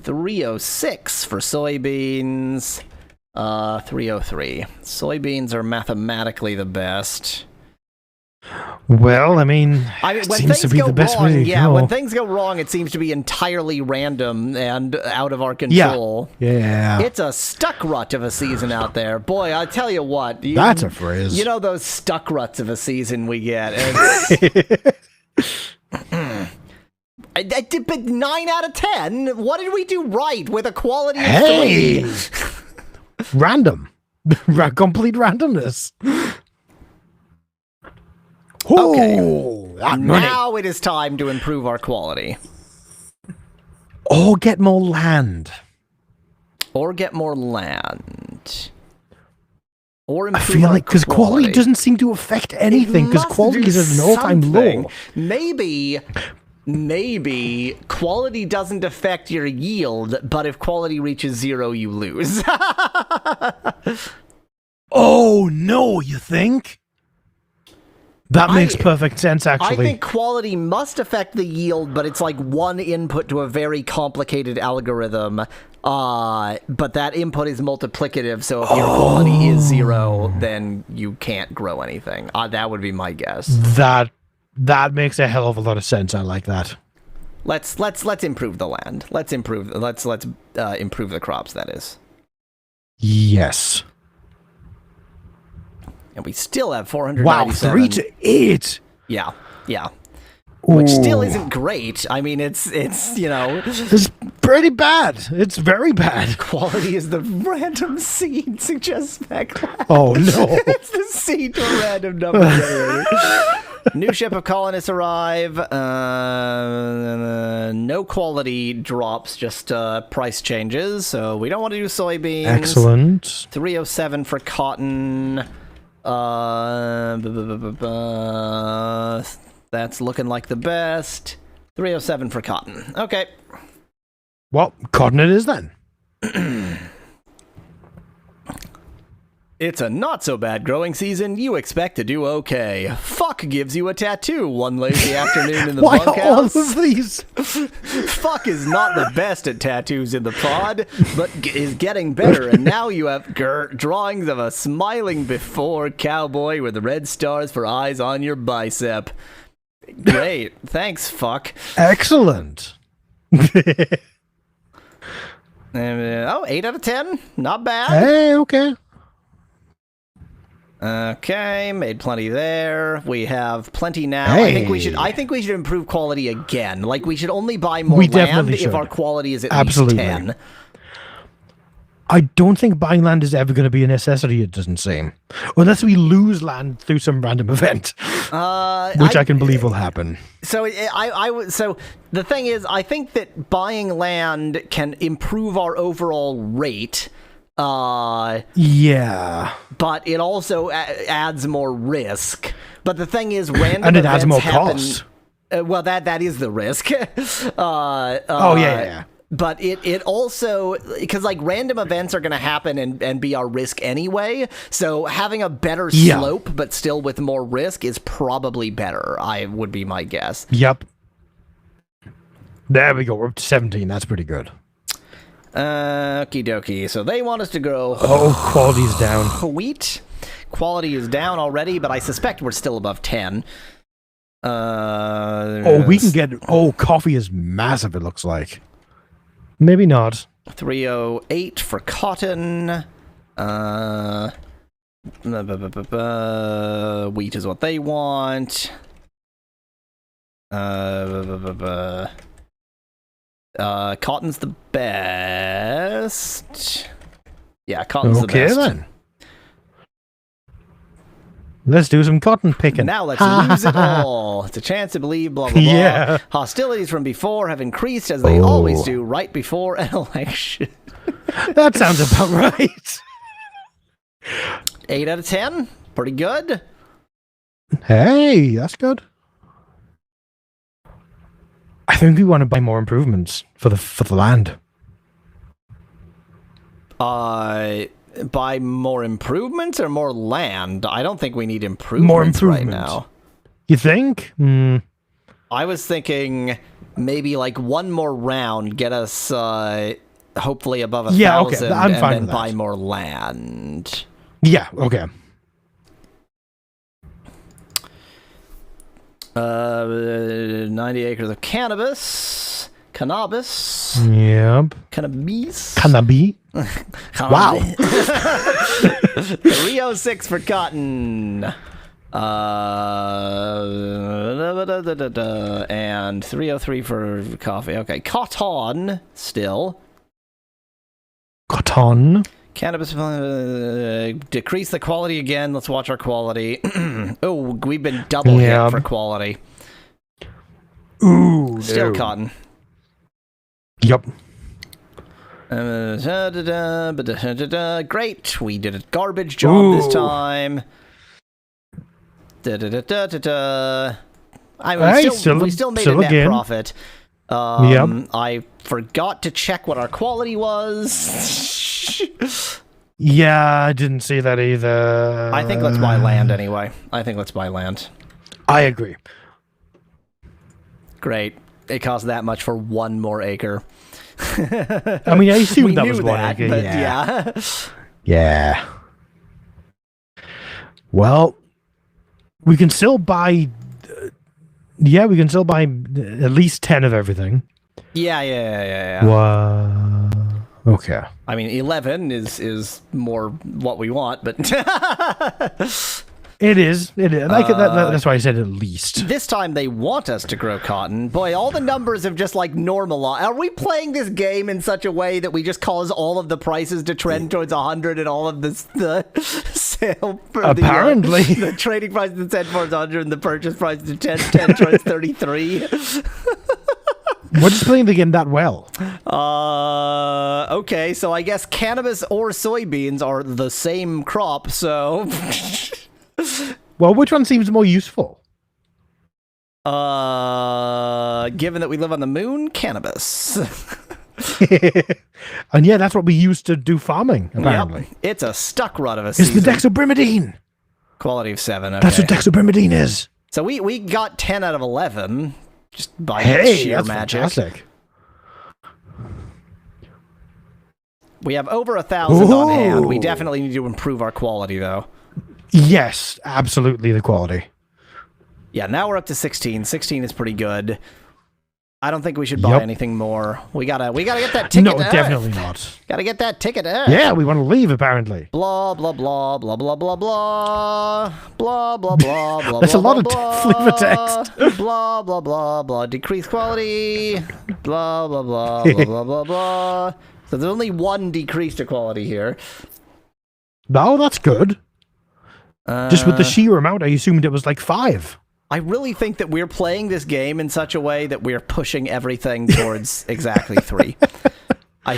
306 for soybeans. 303. Soybeans are mathematically the best. Well, I mean when seems to things be go the best wrong, way to go. when things go wrong, it seems to be entirely random and out of our control. Yeah. It's a stuck rut of a season out there. Boy, I tell you what. That's a phrase. You know those stuck ruts of a season we get. But 9 out of 10? What did we do right with a quality of 3? Random. Complete randomness. Okay. Now it is time to improve our quality. Or get more land. Or I improve feel our like because quality doesn't seem to affect anything because Must quality do is at an all-time something. low. Maybe quality doesn't affect your yield, but if quality reaches 0, you lose. Oh no, you think? That makes perfect sense, I actually. think quality must affect the yield, but it's like one input to a very complicated algorithm. But that input is multiplicative, so if your quality is 0, then you can't grow anything. That would be my guess. That makes a hell of a lot of sense. I like that. Let's improve the land. Let's improve the crops. That is. Yes. And we still have Wow, 497. 3 to 8. Yeah. Which still Ooh. isn't great. I mean, it's It's pretty bad. It's very bad. quality is the random seed suggests backlash. Oh no. It's the seed to a random number generator. New ship of colonists arrive. No quality drops, just price changes. So we don't want to do soybeans. Excellent. 307 for cotton. That's looking like the best. 307 for cotton. Okay. Well, cotton it is then. It's a not-so-bad growing season. You expect to do okay. Fuck gives you a tattoo one lazy afternoon in the Why are all bunkhouse. of these? Fuck is not the best at tattoos in the pod, but is getting better, and now you have drawings of a smiling before cowboy with red stars for eyes on your bicep. Great. Thanks, fuck. Excellent. 8 out of 10. Not bad. Hey, okay. Okay, made plenty there. We have plenty now. Hey. I think we should improve quality again. Like we should only buy more We land definitely if should. our quality is at Absolutely. least 10. I don't think buying land is ever going to be a necessity, it doesn't seem. Unless we lose land through some random event, which I can believe will happen. So so the thing is, I think that buying land can improve our overall rate. Yeah. But it also adds more risk. But the thing is, random And it adds events more happen, cost. Well, that is the risk. Oh, yeah. But it also, because like random events are going to happen and be our risk anyway. So having a better Yeah. slope, but still with more risk, is probably better. Would be my guess. Yep. There we go. We're up to 17. That's pretty good. Okie dokie. So they want us to grow Oh, quality's down. wheat. Quality is down already, but I suspect we're still above 10. Oh, we can get... Oh, coffee is massive, it looks like. Maybe not. 308 for cotton. Wheat is what they want. Cotton's the best. Yeah, cotton's the Okay, best. then. Let's do some cotton picking. Now let's lose it all. It's a chance to believe, blah, blah, blah. Yeah. Hostilities from before have increased, as they always do, right before an election. That sounds about right. 8 out of 10. Pretty good. Hey, that's good. I think we want to buy more improvements for the land. Buy more improvements or more land? I don't think we need improvements, More right improvement. now. You think? I was thinking maybe like one more round, get us hopefully above 1,000, Yeah, okay, I'm and fine then with that. buy more land. Yeah, okay. 90 acres of cannabis. Cannabis. Yep. Cannabis. Cannabis. Wow. 306 for cotton. And 303 for coffee. Okay, cotton still. Cotton. Cannabis, decrease the quality again. Let's watch our quality. Oh, we've been double hit for quality. Ooh. Still no. cotton. Yep. Great, we did a garbage job this time. I mean, we still made a net profit. I forgot to check what our quality was. Yeah, I didn't see that either. I think let's buy land anyway. I think let's buy land. I agree. Great. It costs that much for one more acre. I mean, I assumed that was 1 acre. But yeah. Yeah. Well, we can still buy... we can still buy at least 10 of everything. Yeah. Wow. Okay. I mean, 11 is more what we want, but... It is. That's why I said at least. This time they want us to grow cotton. Boy, all the numbers have just like normalized. Are we playing this game in such a way that we just cause all of the prices to trend towards 100 and all of the sale? Apparently. The trading price to 10 towards 100 and the purchase price to 10 towards 33. We're just playing the game that well. Okay, so I guess cannabis or soybeans are the same crop, so... Well, which one seems more useful? Given that we live on the moon, cannabis. And yeah, that's what we used to do farming, apparently. Yep. It's a stuck run of a It's season. the dexobrimidine. Quality of 7, okay. That's what dexobrimidine is. So we got 10 out of 11, just by sheer that's magic. Fantastic. We have over 1,000 on hand. We definitely need to improve our quality, though. Yes, absolutely the quality. Yeah, now we're up to 16. 16 is pretty good. I don't think we should buy anything more. We gotta get that ticket. No, definitely not. Gotta get that ticket. Yeah, we want to leave apparently. Blah blah blah blah blah blah blah blah blah blah blah. That's a lot of flavor text. Blah blah blah blah. Decreased quality. Blah blah blah blah blah blah blah. So there's only one decrease to quality here. No, that's good. Just with the sheer amount, I assumed it was like 5. I really think that we're playing this game in such a way that we're pushing everything towards exactly 3. I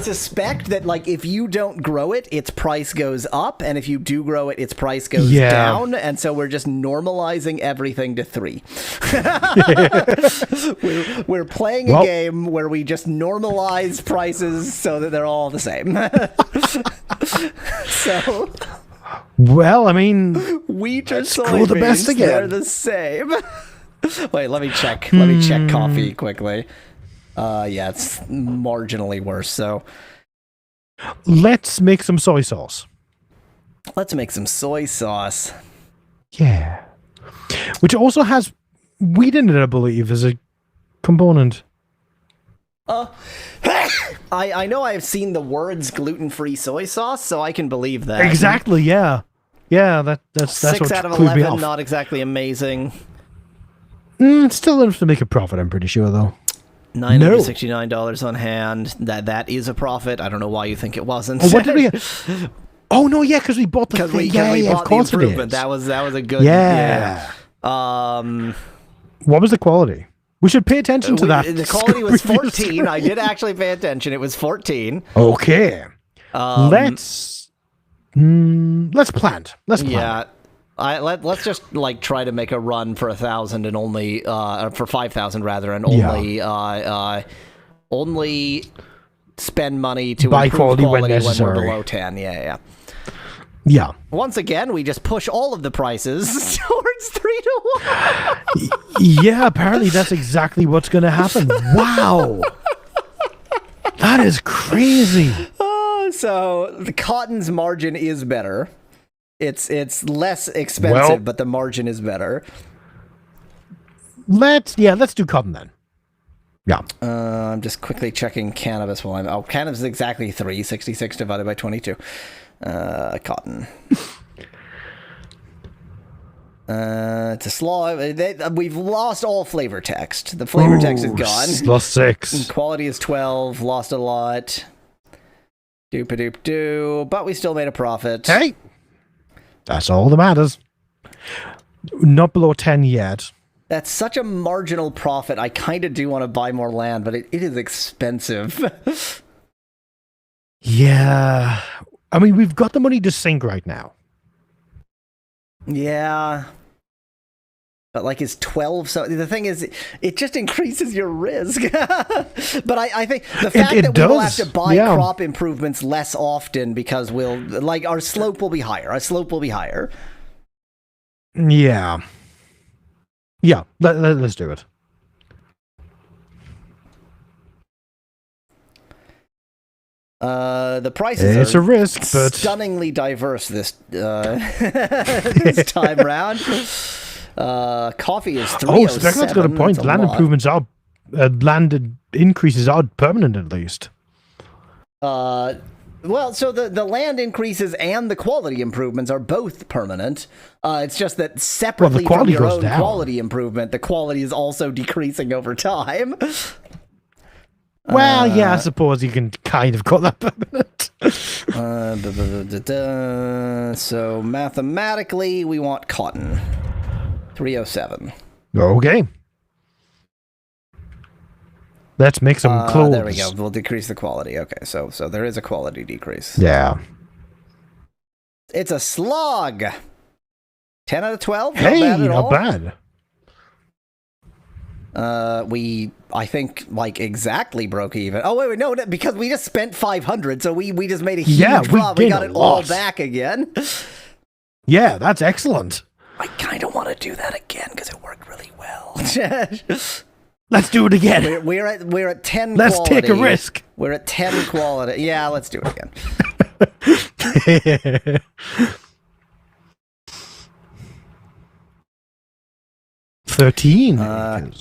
suspect that like if you don't grow it, its price goes up, and if you do grow it, its price goes down, and so we're just normalizing everything to 3. we're playing a game where we just normalize prices so that they're all the same. So. Well, I mean, wheat or soybeans, the best again. They're the same. Wait, let me check. Let me check coffee quickly. Yeah, it's marginally worse. So let's make some soy sauce. Let's make some soy sauce. Yeah, which also has wheat in it, I believe, as a component. I know I've seen the words gluten-free soy sauce, so I can believe that. Exactly. Yeah. That's 6 what out of clued me 11. off. Not exactly amazing. Still enough to make a profit. I'm pretty sure, though. $969 on hand. That is a profit. I don't know why you think it wasn't. Oh, what did we? Oh no, yeah, because we bought the thing. We bought of course the improvement. That was a good. Yeah. What was the quality? We should pay attention to that. The quality was 14. I did actually pay attention. It was 14. Okay. Let's plant. Let's plant. Yeah. Let's just like try to make a run for 1,000 and only for 5,000 rather, and only spend money to buy improve quality when we're necessary. below 10. Yeah. Once again, we just push all of the prices towards 3 to 1. Yeah, apparently that's exactly what's going to happen. Wow. That is crazy. So the cotton's margin is better. It's less expensive, but the margin is better. Let's do cotton then. Yeah. I'm just quickly checking cannabis while I'm... cannabis is exactly 366 divided by 22. Cotton. It's a slaw. We've lost all flavor text. The flavor text is gone. Lost 6. Quality is 12. Lost a lot. Doop-a-doop-doo. But we still made a profit. Hey! That's all that matters. Not below 10 yet. That's such a marginal profit. I kind of do want to buy more land, but it is expensive. Yeah. I mean, we've got the money to sink right now. Yeah. But like is 12, so the thing is, it just increases your risk. But I think the fact that we will have to buy crop improvements less often because our slope will be higher. Our slope will be higher. Yeah. Yeah, let's do it. The prices it's are a risk, but stunningly diverse this this time round. Coffee is 307. Oh, Speckle's got a point. Land improvements are land increases are permanent at least. Well, so the land increases and the quality improvements are both permanent. It's just that separately from your own quality improvement, the quality is also decreasing over time. Well, yeah, I suppose you can kind of call that permanent. So mathematically, we want cotton. 307. Okay. Let's make some clothes. There we go. We'll decrease the quality. Okay, so there is a quality decrease. Yeah. It's a slog. 10 out of 12. Hey, not bad. I think, like, exactly broke even. Oh, wait, no, because we just spent 500, so we just made a huge drop. We got it all back again. Yeah, that's excellent. I kind of want to do that again because it worked really well. Let's do it again. We're at 10 let's quality. Let's take a risk. We're at 10 quality. Yeah, let's do it again. 13.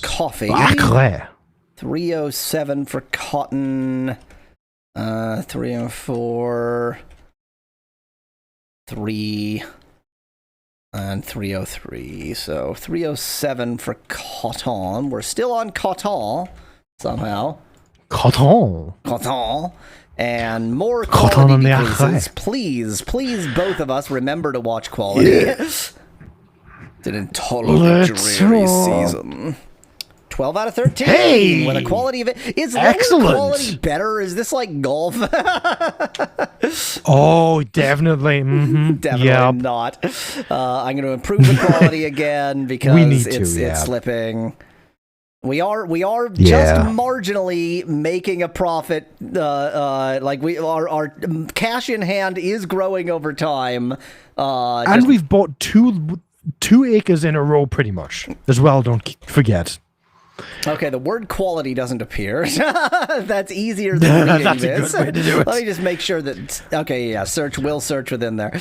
Coffee. 307 for cotton. 304. 3. And 303. So 307 for cotton. We're still on cotton somehow. Cotton. And more quality decreases. Please, both of us remember to watch quality. Yeah. It's an intolerable dreary season. 12 out of 13. Hey! With a quality of it. Is excellent. Lower quality better? Is this like golf? Oh, definitely. Mm-hmm. Definitely not. I'm going to improve the quality again because it's slipping. We are just marginally making a profit. Like our cash in hand is growing over time. And we've bought two acres in a row pretty much as well, don't forget. Okay, the word quality doesn't appear. That's easier than reading That's this. a good way to do it. Let me just make sure that... Okay, yeah, will search within there.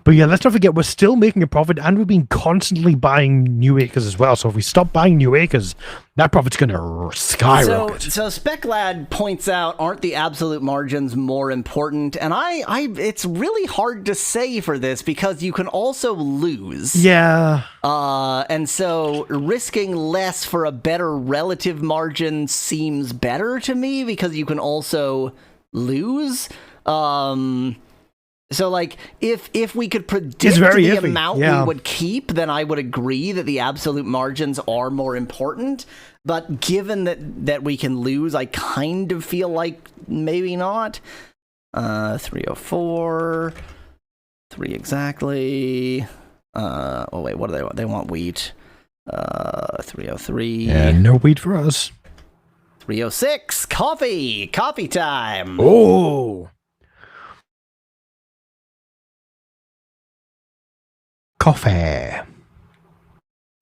But yeah, let's not forget, we're still making a profit and we've been constantly buying new acres as well. So if we stop buying new acres, that profit's going to skyrocket. So SpecLad points out, aren't the absolute margins more important? And it's really hard to say for this because you can also lose. Yeah. And so risking less for a better relative margin seems better to me because you can also lose. So, like, if we could predict the amount we would keep, then I would agree that the absolute margins are more important. But given that we can lose, I kind of feel like maybe not. 304. 3 exactly. Oh, wait, what do they want? They want wheat. 303. Yeah, no wheat for us. 306. Coffee. Coffee time. Oh. Coffee.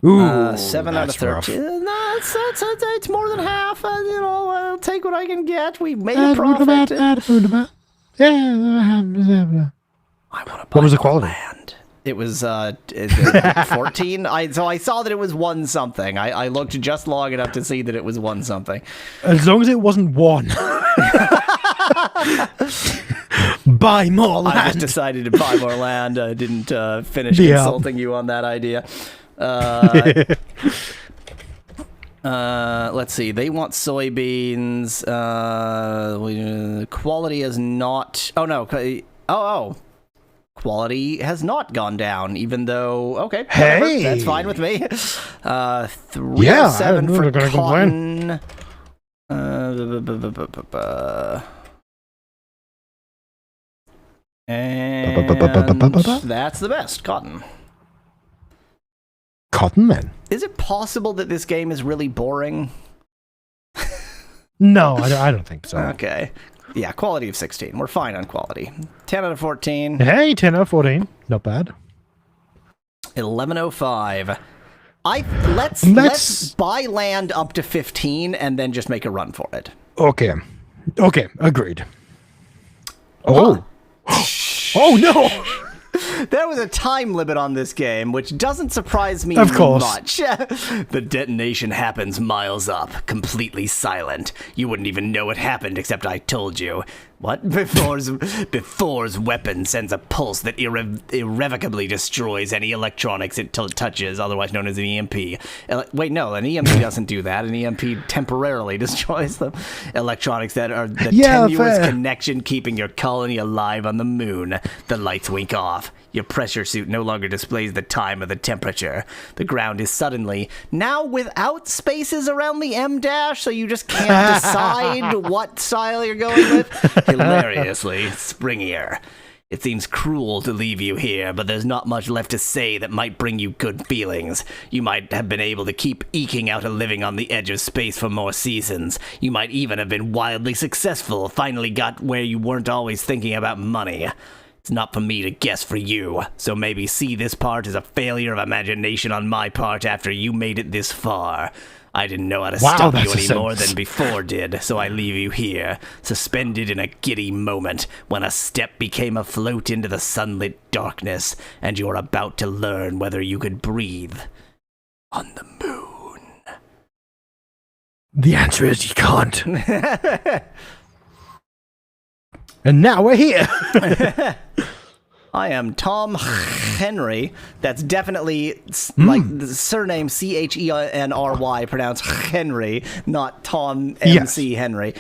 Ooh, 7 out of 13. No, it's more than half. I'll take what I can get. We made a profit. Yeah. I want to buy what was the quality? Land. It was 14. So I saw that it was 1 something. I looked just long enough to see that it was 1 something. As long as it wasn't 1. Buy more land. I just decided to buy more land. I didn't finish consulting you on that idea. Let's see. They want soybeans. Quality is not... Oh, no. quality has not gone down, even though, okay, Hey! whatever, that's fine with me. 307 Yeah, I don't know for they're gonna cotton. And that's the best, cotton. Cotton Man. Is it possible that this game is really boring? No, I don't think so. Okay. Yeah, quality of 16. We're fine on quality. 10 out of 14. Hey, 10 out of 14. Not bad. 1105. Let's buy land up to 15 and then just make a run for it. Okay. Okay, agreed. Oh. Oh, no! There was a time limit on this game, which doesn't surprise me Of course. much. The detonation happens miles up, completely silent. You wouldn't even know it happened except I told you. What? Before's weapon sends a pulse that irrevocably destroys any electronics it touches, otherwise known as an EMP. Wait, no, an EMP doesn't do that. An EMP temporarily destroys the electronics that are the tenuous connection keeping your colony alive on the moon. The lights wink off. Your pressure suit no longer displays the time or the temperature. The ground is suddenly now without spaces around the M dash, so you just can't decide what style you're going with. Hilariously springier. It seems cruel to leave you here, but there's not much left to say that might bring you good feelings. You might have been able to keep eking out a living on the edge of space for more seasons. You might even have been wildly successful, finally got where you weren't always thinking about money. It's not for me to guess for you, so maybe see this part as a failure of imagination on my part after you made it this far. I didn't know how to stop you any more than before did, so I leave you here, suspended in a giddy moment, when a step became afloat into the sunlit darkness, and you're about to learn whether you could breathe on the moon. The answer is you can't. And now we're here. I am Tom Henry. That's definitely like the surname Chenry, pronounced Henry, not Tom MC Henry.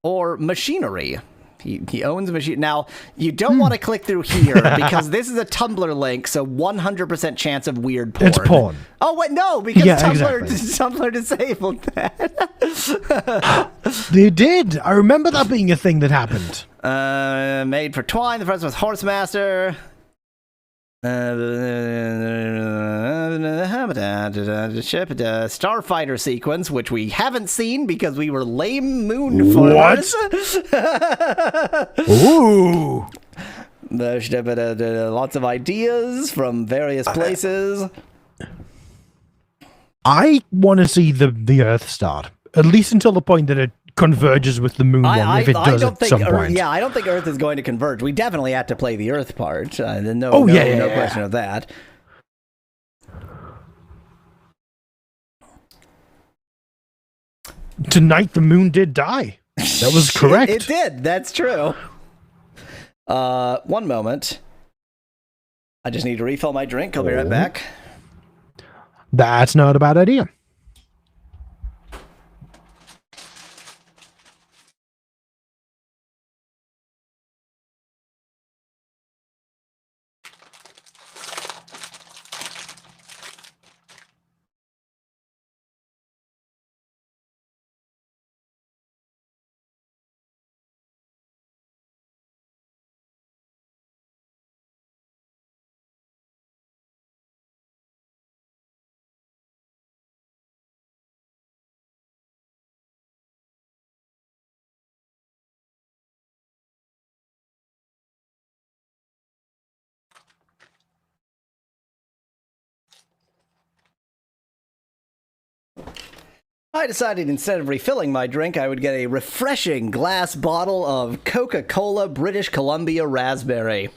Or Machinery. He owns machine. Now, you don't want to click through here because this is a Tumblr link, so 100% chance of weird porn. It's porn. Oh, wait, no, because Tumblr, exactly. Tumblr disabled that. They did. I remember that being a thing that happened. Made for Twine. The first was Horsemaster. Starfighter sequence, which we haven't seen because we were lame moon farmers. Ooh. Lots of ideas from various places. I want to see the Earth start, at least until the point that it converges with the moon one, if it does at some point. Yeah, I don't think Earth is going to converge. We definitely had to play the Earth part. No question of that. Tonight the moon did die. That was correct. It did. That's true. One moment. I just need to refill my drink. I'll be right back. That's not a bad idea. I decided instead of refilling my drink, I would get a refreshing glass bottle of Coca-Cola British Columbia Raspberry.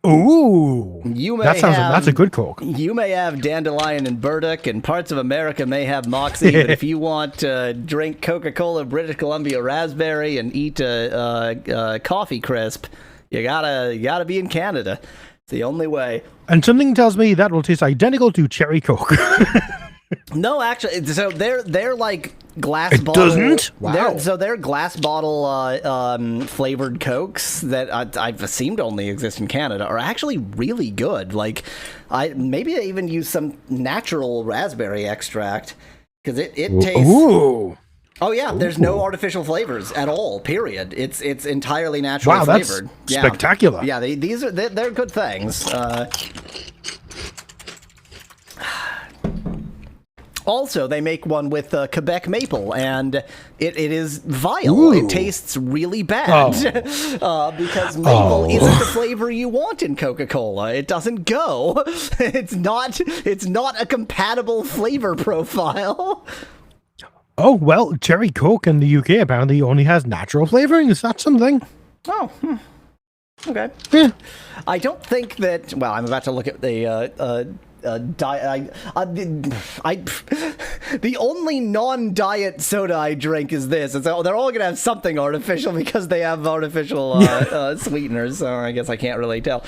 Ooh. That's a good Coke. You may have Dandelion and Burdock, and parts of America may have Moxie, but if you want to drink Coca-Cola British Columbia Raspberry and eat a coffee crisp, you gotta be in Canada. It's the only way. And something tells me that will taste identical to Cherry Coke. No, actually, so they're like glass It bottle. doesn't? Wow. So they're glass bottle flavored Cokes that I've assumed only exist in Canada are actually really good. Like, maybe they even use some natural raspberry extract because it tastes. Ooh. Oh yeah, there's no artificial flavors at all. Period. It's entirely naturally Wow, that's flavored. spectacular. Yeah, they're good things. Also, they make one with Quebec maple, and it is vile. Ooh. It tastes really bad because maple isn't the flavor you want in Coca-Cola. It doesn't go. It's not a compatible flavor profile. Oh, well, Cherry Coke in the UK apparently only has natural flavoring. Is that something? Oh, okay. Yeah. I don't think that. Well, I'm about to look at the. The only non-diet soda I drink is this. And so they're all gonna have something artificial because they have artificial sweeteners. So I guess I can't really tell.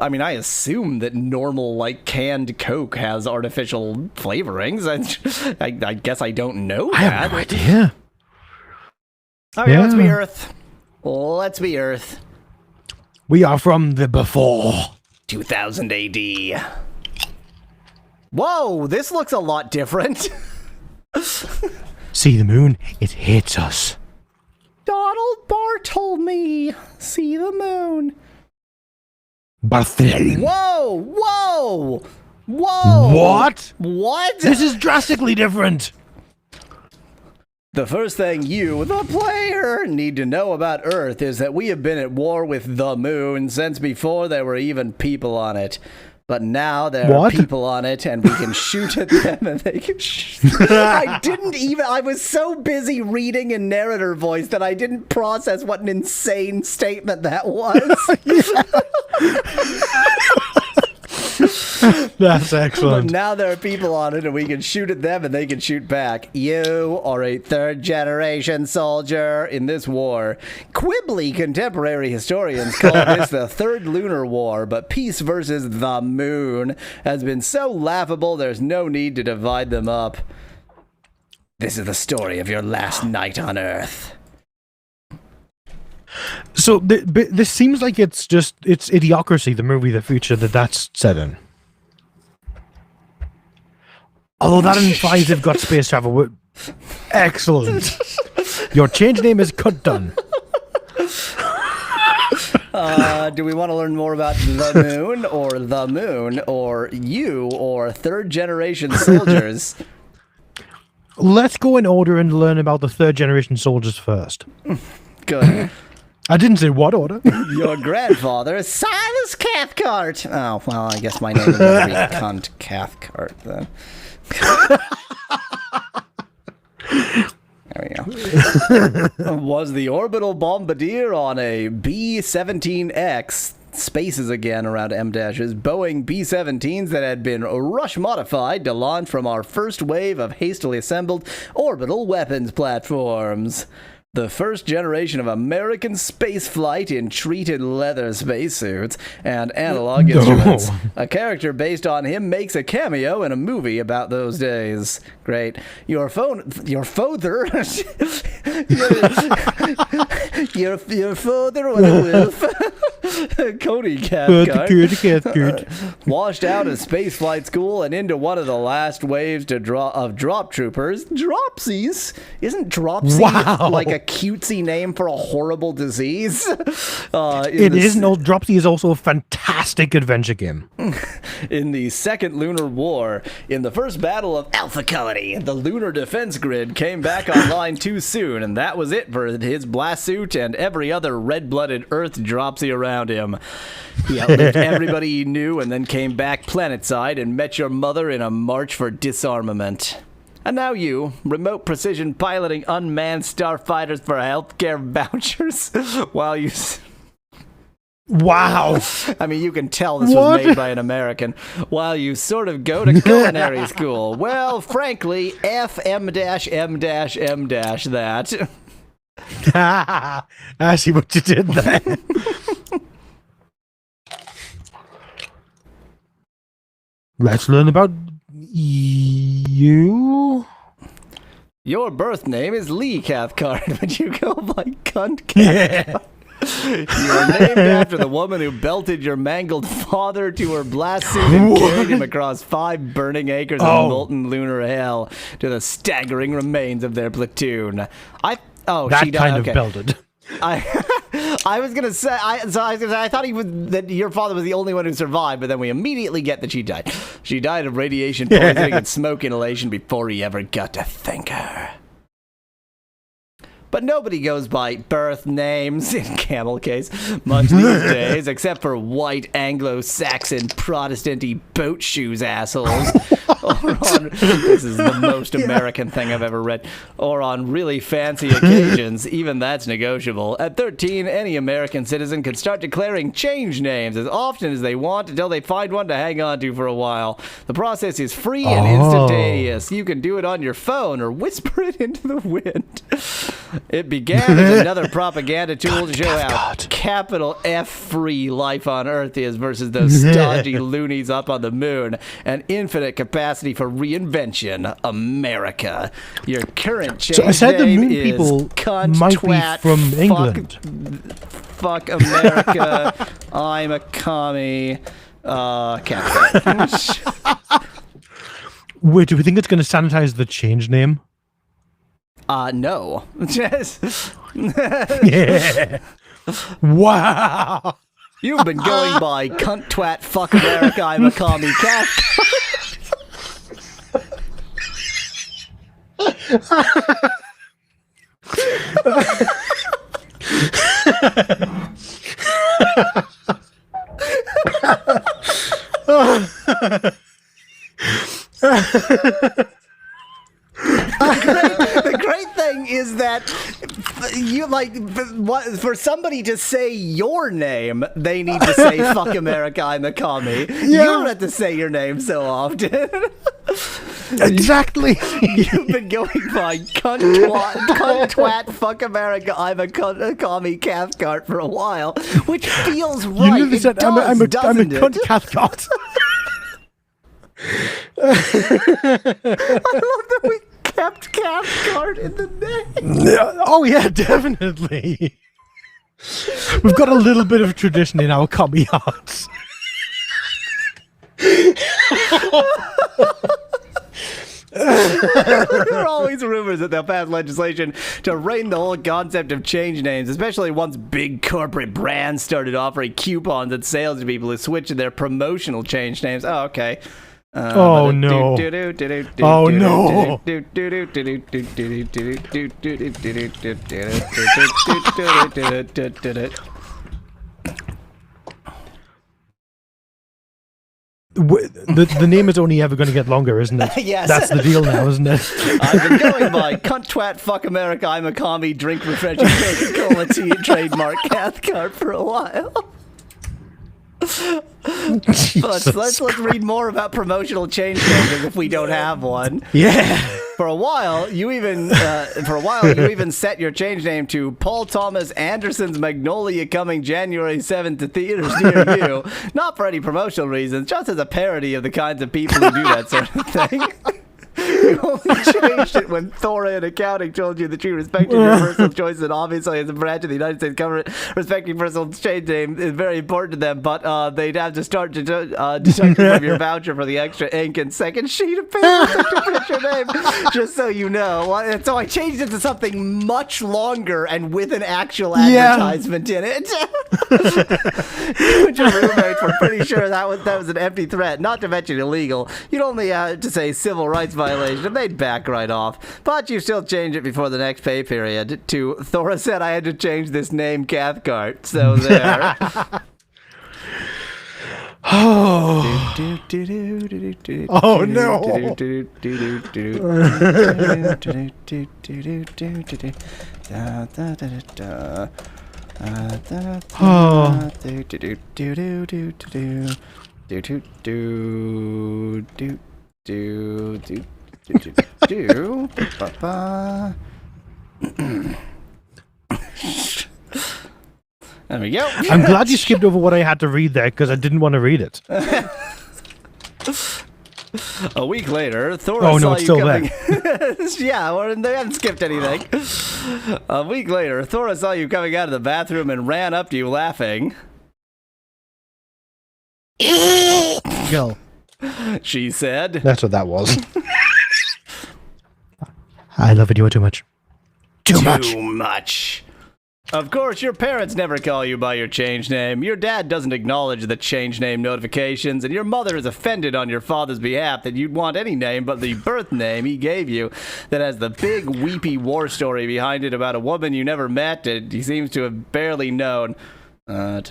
I mean, I assume that normal, like, canned Coke has artificial flavorings. I guess I don't know that. I have no idea. Okay, Yeah. let's be Earth. Let's be Earth. We are from the before. 2000 AD. Whoa, this looks a lot different. See the moon? It hates us. Donald Bartolome. See the moon. Barthel. Whoa! What? What? This is drastically different. The first thing you, the player, need to know about Earth is that we have been at war with the moon since before there were even people on it. But now there are people on it, and we can shoot at them, and they can I was so busy reading in narrator voice that I didn't process what an insane statement that was. That's But excellent. now there are people on it, and we can shoot at them, and they can shoot back. You are a third-generation soldier in this war. Quibbly contemporary historians call this the Third Lunar War, but peace versus the moon has been so laughable there's no need to divide them up. This is the story of your last night on Earth. So this seems like it's Idiocracy, the movie, the future that's set in. Although that implies they've got space travel. Excellent. Your change name is Cut Done. Do we want to learn more about the moon, or you, or third-generation soldiers? Let's go in order and learn about the third generation soldiers first. Good. I didn't say what order. Your grandfather is Silas Cathcart. Oh, well, I guess my name is going to be Cunt Cathcart then. There we go. Was the orbital bombardier on a B-17X, spaces again around M-dashes, Boeing B-17s that had been rush modified to launch from our first wave of hastily assembled orbital weapons platforms. The first generation of American spaceflight in treated leather spacesuits and analog instruments. A character based on him makes a cameo in a movie about those days. Great. Your father, your father with a wolf, Cody Cathcart, washed out of spaceflight school and into one of the last waves of drop troopers. Dropsies? Isn't Dropsy like a cutesy name for a horrible disease? It is. No, Dropsy is also a fantastic adventure game. In the Second Lunar War, in the first battle of Alpha Colony, the lunar defense grid came back online too soon, and that was it for his blast suit and every other red-blooded Earth Dropsy around him. He outlived everybody he knew and then came back planetside and met your mother in a march for disarmament. And now you, remote precision piloting unmanned starfighters for healthcare vouchers, while you... Wow. I mean, you can tell this was made by an American. While you sort of go to culinary school. Well, frankly, FM-M-M that. I see what you did there. Let's learn about you? Your birth name is Lee Cathcart, but you go by Cunt Cathcart. You were named after the woman who belted your mangled father to her blast suit and carried him across 5 burning acres of molten lunar hell to the staggering remains of their platoon. That she died. kind Okay. of belted. I was gonna say, I thought that your father was the only one who survived, but then we immediately get that she died. She died of radiation poisoning and smoke inhalation before he ever got to thank her. But nobody goes by birth names in Camel Case much these days, except for white Anglo-Saxon Protestant-y boat shoes assholes. This is the most American thing I've ever read. Or on really fancy occasions, even that's negotiable. At 13, any American citizen can start declaring change names as often as they want until they find one to hang on to for a while. The process is free and instantaneous. You can do it on your phone or whisper it into the wind. It began as another propaganda tool to show how capital F-free life on Earth is versus those stodgy loonies up on the moon. An infinite capacity for reinvention. America. Your current change So I said the name moon is people cunt, might twat, be from England. Fuck America. I'm a commie. Cat. Wait, do we think it's going to sanitize the change name? No. Just... Yeah. Wow. You've been going by cunt, twat, fuck America, I'm a commie cat. The great thing is that you for somebody to say your name, they need to say "fuck America, I'm a commie." Yeah. You don't have to say your name so often. Exactly. You've been going by cunt, twat, fuck America, I'm a commie Cathcart for a while, which feels right. You nearly said I'm a cunt Cathcart. I love that we kept Cathcart in the name. Oh yeah, definitely. We've got a little bit of tradition in our commie hearts. There are always rumors that they'll pass legislation to rein the whole concept of change names, especially once big corporate brands started offering coupons and sales to people who switched to their promotional change names. Oh, okay. Oh no. Oh no. The name is only ever going to get longer, isn't it? Yes. That's the deal now, isn't it? I've been going by cunt, twat, fuck America, I'm a commie, drink refreshing Coca-Cola tea, trademark Cathcart for a while. Let's read more about promotional change names as if we don't have one. Yeah. For a while, you even set your change name to Paul Thomas Anderson's Magnolia, coming January 7th to theaters near you. Not for any promotional reasons, just as a parody of the kinds of people who do that sort of thing. You only changed it when Thora in accounting told you that she respected your personal choices, and obviously as a branch of the United States government, respecting personal change name is very important to them, but they'd have to start deducting from your voucher for the extra ink and second sheet of paper to print your name, just so you know. And so I changed it to something much longer and with an actual advertisement in it. You and your roommates were pretty sure that was an empty threat, not to mention illegal. You'd only have to say civil rights violation, and they'd back right off. But you still change it before the next pay period to Thora said I had to change this name Cathcart, so there. Oh no. There we go. I'm glad you skipped over what I had to read there because I didn't want to read it. A week later, Thor Oh, no, saw it's you still coming. Yeah, well, they haven't skipped anything. A week later, Thora saw you coming out of the bathroom and ran up to you laughing. Girl. She said, That's what that was. I love it. You are too much. Too much. Of course, your parents never call you by your change name. Your dad doesn't acknowledge the change name notifications, and your mother is offended on your father's behalf that you'd want any name but the birth name he gave you that has the big weepy war story behind it about a woman you never met and he seems to have barely known. Oh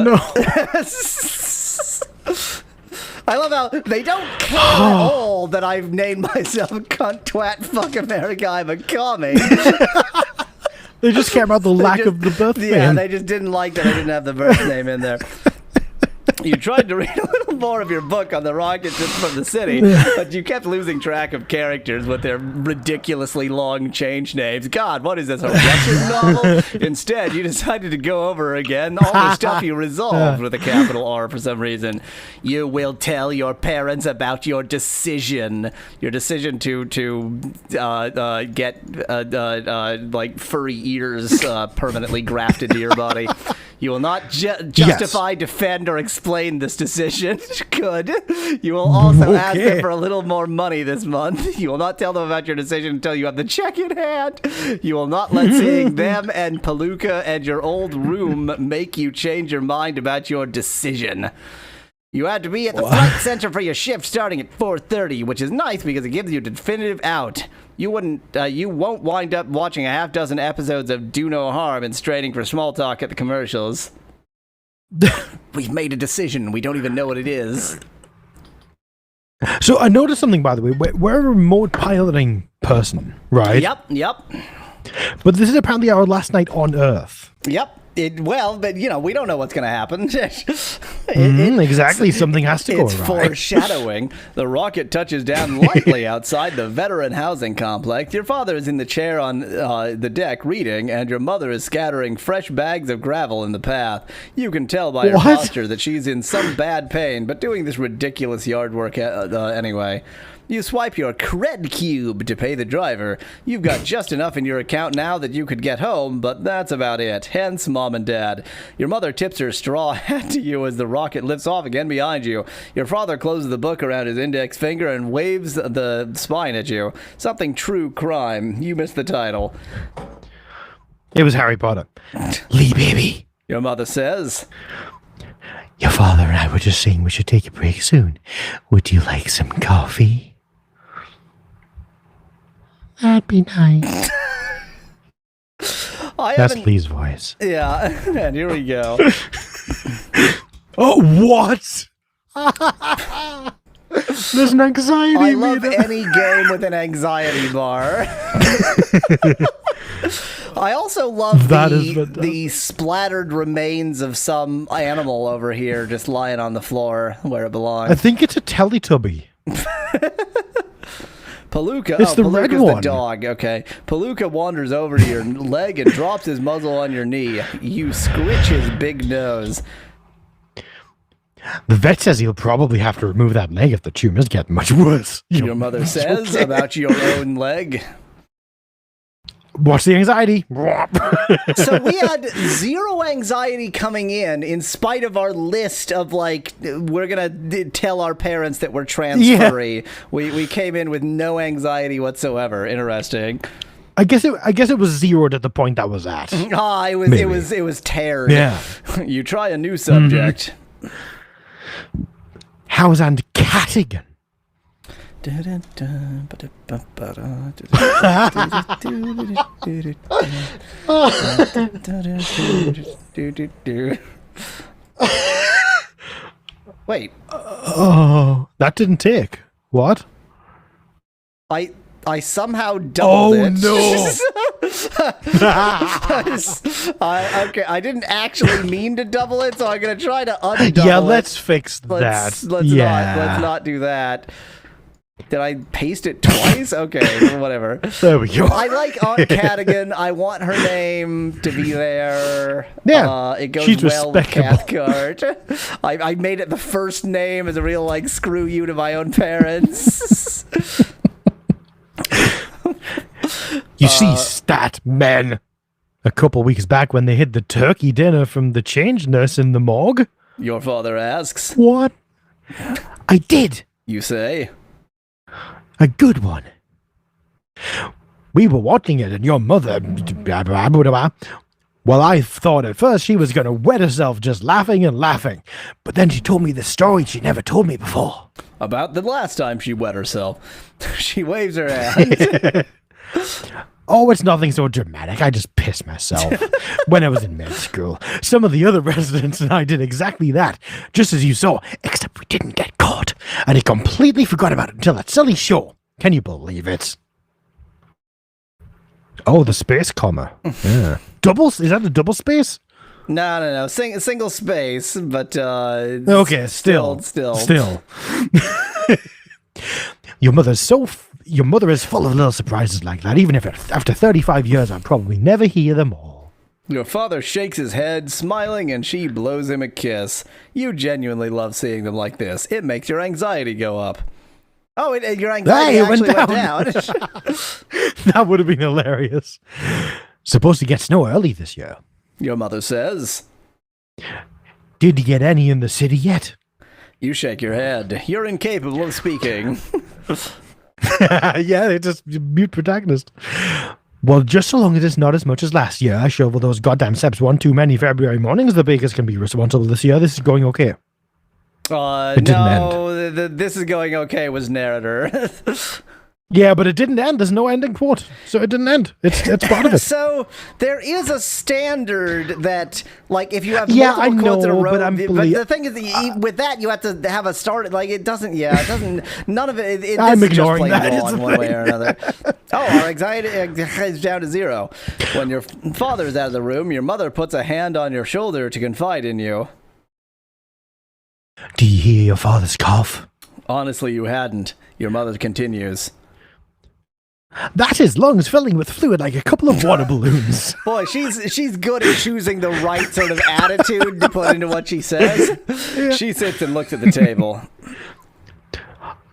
no. I love how they don't care at all that I've named myself cunt, twat, fuck America, I'm a commie. They just care about the lack of the birth Yeah, name. they just didn't like that I didn't have the birth name in there. You tried to read a little more of your book on the rockets from the city, but you kept losing track of characters with their ridiculously long change names. God, what is this, a Russian novel? Instead, you decided to go over again all the stuff you resolved with a capital R for some reason. You will tell your parents about your decision. Your decision to get like furry ears permanently grafted to your body. You will not justify, defend, or explain this decision. Good. You will also ask them for a little more money this month. You will not tell them about your decision until you have the check in hand. You will not let seeing them and Palooka and your old room make you change your mind about your decision. You had to be at the flight center for your shift starting at 4:30, which is nice because it gives you a definitive out. You won't wind up watching a half dozen episodes of Do No Harm and straining for small talk at the commercials. We've made a decision. We don't even know what it is. So I noticed something, by the way. We're a remote piloting person, right? Yep. But this is apparently our last night on Earth. Yep. But we don't know what's going to happen. Exactly. Something has to go It's right. foreshadowing. The rocket touches down lightly outside the veteran housing complex. Your father is in the chair on the deck reading, and your mother is scattering fresh bags of gravel in the path. You can tell by her posture that she's in some bad pain, but doing this ridiculous yard work anyway. You swipe your cred cube to pay the driver. You've got just enough in your account now that you could get home, but that's about it. Hence, Mom and Dad. Your mother tips her straw hat to you as the rocket lifts off again behind you. Your father closes the book around his index finger and waves the spine at you. Something true crime. You missed the title. It was Harry Potter. Lee, baby. Your mother says, Your father and I were just saying we should take a break soon. Would you like some coffee? That'd be nice. That's Lee's voice. Yeah, and here we go. Oh, what? There's an anxiety I love meter. any game with an anxiety bar. I also love the splattered remains of some animal over here just lying on the floor where it belongs. I think it's a Teletubby. Palooka, it's the red Palooka's one. The dog, okay. Palooka wanders over to your leg and drops his muzzle on your knee. You scritch his big nose. The vet says he'll probably have to remove that leg if the tumors get much worse. Your mother says about your own leg. Watch the anxiety. So we had zero anxiety coming in spite of our list of like, we're going to tell our parents that we're trans-free. Yeah. We came in with no anxiety whatsoever. Interesting. I guess it was zeroed at the point that was at. It was teared. Yeah. You try a new subject. How's Aunt Cattigan? Wait. Oh, that didn't take. What? I somehow doubled it. Okay, I didn't actually mean to double it, so I'm gonna try to undouble it. Yeah, let's fix that. Let's Yeah. not do that. Did I paste it twice? Okay, whatever. There we go. I like Aunt Cadigan. I want her name to be there. Yeah, it goes she's well with respectable. Cathcart. I made it the first name as a real, like, screw you to my own parents. You see, stat men. A couple weeks back when they hid the turkey dinner from the change nurse in the morgue. Your father asks. What? I did. You say. A good one. We were watching it, and your mother. Well, I thought at first she was going to wet herself just laughing and laughing. But then she told me this story she never told me before. About the last time she wet herself. She waves her hand. Oh, it's nothing so dramatic. I just pissed myself when I was in med school. Some of the other residents and I did exactly that, just as you saw, except we didn't get caught. And I completely forgot about it until that silly show. Can you believe it? Oh, the space comma. Yeah. Doubles? Is that a double space? No. Single space, but Okay, still. Your mother is full of little surprises like that. Even if after 35 years, I'll probably never hear them all. Your father shakes his head, smiling, and she blows him a kiss. You genuinely love seeing them like this. It makes your anxiety go up. Oh, your anxiety actually went down. That would have been hilarious. Supposed to get snow early this year. Your mother says. Did you get any in the city yet? You shake your head. You're incapable of speaking. Yeah, it's just mute protagonist. Well, just so long as it's not as much as last year, I shovel those goddamn steps one too many February mornings. The bakers can be responsible this year. This is going okay. It didn't end. This is going okay was narrator. Yeah, but it didn't end. There's no ending quote, so it didn't end. It's part of it. So there is a standard that, like, if you have Yeah, multiple I quotes in a know, row, but the thing is, with that you have to have a start. Like, it doesn't. None of it. I'm this is ignoring just that. plain It's wrong one way or another. Oh, our anxiety is down to 0. When your father's out of the room, your mother puts a hand on your shoulder to confide in you. Do you hear your father's cough? Honestly, you hadn't. Your mother continues. That is lungs filling with fluid like a couple of water balloons. Boy, she's good at choosing the right sort of attitude to put into what she says. Yeah. She sits and looks at the table.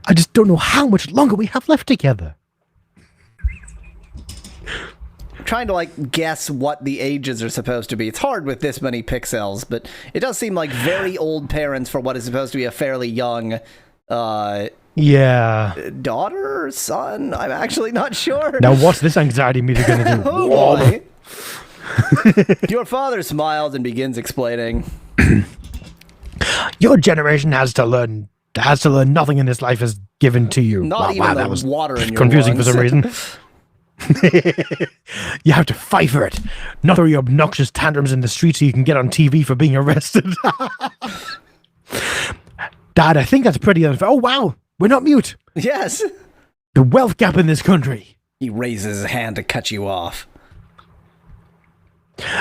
I just don't know how much longer we have left together. I'm trying to, like, guess what the ages are supposed to be. It's hard with this many pixels, but it does seem like very old parents for what is supposed to be a fairly young yeah. daughter or son? I'm actually not sure. Now, what's this anxiety meter going to do? Oh, boy. Your father smiles and begins explaining. Your generation has to learn nothing in this life is given to you. Not even that the was water in your confusing lungs. for some reason. You have to fight for it, not throw your obnoxious tantrums in the street so you can get on TV for being arrested. Dad, I think that's pretty unfair. Oh, wow. We're not mute. Yes. The wealth gap in this country. He raises his hand to cut you off.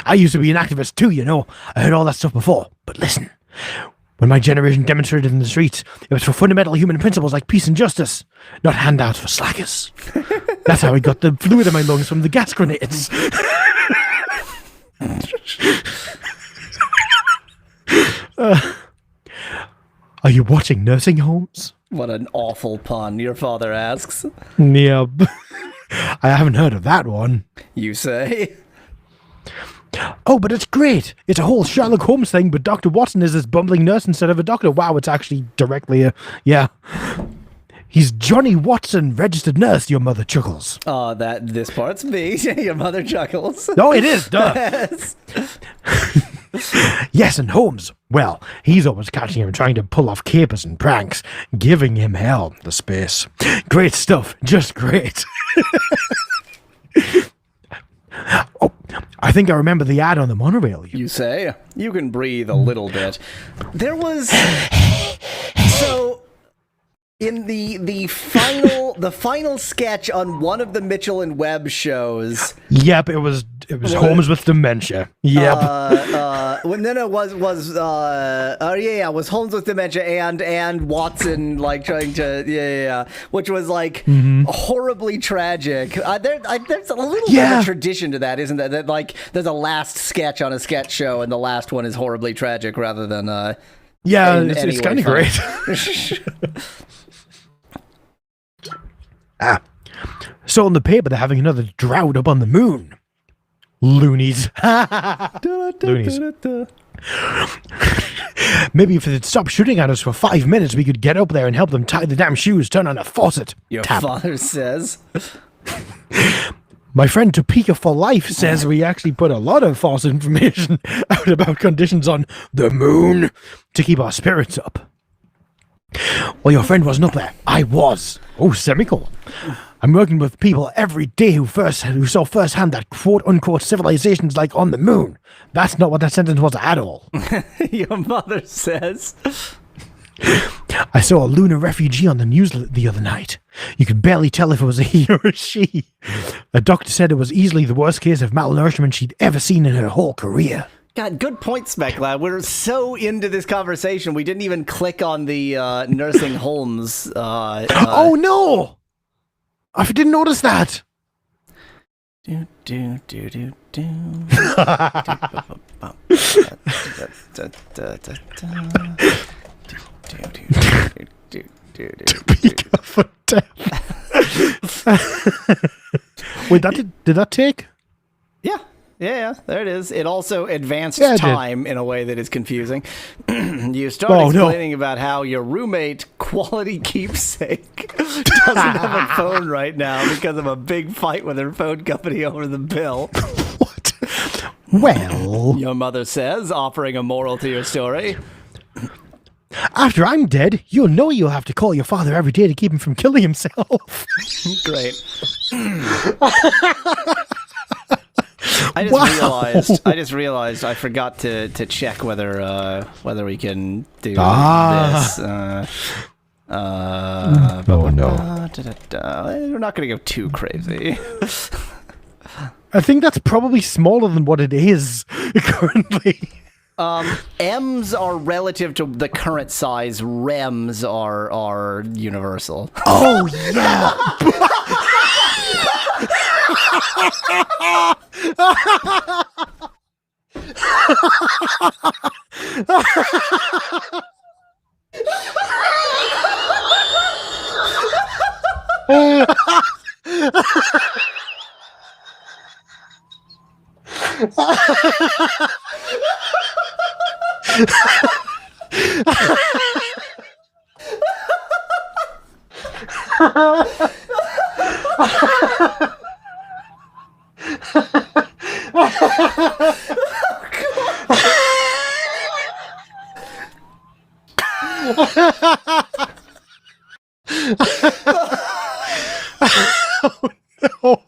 I used to be an activist too, you know. I heard all that stuff before. But listen, when my generation demonstrated in the streets, it was for fundamental human principles like peace and justice, not handouts for slackers. That's how I got the fluid in my lungs from the gas grenades. Are you watching nursing homes? What an awful pun, your father asks. Yeah, I haven't heard of that one. You say? Oh, but it's great. It's a whole Sherlock Holmes thing, but Dr. Watson is this bumbling nurse instead of a doctor. Wow, it's actually directly a... Yeah. He's Johnny Watson, registered nurse, your mother chuckles. This part's me. Your mother chuckles. No, it is, duh. Yes. Yes, and Holmes, well, he's always catching him trying to pull off capers and pranks, giving him hell, the space. Great stuff, just great. Oh, I think I remember the ad on the monorail. You say? You can breathe a little bit. There was... So... in the final sketch on one of the Mitchell and Webb shows. Yep, it was Holmes with dementia. Yep. Was Holmes with dementia and Watson like trying to which was like horribly tragic. There's a little bit of a tradition to that, isn't there? That like there's a last sketch on a sketch show and the last one is horribly tragic rather than it's kind of great. So in the paper, they're having another drought up on the moon. Loonies. Loonies. Maybe if they'd stop shooting at us for 5 minutes, we could get up there and help them tie the damn shoes, turn on a faucet. Your Tap. father says. My friend Topeka for Life says we actually put a lot of false information out about conditions on the moon to keep our spirits up. Well, your friend wasn't up there. I was. Oh, semicolon. I'm working with people every day who saw firsthand that quote-unquote civilizations like on the moon. That's not what that sentence was at all. Your mother says. I saw a lunar refugee on the news the other night. You could barely tell if it was a he or a she. A doctor said it was easily the worst case of malnourishment she'd ever seen in her whole career. God, good point, Speclad. We're so into this conversation, we didn't even click on the nursing Holmes. Oh, no! I didn't notice that. Topeka for death. Wait, did that take? Yeah, there it is. It also advanced Yeah, it time in a way that is confusing. You start explaining about how your roommate, Quality Keepsake, doesn't have a phone right now because of a big fight with her phone company over the bill. What? Well... Your mother says, offering a moral to your story. After I'm dead, you'll know you'll have to call your father every day to keep him from killing himself. Great. I just realized I forgot to check whether we can do this. Oh no. We're not going to go too crazy. I think that's probably smaller than what it is currently. M's are relative to the current size. Rems are universal. Oh yeah. Oh, no.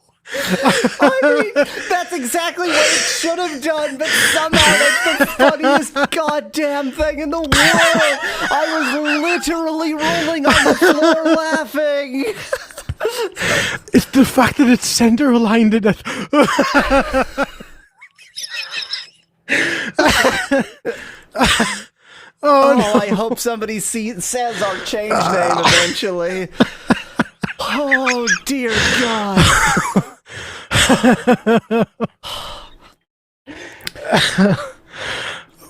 I mean, that's exactly what it should have done, but somehow that's the funniest goddamn thing in the world. I was literally rolling on the floor laughing. It's the fact that it's center aligned in it. I hope somebody says our change name eventually. Oh, dear God.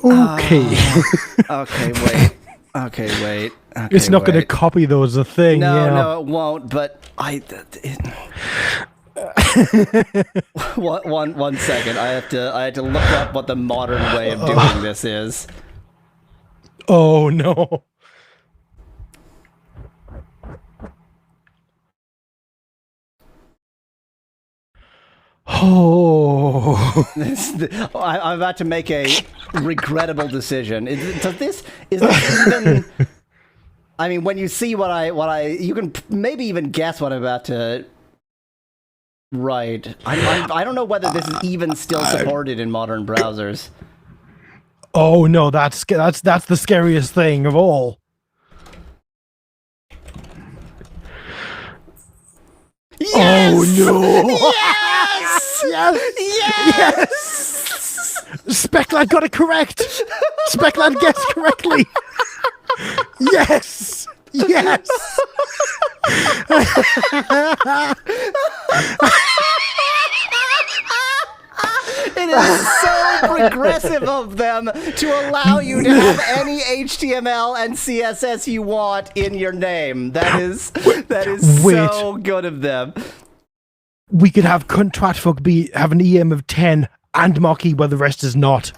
Okay. Okay, wait. It's not going to copy those a thing. No, it won't, but one second. I had to look up what the modern way of doing this is. Oh no. Oh. I'm about to make a regrettable decision. Is this even? I mean, when you see what I, you can maybe even guess what I'm about to write. I don't know whether this is even still supported in modern browsers. Oh no, that's the scariest thing of all. Oh no! Yes! Yes! Specklad got it correct! Specklad guessed correctly! Yes! Yes! It is so progressive of them to allow you to have any HTML and CSS you want in your name. That is so good of them. We could have cunt twat fuck be have an EM of 10 and Mocky where the rest is not.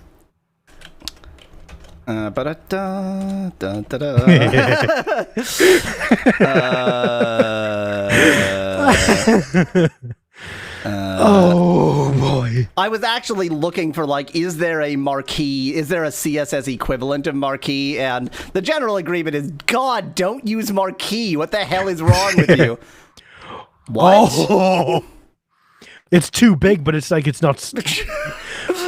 Oh boy. I was actually looking for, like, is there a marquee? Is there a CSS equivalent of marquee? And the general agreement is, God, don't use marquee. What the hell is wrong with you? What? Oh. It's too big, but it's like it's not.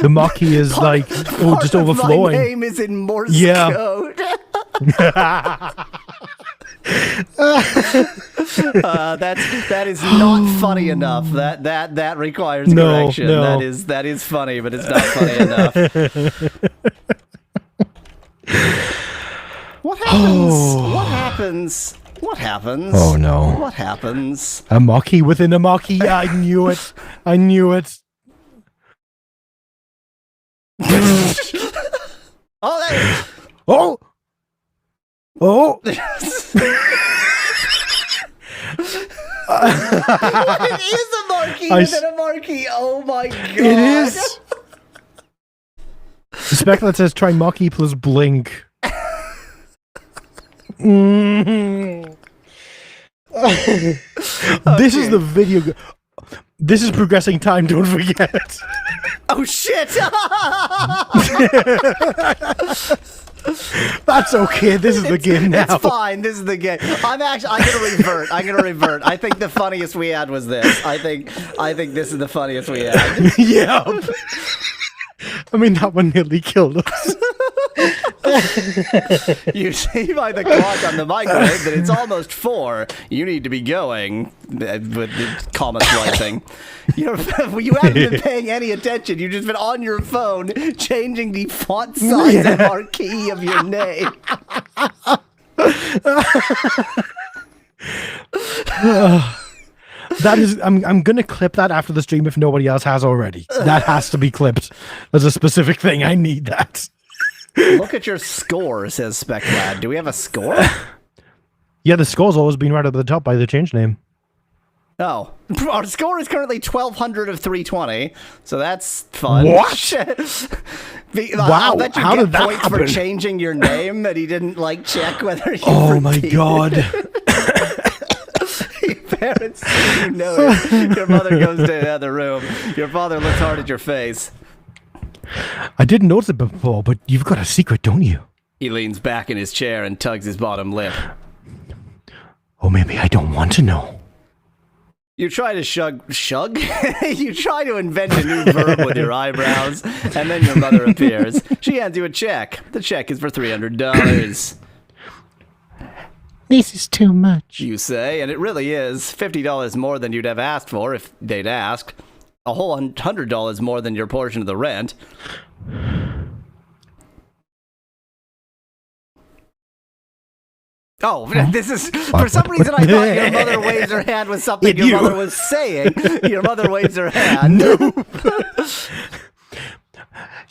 The Mocky is like just overflowing. My name is in Morse code. That is not funny enough. That requires correction. No. That is funny, but it's not funny enough. What happens? What happens? What happens? Oh no! What happens? A Mocky within a Mocky. I knew it. I knew it. Oh, that Oh. Oh. What is a marquee within a marquee? Oh my god! It is. The Specklad says try Mocky plus Blink. This is the video. This is progressing time. Don't forget. Oh shit! That's okay. This is the game now. It's fine. This is the game. I'm gonna revert. I think the funniest we had was this. I think this is the funniest we had. Yeah. I mean, that one nearly killed us. You see by the clock on the microwave that it's almost 4. You need to be going with the comma slicing. You haven't been paying any attention. You've just been on your phone changing the font size and marquee of your name. That is, I'm gonna clip that after the stream if nobody else has already. That has to be clipped. There's a specific thing. I need that. Look at your score, says Specklad. Do we have a score? Yeah, the score's always been right up at the top by the change name. Oh, our score is currently 1200 of 320, so that's fun. What? Wow! I bet you how get did that points happen? for changing your name that he didn't like check whether you. Oh my god! Your parents, you know it. Your mother goes to the other room. Your father looks hard at your face. I didn't notice it before, but you've got a secret, don't you? He leans back in his chair and tugs his bottom lip. Oh, maybe I don't want to know. You try to shug? You try to invent a new verb with your eyebrows, and then your mother appears. She hands you a check. The check is for $300. This is too much. You say, and it really is. $50 more than you'd have asked for if they'd asked. A whole $100 more than your portion of the rent. Oh, this is, for some reason I thought your mother waves her hand with something your mother was saying. Your mother waves her hand. No.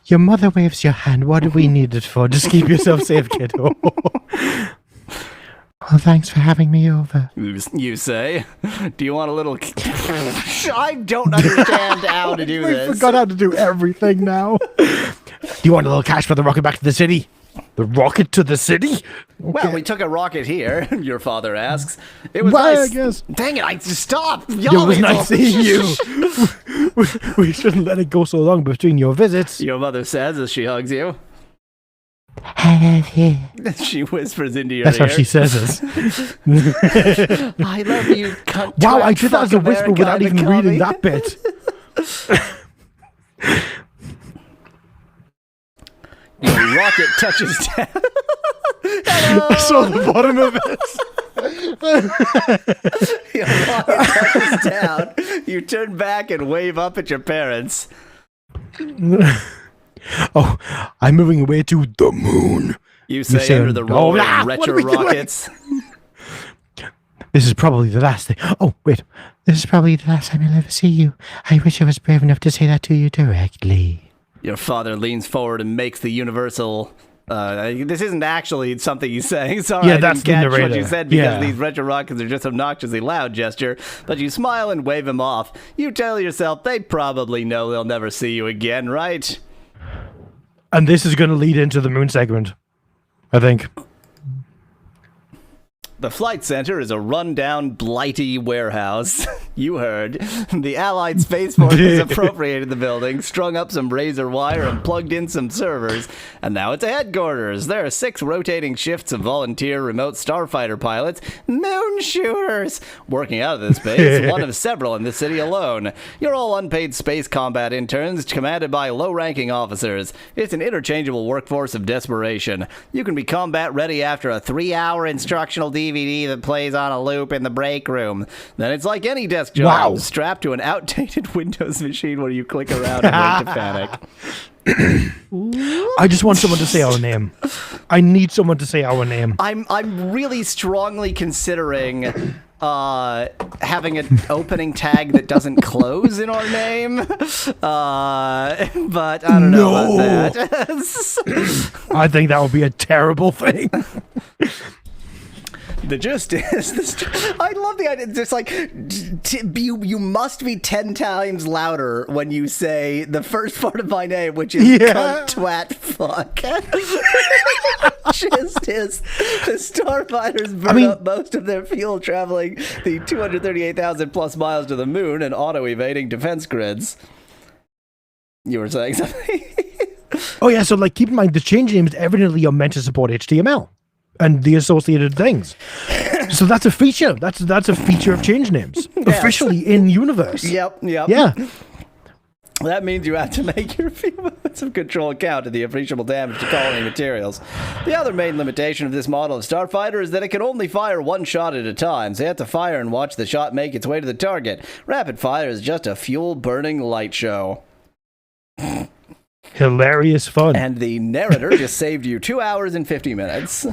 Your mother waves your hand. What do we need it for? Just keep yourself safe, kiddo. Well, thanks for having me over. You say? Do you want a little... I don't understand how to do this. I forgot how to do everything now. Do you want a little cash for the rocket back to the city? The rocket to the city? Okay. Well, we took a rocket here, your father asks. It was Well, nice. I guess. Dang it, stop! It was nice seeing you. We shouldn't let it go so long between your visits. Your mother says as she hugs you. I love you. She whispers into your That's ear. how she says it. I love you, cunt. Wow, twat, I did that as a fuck whisper America, without even Mikami. reading that bit. Your rocket touches down. I saw the bottom of it. Your rocket touches down. You turn back and wave up at your parents. Oh, I'm moving away to the moon. You say under the roar of retro what are we doing? rockets. This is probably the last thing. Oh, wait. This is probably the last time I'll ever see you. I wish I was brave enough to say that to you directly. Your father leans forward and makes the universal... this isn't actually something he's saying. Sorry, Yeah, I that's didn't the catch what narrator. you said because Yeah. these retro rockets are just obnoxiously loud gesture. But you smile and wave him off. You tell yourself they probably know they'll never see you again, right? And this is going to lead into the moon segment, I think. The flight center is a rundown, blighty warehouse. You heard. The Allied Space Force has appropriated the building, strung up some razor wire, and plugged in some servers. And now it's a headquarters. There are 6 rotating shifts of volunteer remote starfighter pilots, moon shooters, working out of this base, one of several in the city alone. You're all unpaid space combat interns commanded by low-ranking officers. It's an interchangeable workforce of desperation. You can be combat ready after a 3-hour instructional DVD that plays on a loop in the break room. Then it's like any desk job, Wow. strapped to an outdated Windows machine where you click around and wait to panic. I just want someone to say our name. I need someone to say our name. I'm really strongly considering having an opening tag that doesn't close in our name. But I don't know about that. I think that would be a terrible thing. The gist is, I love the idea. It's like, you must be 10 times louder when you say the first part of my name, which is cunt, twat, fuck. Gist is, the starfighters burn up most of their fuel traveling the 238,000 plus miles to the moon and auto-evading defense grids. You were saying something? Oh, yeah, so, like, keep in mind, the change names evidently are meant to support HTML and the associated things. So that's a feature. That's a feature of change names. Yes. Officially in universe. Yep. Yeah. That means you have to make your few moments of control count to the appreciable damage to colony materials. The other main limitation of this model of Starfighter is that it can only fire one shot at a time, so you have to fire and watch the shot make its way to the target. Rapid fire is just a fuel-burning light show. Hilarious fun. And the narrator just saved you 2 hours and 50 minutes.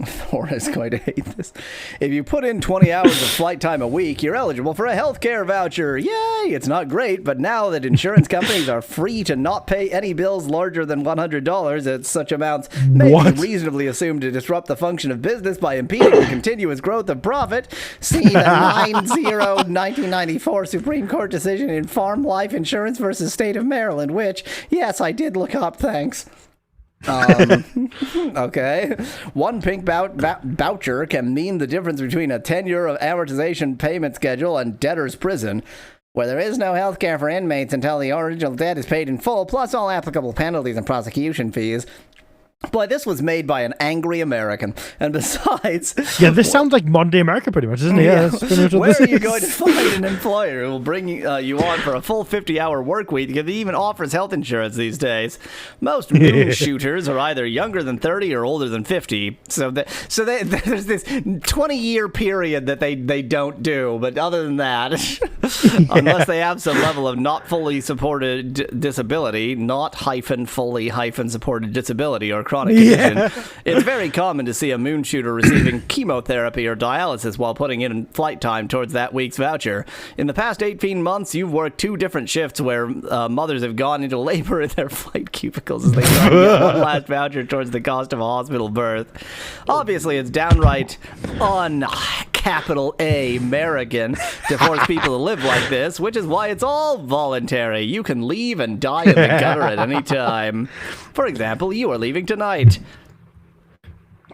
Thor is going to hate this. If you put in 20 hours of flight time a week, you're eligible for a healthcare voucher. Yay! It's not great, but now that insurance companies are free to not pay any bills larger than $100, at such amounts may be reasonably assumed to disrupt the function of business by impeding the continuous growth of profit. See the 9/0/1994 Supreme Court decision in Farm Life Insurance versus State of Maryland, which, yes, I did look up, thanks. Okay. One pink voucher can mean the difference between a 10-year of amortization payment schedule and debtor's prison, where there is no health care for inmates until the original debt is paid in full, plus all applicable penalties and prosecution fees. Boy, this was made by an angry American. And besides... Yeah, this sounds like modern day America pretty much, doesn't it? Yeah. That's pretty much what Where this are you is. going to find an employer who will bring you on for a full 50-hour work week if he even offers health insurance these days? Most moon shooters are either younger than 30 or older than 50. So there's this 20-year period that they don't do. But other than that, unless they have some level of not fully supported disability, not fully supported disability or chronic condition, it's very common to see a moon shooter receiving chemotherapy or dialysis while putting in flight time towards that week's voucher. In the past 18 months, you've worked 2 different shifts where mothers have gone into labor in their flight cubicles as they try to get one last voucher towards the cost of a hospital birth. Obviously, it's downright capital A American to force people to live like this, which is why it's all voluntary. You can leave and die in the gutter at any time. For example, you are leaving tonight.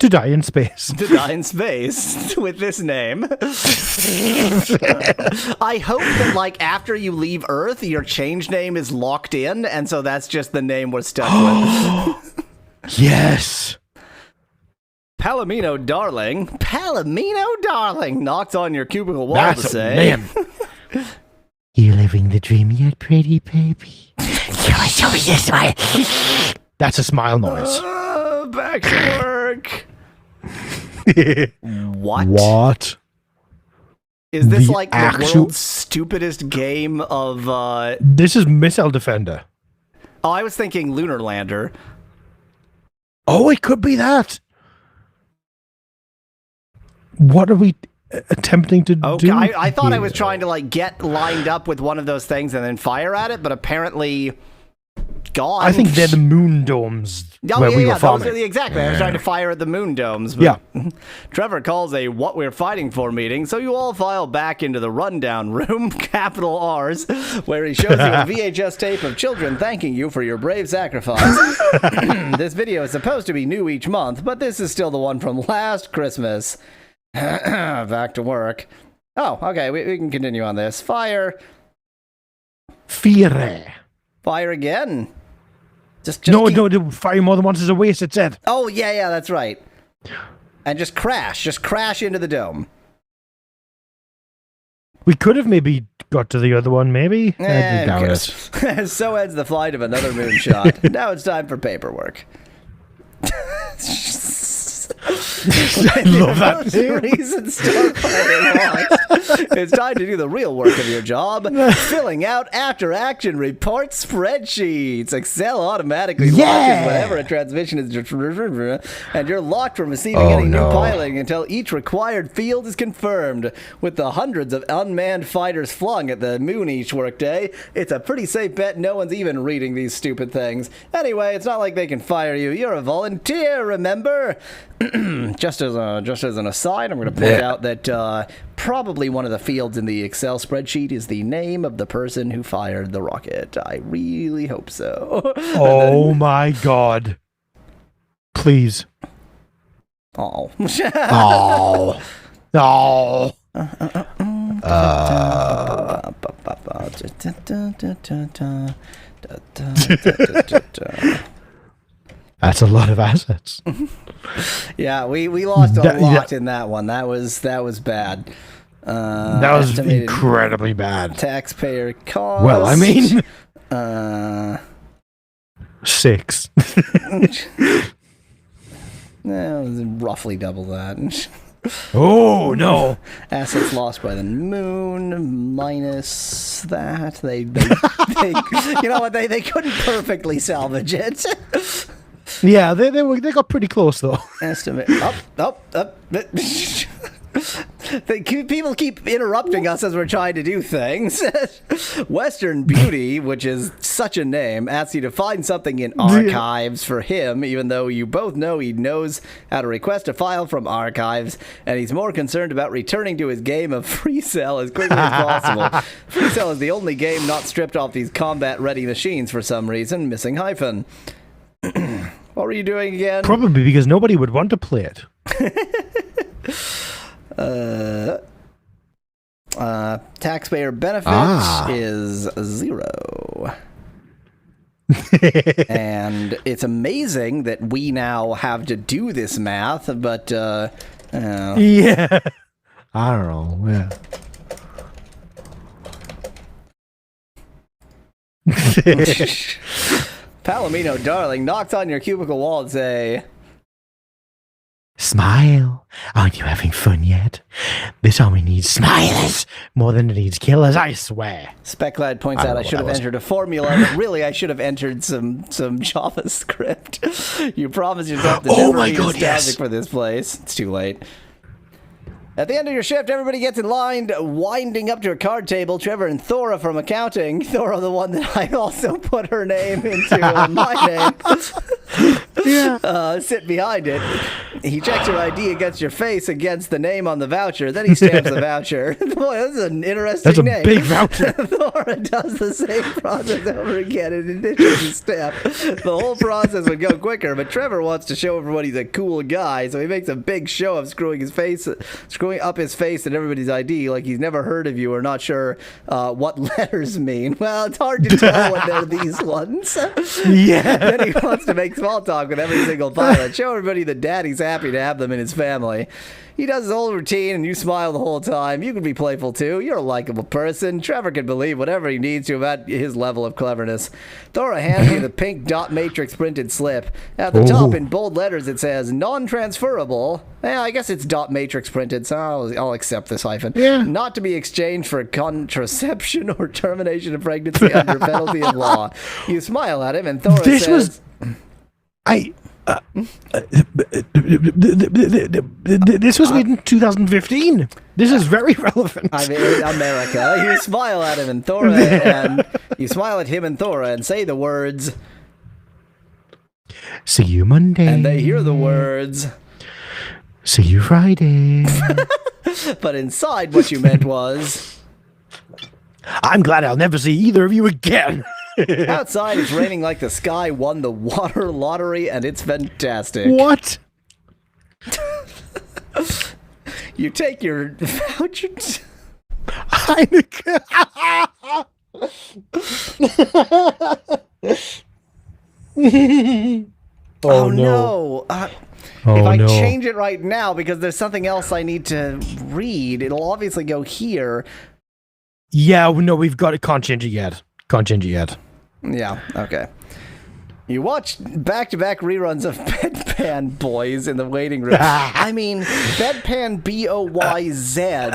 To die in space. To die in space with this name. I hope that, like, after you leave Earth, your change name is locked in, and so that's just the name we're stuck with. Yes. Palomino Darling knocks on your cubicle wall That's to say, man. You living the dream yet, pretty baby? Show me this way. That's a smile noise. Back to work. What? What? Is this The like the actual- world's stupidest game of This is Missile Defender. Oh, I was thinking Lunar Lander. Oh, it could be that. What are we attempting to Okay, do? I thought I here? was trying to like get lined up with one of those things and then fire at it, but apparently gone. I think they're the moon domes Oh, where yeah, we were those farming. are exactly. I was trying to fire at the moon domes. But Yeah. Trevor calls a "What We're Fighting For" meeting, so you all file back into the rundown room, capital R's, where he shows you a VHS tape of children thanking you for your brave sacrifice. This video is supposed to be new each month, but this is still the one from last Christmas. Back to work. Oh, okay, we can continue on this. Fire Fire. again. Just No, keep- no, fire more than once is a waste, it said. Oh, yeah, that's right. And just crash into the dome. We could have maybe got to the other one, maybe. I Eh, doubt who it. cares? So ends the flight of another moonshot. Now it's time for paperwork. I love that Those name. reasons Starfighter launched. It's time to do the real work of your job, filling out after-action report spreadsheets. Excel automatically launches Yeah. whenever a transmission is, and you're locked from receiving Oh, any new no. piloting until each required field is confirmed. With the hundreds of unmanned fighters flung at the moon each workday, it's a pretty safe bet no one's even reading these stupid things. Anyway, it's not like they can fire you. You're a volunteer, remember? Just as an aside, I'm going to point out that probably one of the fields in the Excel spreadsheet is the name of the person who fired the rocket. I really hope so. Oh my god. Please. Oh. Oh. Oh. That's a lot of assets. Yeah, we lost a That- lot in that one. That was bad. That was Estimated incredibly bad. taxpayer cost. Well, I mean, 6. It was roughly double that. Oh, no. Assets lost by the moon minus that. They you know what? They couldn't perfectly salvage it. Yeah, they got pretty close, though. Estimate up. People keep interrupting us as we're trying to do things. Western Beauty, which is such a name, asks you to find something in archives for him, even though you both know he knows how to request a file from archives, and he's more concerned about returning to his game of Free Cell as quickly as possible. Free Cell is the only game not stripped off these combat-ready machines for some reason, missing hyphen. What were you doing again? Probably because nobody would want to play it. Taxpayer benefit is 0. And it's amazing that we now have to do this math, but Yeah. I don't know. Yeah. Palomino darling knocks on your cubicle wall and say, Smile. Aren't you having fun yet? This army needs smilers more than it needs killers, I swear. Speclad points I don't out know I what should have that was. entered a formula, but really I should have entered some JavaScript. You promised yourself to Oh never my be God, nostalgic yes. for this place. It's too late. At the end of your shift, everybody gets in line, winding up to a card table. Trevor and Thora from accounting. Thora, the one that I also put her name into my name. Sit behind it. He checks your ID against your face against the name on the voucher. Then he stamps the voucher. Boy, that's an interesting That's a name. big voucher. Thora does the same process over again in addition to stamp. The whole process would go quicker, but Trevor wants to show everyone he's a cool guy, so he makes a big show of screwing up his face and everybody's ID like he's never heard of you or not sure what letters mean. Well, it's hard to tell when they're these ones. Yeah. Then he wants to make small talk with every single pilot, show everybody that daddy's happy to have them in his family. He does his whole routine, and you smile the whole time. You can be playful, too. You're a likable person. Trevor can believe whatever he needs to about his level of cleverness. Thora hands you the pink dot matrix printed slip. At the top, in bold letters, it says, non-transferable. I guess it's dot matrix printed, so I'll accept this hyphen. Yeah. Not to be exchanged for contraception or termination of pregnancy under penalty of law. You smile at him, and Thora This says... This was made in 2015. This is very relevant. I'm in America. You smile at him and Thora, and you smile at him and Thora, and say the words, See you Monday. and they hear the words. See you Friday. But inside, what you meant was, I'm glad I'll never see either of you again. outside it's raining like the sky won the water lottery, and it's fantastic. What? You take your voucher. Oh no. If I change it right now, because there's something else I need to read, it'll obviously go here. Yeah, no, we've got it. Can't change it yet. Can't change it yet. Yeah, okay. You watch back-to-back reruns of Bedpan Boys in the waiting room. I mean, Bedpan BOYZ.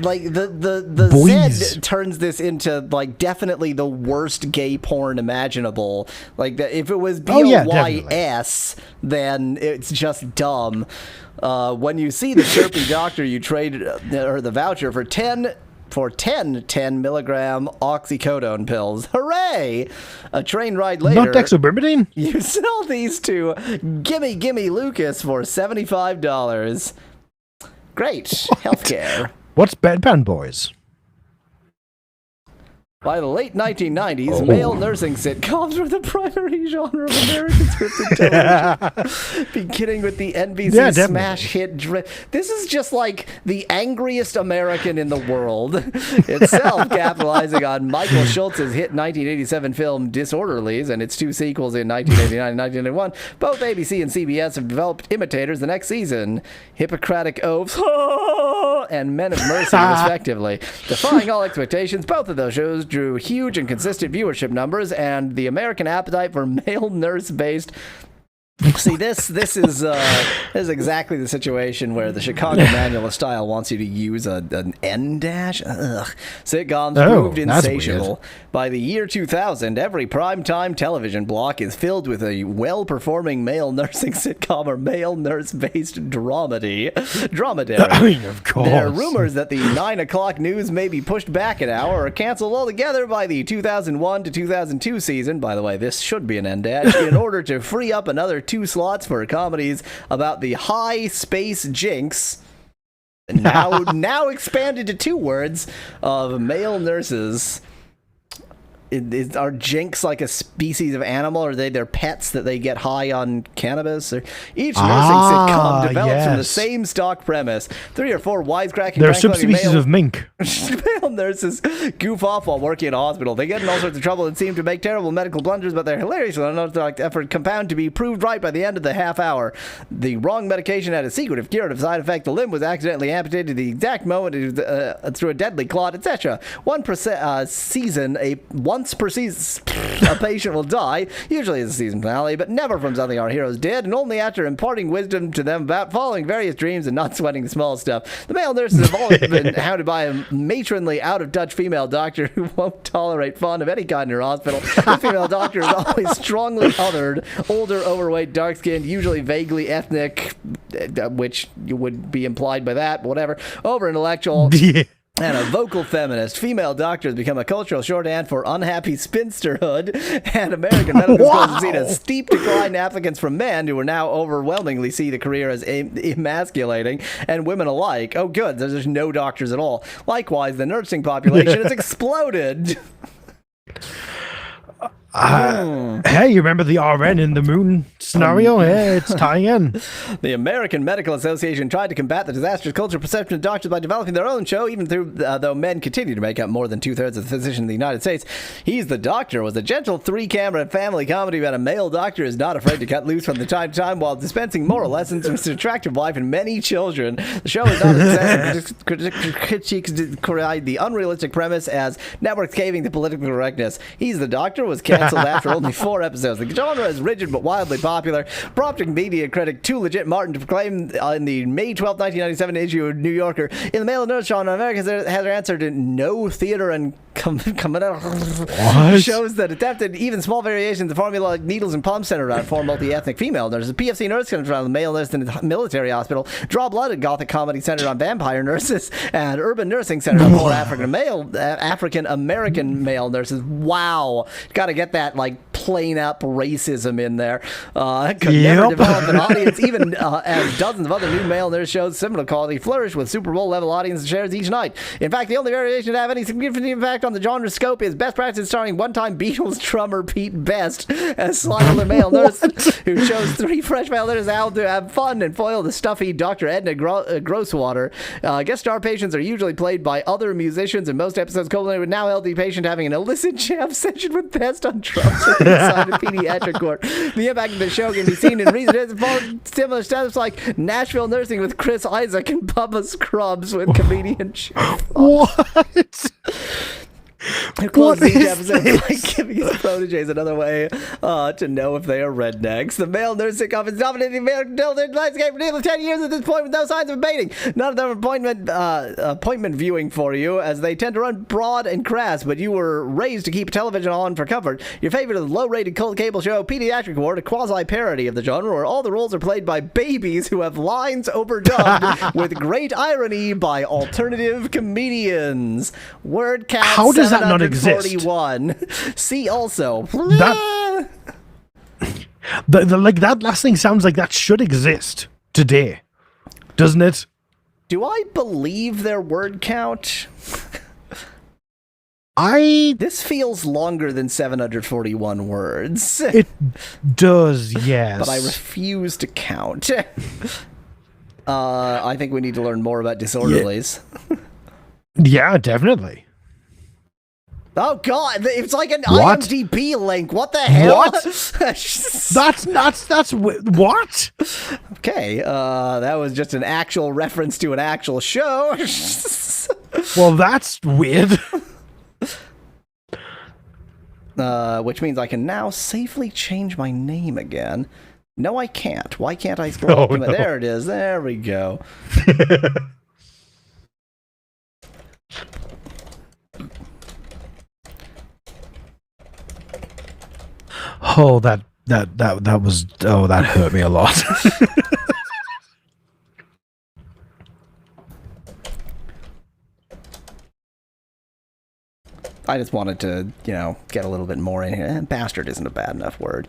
Like the Boys. Z turns this into like definitely the worst gay porn imaginable. Like if it was BOYS, then it's just dumb. When you see the chirpy doctor, you trade or the voucher for 10 milligram oxycodone pills. Hooray! A train ride later. Not dexobromidine? You sell these to Gimme Lucas for $75. Great. Healthcare. What's Bedpan Boys? By the late 1990s, male nursing sitcoms were the primary genre of American scripted television. Beginning with the NBC smash hit This is just like the angriest American in the world itself, capitalizing on Michael Schultz's hit 1987 film Disorderlies and its two sequels in 1989 and 1991. Both ABC and CBS have developed imitators the next season, Hippocratic Oaths and Men of Mercy, respectively. Defying all expectations, both of those shows drew huge and consistent viewership numbers, and the American appetite for male nurse-based. See, this is exactly the situation where the Chicago Manual of Style wants you to use an N dash. Ugh. Sitcoms proved insatiable. By the year 2000, every primetime television block is filled with a well-performing male nursing sitcom or male nurse-based dromedary. I mean, of course. There are rumors that the 9 o'clock news may be pushed back an hour or canceled altogether by the 2001 to 2002 season. By the way, this should be an N dash in order to free up another 2 slots for comedies about the high space jinx, now expanded to 2 words, of male nurses. Are jinx like a species of animal, or are they their pets that they get high on cannabis? Or each nursing sitcom develops from the same stock premise. 3 or 4 wisecracking. They're a subspecies of mink. Male nurses goof off while working at a hospital. They get in all sorts of trouble and seem to make terrible medical blunders, but their hilarious unorthodox effort compound to be proved right by the end of the half hour. The wrong medication had a secretive curative side effect. The limb was accidentally amputated at the exact moment through a deadly clot, etc. Once per season, a patient will die, usually as a season finale, but never from something our heroes did, and only after imparting wisdom to them about following various dreams and not sweating the small stuff. The male nurses have always been hounded by a matronly, out-of-touch female doctor who won't tolerate fun of any kind in her hospital. The female doctor is always strongly othered, older, overweight, dark-skinned, usually vaguely ethnic, which would be implied by that, whatever, over-intellectual. Yeah. And a vocal feminist. Female doctors become a cultural shorthand for unhappy spinsterhood, and American medical schools have seen a steep decline in applicants from men who are now overwhelmingly see the career as emasculating, and women alike. Oh, good, there's no doctors at all. Likewise, the nursing population has exploded. Hey, you remember the RN in the moon scenario? Hey, it's tying in. The American Medical Association tried to combat the disastrous cultural perception of doctors by developing their own show, even though men continue to make up more than 2/3 of the physicians in the United States. He's the Doctor was a gentle 3-camera family comedy about a male doctor who is not afraid to cut loose from time to time while dispensing moral lessons to his attractive wife and many children. The show is not a success. Critics cried the unrealistic premise as networks caving to political correctness. He's the Doctor was canceled after only 4 episodes. The genre is rigid but wildly popular, prompting media critic Too Legit Martin to proclaim in the May 12, 1997 issue of New Yorker, in the male nurse genre, America has answered in no theater and shows that attempted even small variations of the formula like needles and pumps centered around 4 multi-ethnic female nurses. PFC nurse centered around the male nurse in the military hospital. Draw Blood, a gothic comedy centered on vampire nurses, and urban nursing centered on 4 African American male nurses. Wow, gotta get that like plain up racism in there. Could never develop an audience, even as dozens of other new male nurse shows similar quality flourish with Super Bowl level audience shares each night. In fact, the only variation to have any significant impact on the genre scope is Best Practice, starring one-time Beatles drummer Pete Best as sly male nurse who shows 3 fresh male nurses out to have fun and foil the stuffy Dr. Edna Grosswater. Guest star patients are usually played by other musicians, and most episodes culminate with now healthy patient having an illicit jam session with Best on drums inside a pediatric court. The impact of the show can be seen in recent similar steps like Nashville Nursing with Chris Isaac and Bubba Scrubs with comedian What? It closes each episode by giving his proteges another way to know if they are rednecks. The male nurse sitcom is dominating the American television landscape for nearly 10 years at this point with no signs of abating. None of them are appointment viewing for you, as they tend to run broad and crass, but you were raised to keep television on for comfort. Your favorite is the low-rated cult cable show Pediatric Ward, a quasi-parody of the genre where all the roles are played by babies who have lines overdubbed with great irony by alternative comedians. Word count. How does that not exist? 41. See also. That like that last thing sounds like that should exist today, doesn't it? Do I believe their word count? This feels longer than 741 words. It does, yes. But I refuse to count. I think we need to learn more about disorderlies. Yeah, definitely. Oh god, it's like an What? IMDb link. What the hell? What? That's what? Okay, that was just an actual reference to an actual show. Well, that's weird. Which means I can now safely change my name again. No, I can't. Why can't I scroll up to it? There it is. There we go. Oh, that was, oh, that hurt me a lot. I just wanted to, get a little bit more in here. Bastard isn't a bad enough word.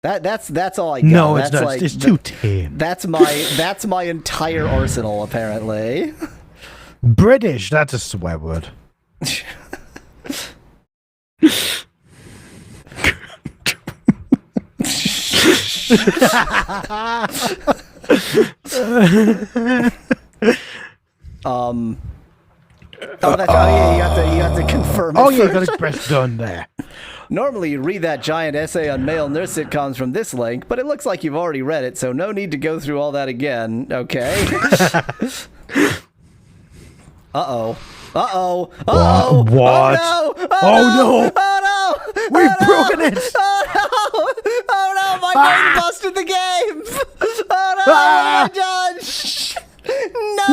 That's all I got. No, it's that's not. It's too tame. That's my entire arsenal, apparently. British, that's a swear word. You got to confirm it. Oh yeah, you got to press done there. Normally you read that giant essay on male nurse sitcoms from this link, but it looks like you've already read it, so no need to go through all that again, okay? Uh-oh. Uh-oh. Uh-oh. What? Oh no! Oh no! Oh no! We've broken it! Oh no! Oh no! My brain busted the game! Oh no! Ah! What have I done?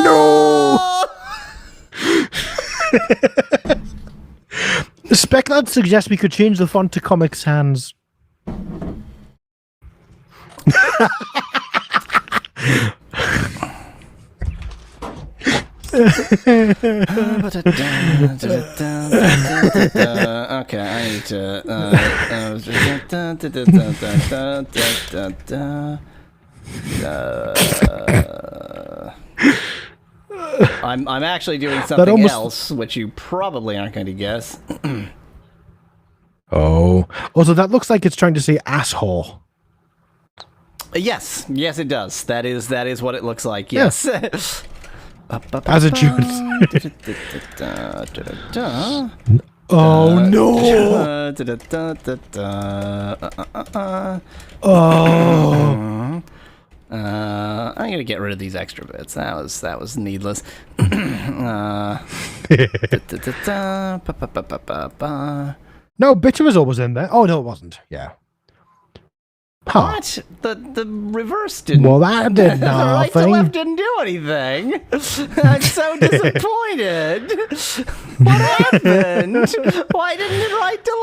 No! Spec Lad suggests we could change the font to Comic Sans. Okay, I need to. I'm actually doing something else, which you probably aren't going to guess. Oh. Also, that looks like it's trying to say asshole. Yes, yes, it does. That is what it looks like. Yes. As it should. Oh, no. Oh. I'm gonna get rid of these extra bits. That was needless. No, Bitcher was always in there. Oh, no, it wasn't. Yeah. Huh. What? The reverse didn't. Well, that did The right to nothing. left didn't do anything. I'm so disappointed. What happened? Why didn't it right to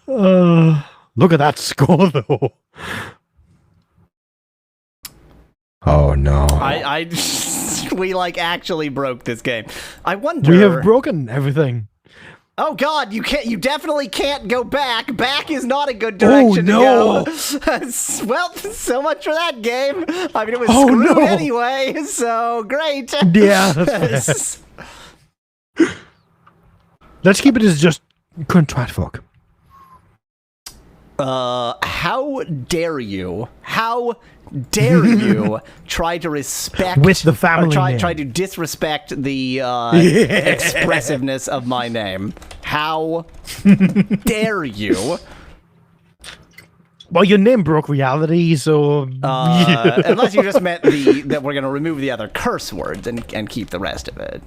left? Look at that score, though. Oh, no. We like actually broke this game. I wonder. We have broken everything. Oh God, you definitely can't go back. Back is not a good direction to go. Well, so much for that game. I mean, it was screwed anyway, so great. Yeah, that's fair. Let's keep it as just contract fuck. How dare you? How dare you try to respect With the family name. try to disrespect the expressiveness of my name? How dare you? Well, your name broke reality, so Unless you just meant that we're going to remove the other curse words and keep the rest of it.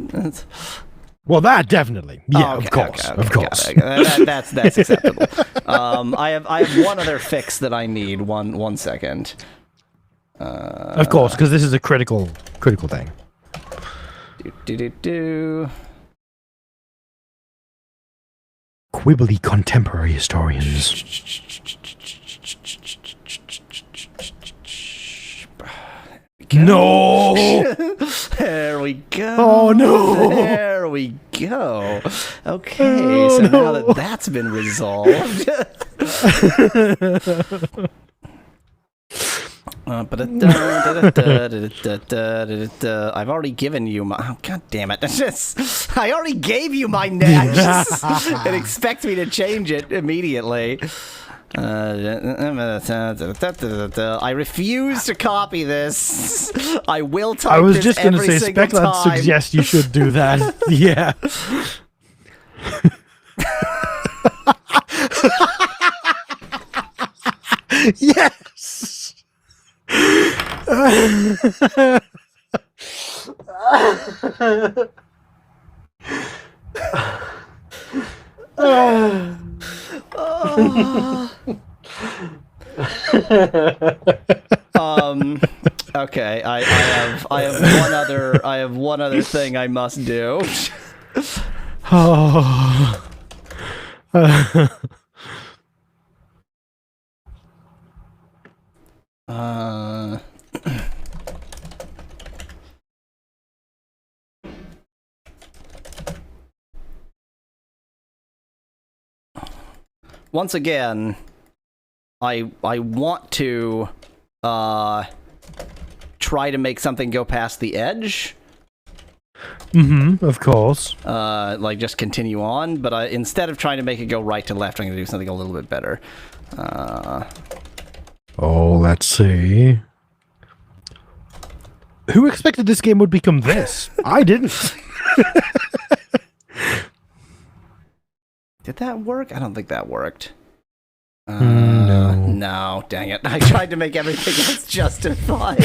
well, that definitely, yeah, Oh, okay, of course, okay, of course. That's acceptable. I have one other fix that I need. One second. Of course, because this is a critical thing. Do. Quibbly contemporary historians. No! There we go. Oh, no. There we go. Okay, so now that that's been resolved. I've already given you my. Oh, God damn it! I already gave you my name. And expect me to change it immediately. I refuse to copy this. I will type I was this just going to every say, single Speckland time. suggests you should do that. Yeah. Yes! Okay, I have one other thing I must do. Oh. Once again, I want to try to make something go past the edge. Of course. Like just continue on, but instead of trying to make it go right to left, I'm going to do something a little bit better. Oh, let's see. Who expected this game would become this? I didn't. Did that work? I don't think that worked. No. No, dang it. I tried to make everything else justified.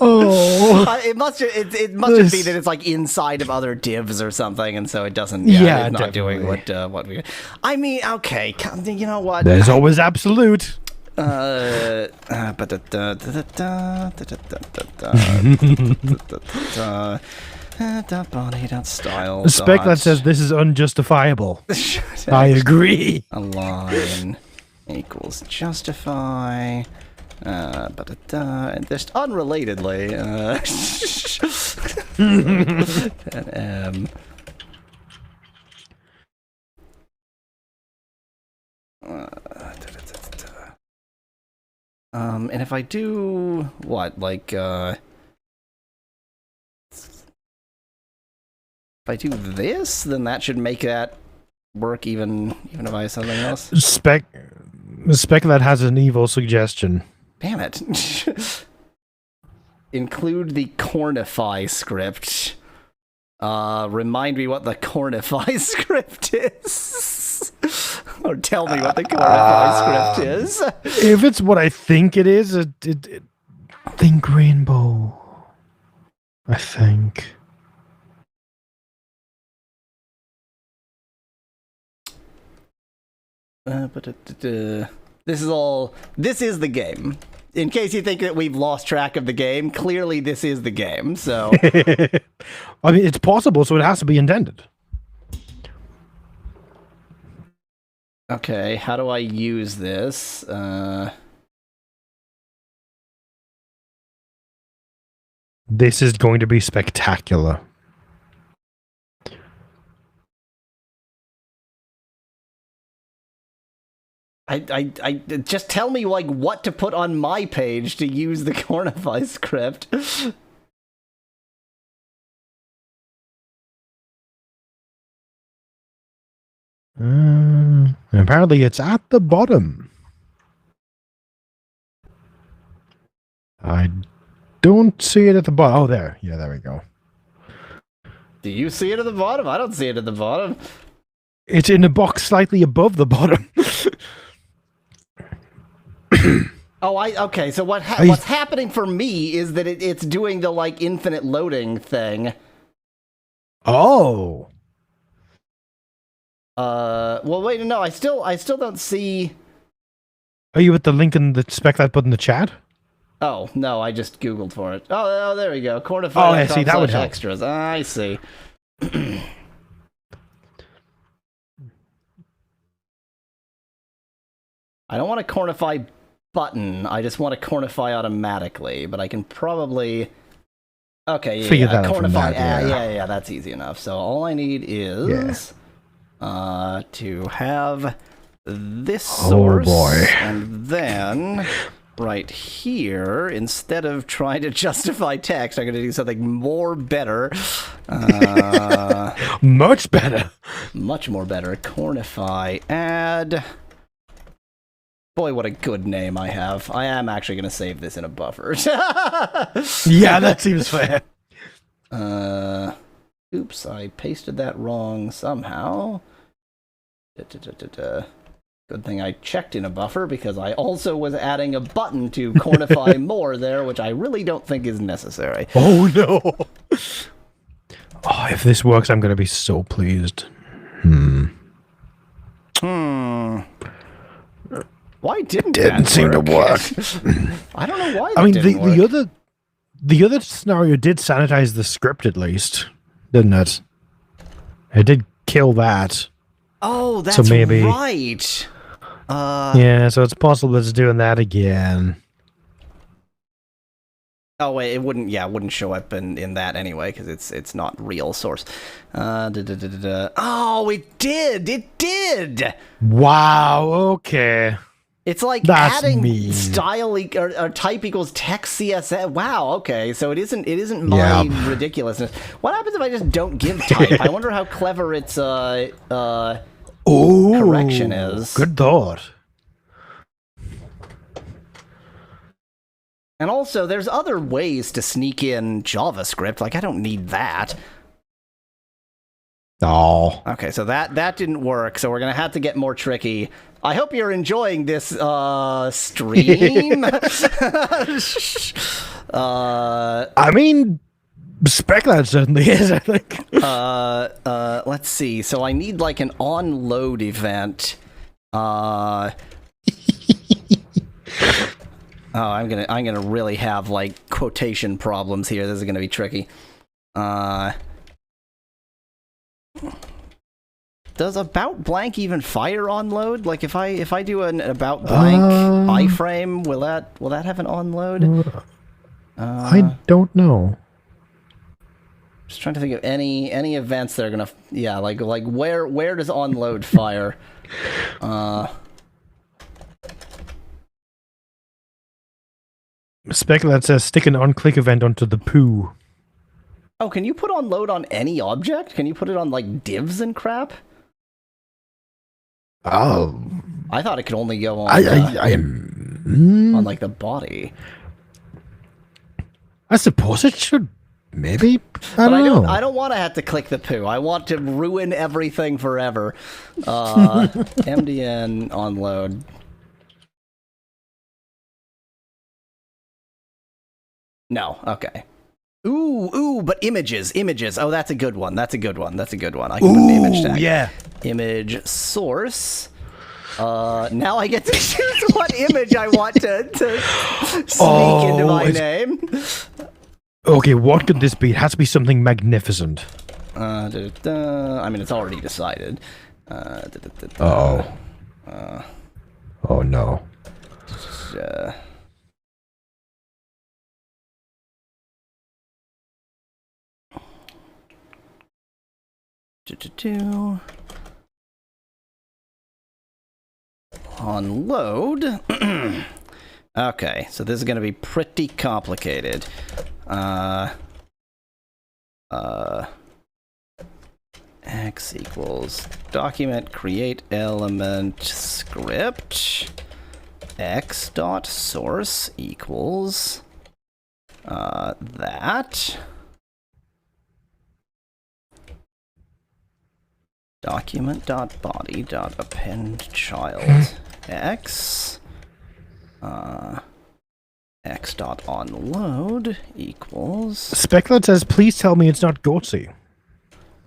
Oh. It must just be that it's like inside of other divs or something, and so it doesn't. Yeah, it's not doing what we. I mean, okay, you know what? There's always absolute. Style. Speckland says this is unjustifiable. I agree. Align equals justify. And just unrelatedly, and if I do what, like, I do this, then that should make that work even if I have something else. Spec that has an evil suggestion. Damn it. Include the Cornify script. Remind me what the Cornify script is. Or tell me what the Cornify script is. If it's what I think it is, think rainbow. I think. This is the game. In case you think that we've lost track of the game, clearly this is the game, so... I mean, it's possible, so it has to be intended. Okay, how do I use this? This is going to be spectacular. I just tell me like what to put on my page to use the Cornify script. Apparently it's at the bottom. I don't see it at the bottom. Oh, there. Yeah, there we go. Do you see it at the bottom? I don't see it at the bottom. It's in a box slightly above the bottom. Oh, okay. So what's happening for me is that it's doing the like infinite loading thing. Oh. Well, wait, no, I still don't see. Are you at the link in the spec that put in the chat? Oh no, I just Googled for it. Oh, there we go. Cornify. Oh, I see. That would help. Extras. I see. I don't want a Cornify button. I just want to Cornify automatically, but I can probably... Okay, figure that out from Cornify. that, Yeah, that's easy enough. So all I need is to have this source. Oh boy. And then right here, instead of trying to justify text, I'm going to do something more better. Much better. Much more better. Cornify add... Boy, what a good name I have. I am actually going to save this in a buffer. Yeah, that seems fair. Oops, I pasted that wrong somehow. Good thing I checked in a buffer, because I also was adding a button to Cornify more there, which I really don't think is necessary. Oh, no. Oh, if this works, I'm going to be so pleased. Why didn't Didn't seem to work. I don't know why. I mean, didn't work. the other scenario did sanitize the script at least, didn't it? It did kill that. Oh, that's so maybe, right. Yeah, so it's possible it's doing that again. Oh wait, it wouldn't show up in that anyway, because it's not real source. Oh, it did. Wow. Okay. It's like That's adding mean. style or type equals text CSS. Wow. Okay, so it isn't my ridiculousness. What happens if I just don't give type? I wonder how clever its correction is. Good thought. And also, there's other ways to sneak in JavaScript. Like, I don't need that. Oh. Okay, so that didn't work, so we're going to have to get more tricky. I hope you're enjoying this stream. I mean, Speculat certainly is, I think. Let's see. So I need like an onload event. Oh, I'm gonna really have like quotation problems here. This is gonna be tricky. Does about blank even fire onload? Like if I do an about blank iframe, will that have an onload? I don't know. Just trying to think of any events that are gonna like where does onload fire? Speculat says stick an on-click event onto the poo. Oh, can you put on load on any object? Can you put it on, like, divs and crap? Oh, I thought it could only go on, I am. on, like, the body. I suppose it should. Maybe. But I don't know. I don't want to have to click the poo. I want to ruin everything forever. MDN on load. No, okay. Ooh, but images. Oh, that's a good one. I can put an image tag. yeah. Image source. Now I get to choose what image I want to sneak into my name. Okay, what could this be? It has to be something magnificent. I mean, it's already decided. Oh no. On load. Okay, so this is going to be pretty complicated. X equals document create element script x dot source equals that document dot body dot append child x x dot onload equals Specular says, please tell me it's not Goatsy.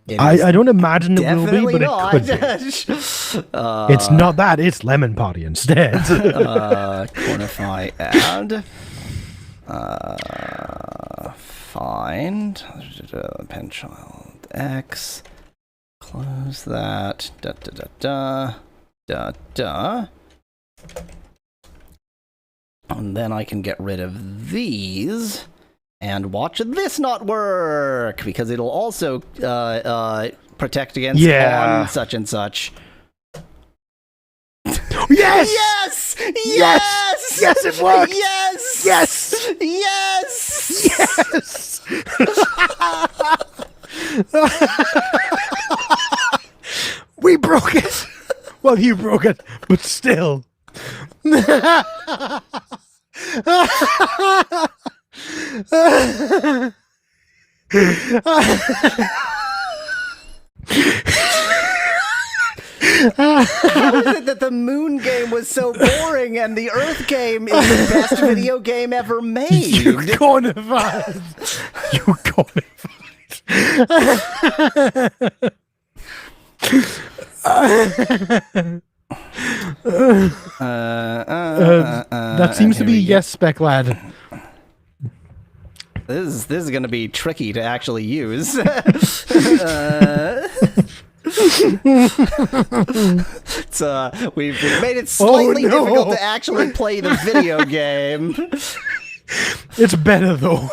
It I is don't imagine it will be, definitely but not. it could be. It's not that, it's Lemon Party instead. Quantify add. Find. Append child x. Close that. And then I can get rid of these and watch this not work because it'll also protect against on such and such. Yes! Yes! Yes! Yes, it worked! Yes! Yes! Yes! Yes! We broke it! Well, you broke it, but still. How is it that the moon game was so boring and the Earth game is the best video game ever made? You cornified! You cornified! That seems to be yes, Spec Lad. This is going to be tricky to actually use. We've made it slightly difficult to actually play the video game. It's better though.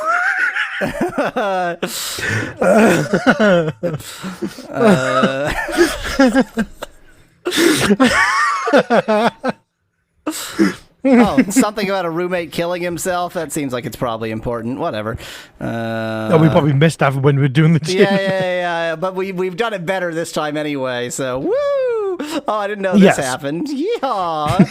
Oh, something about a roommate killing himself? That seems like it's probably important. Whatever. We probably missed that when we were doing the Yeah. But we've done it better this time anyway, so woo! Oh, I didn't know this happened. Yeehaw!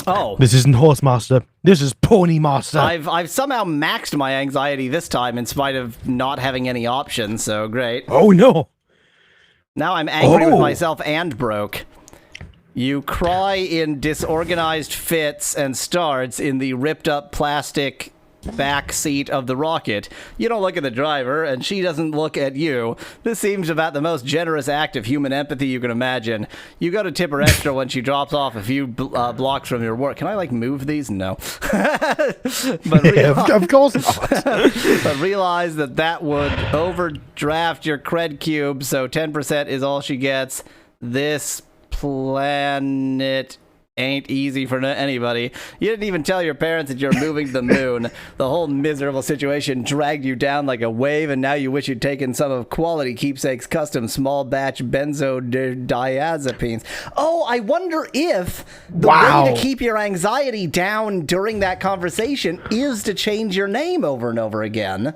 Oh. This isn't Horse Master. This is Pony Master. I've somehow maxed my anxiety this time in spite of not having any options, so great. Oh no. Now I'm angry with myself and broke. You cry in disorganized fits and starts in the ripped up plastic back seat of the rocket. You don't look at the driver, and she doesn't look at you. This seems about the most generous act of human empathy you can imagine. You go to tip her extra when she drops off a few blocks from your work. Can I, like, move these? No. But of course not. But realize that would overdraft your cred cube, so 10% is all she gets. This planet ain't easy for anybody. You didn't even tell your parents that you're moving to the moon. The whole miserable situation dragged you down like a wave, and now you wish you'd taken some of Quality Keepsake's custom small batch benzodiazepines. Oh, I wonder if the way to keep your anxiety down during that conversation is to change your name over and over again.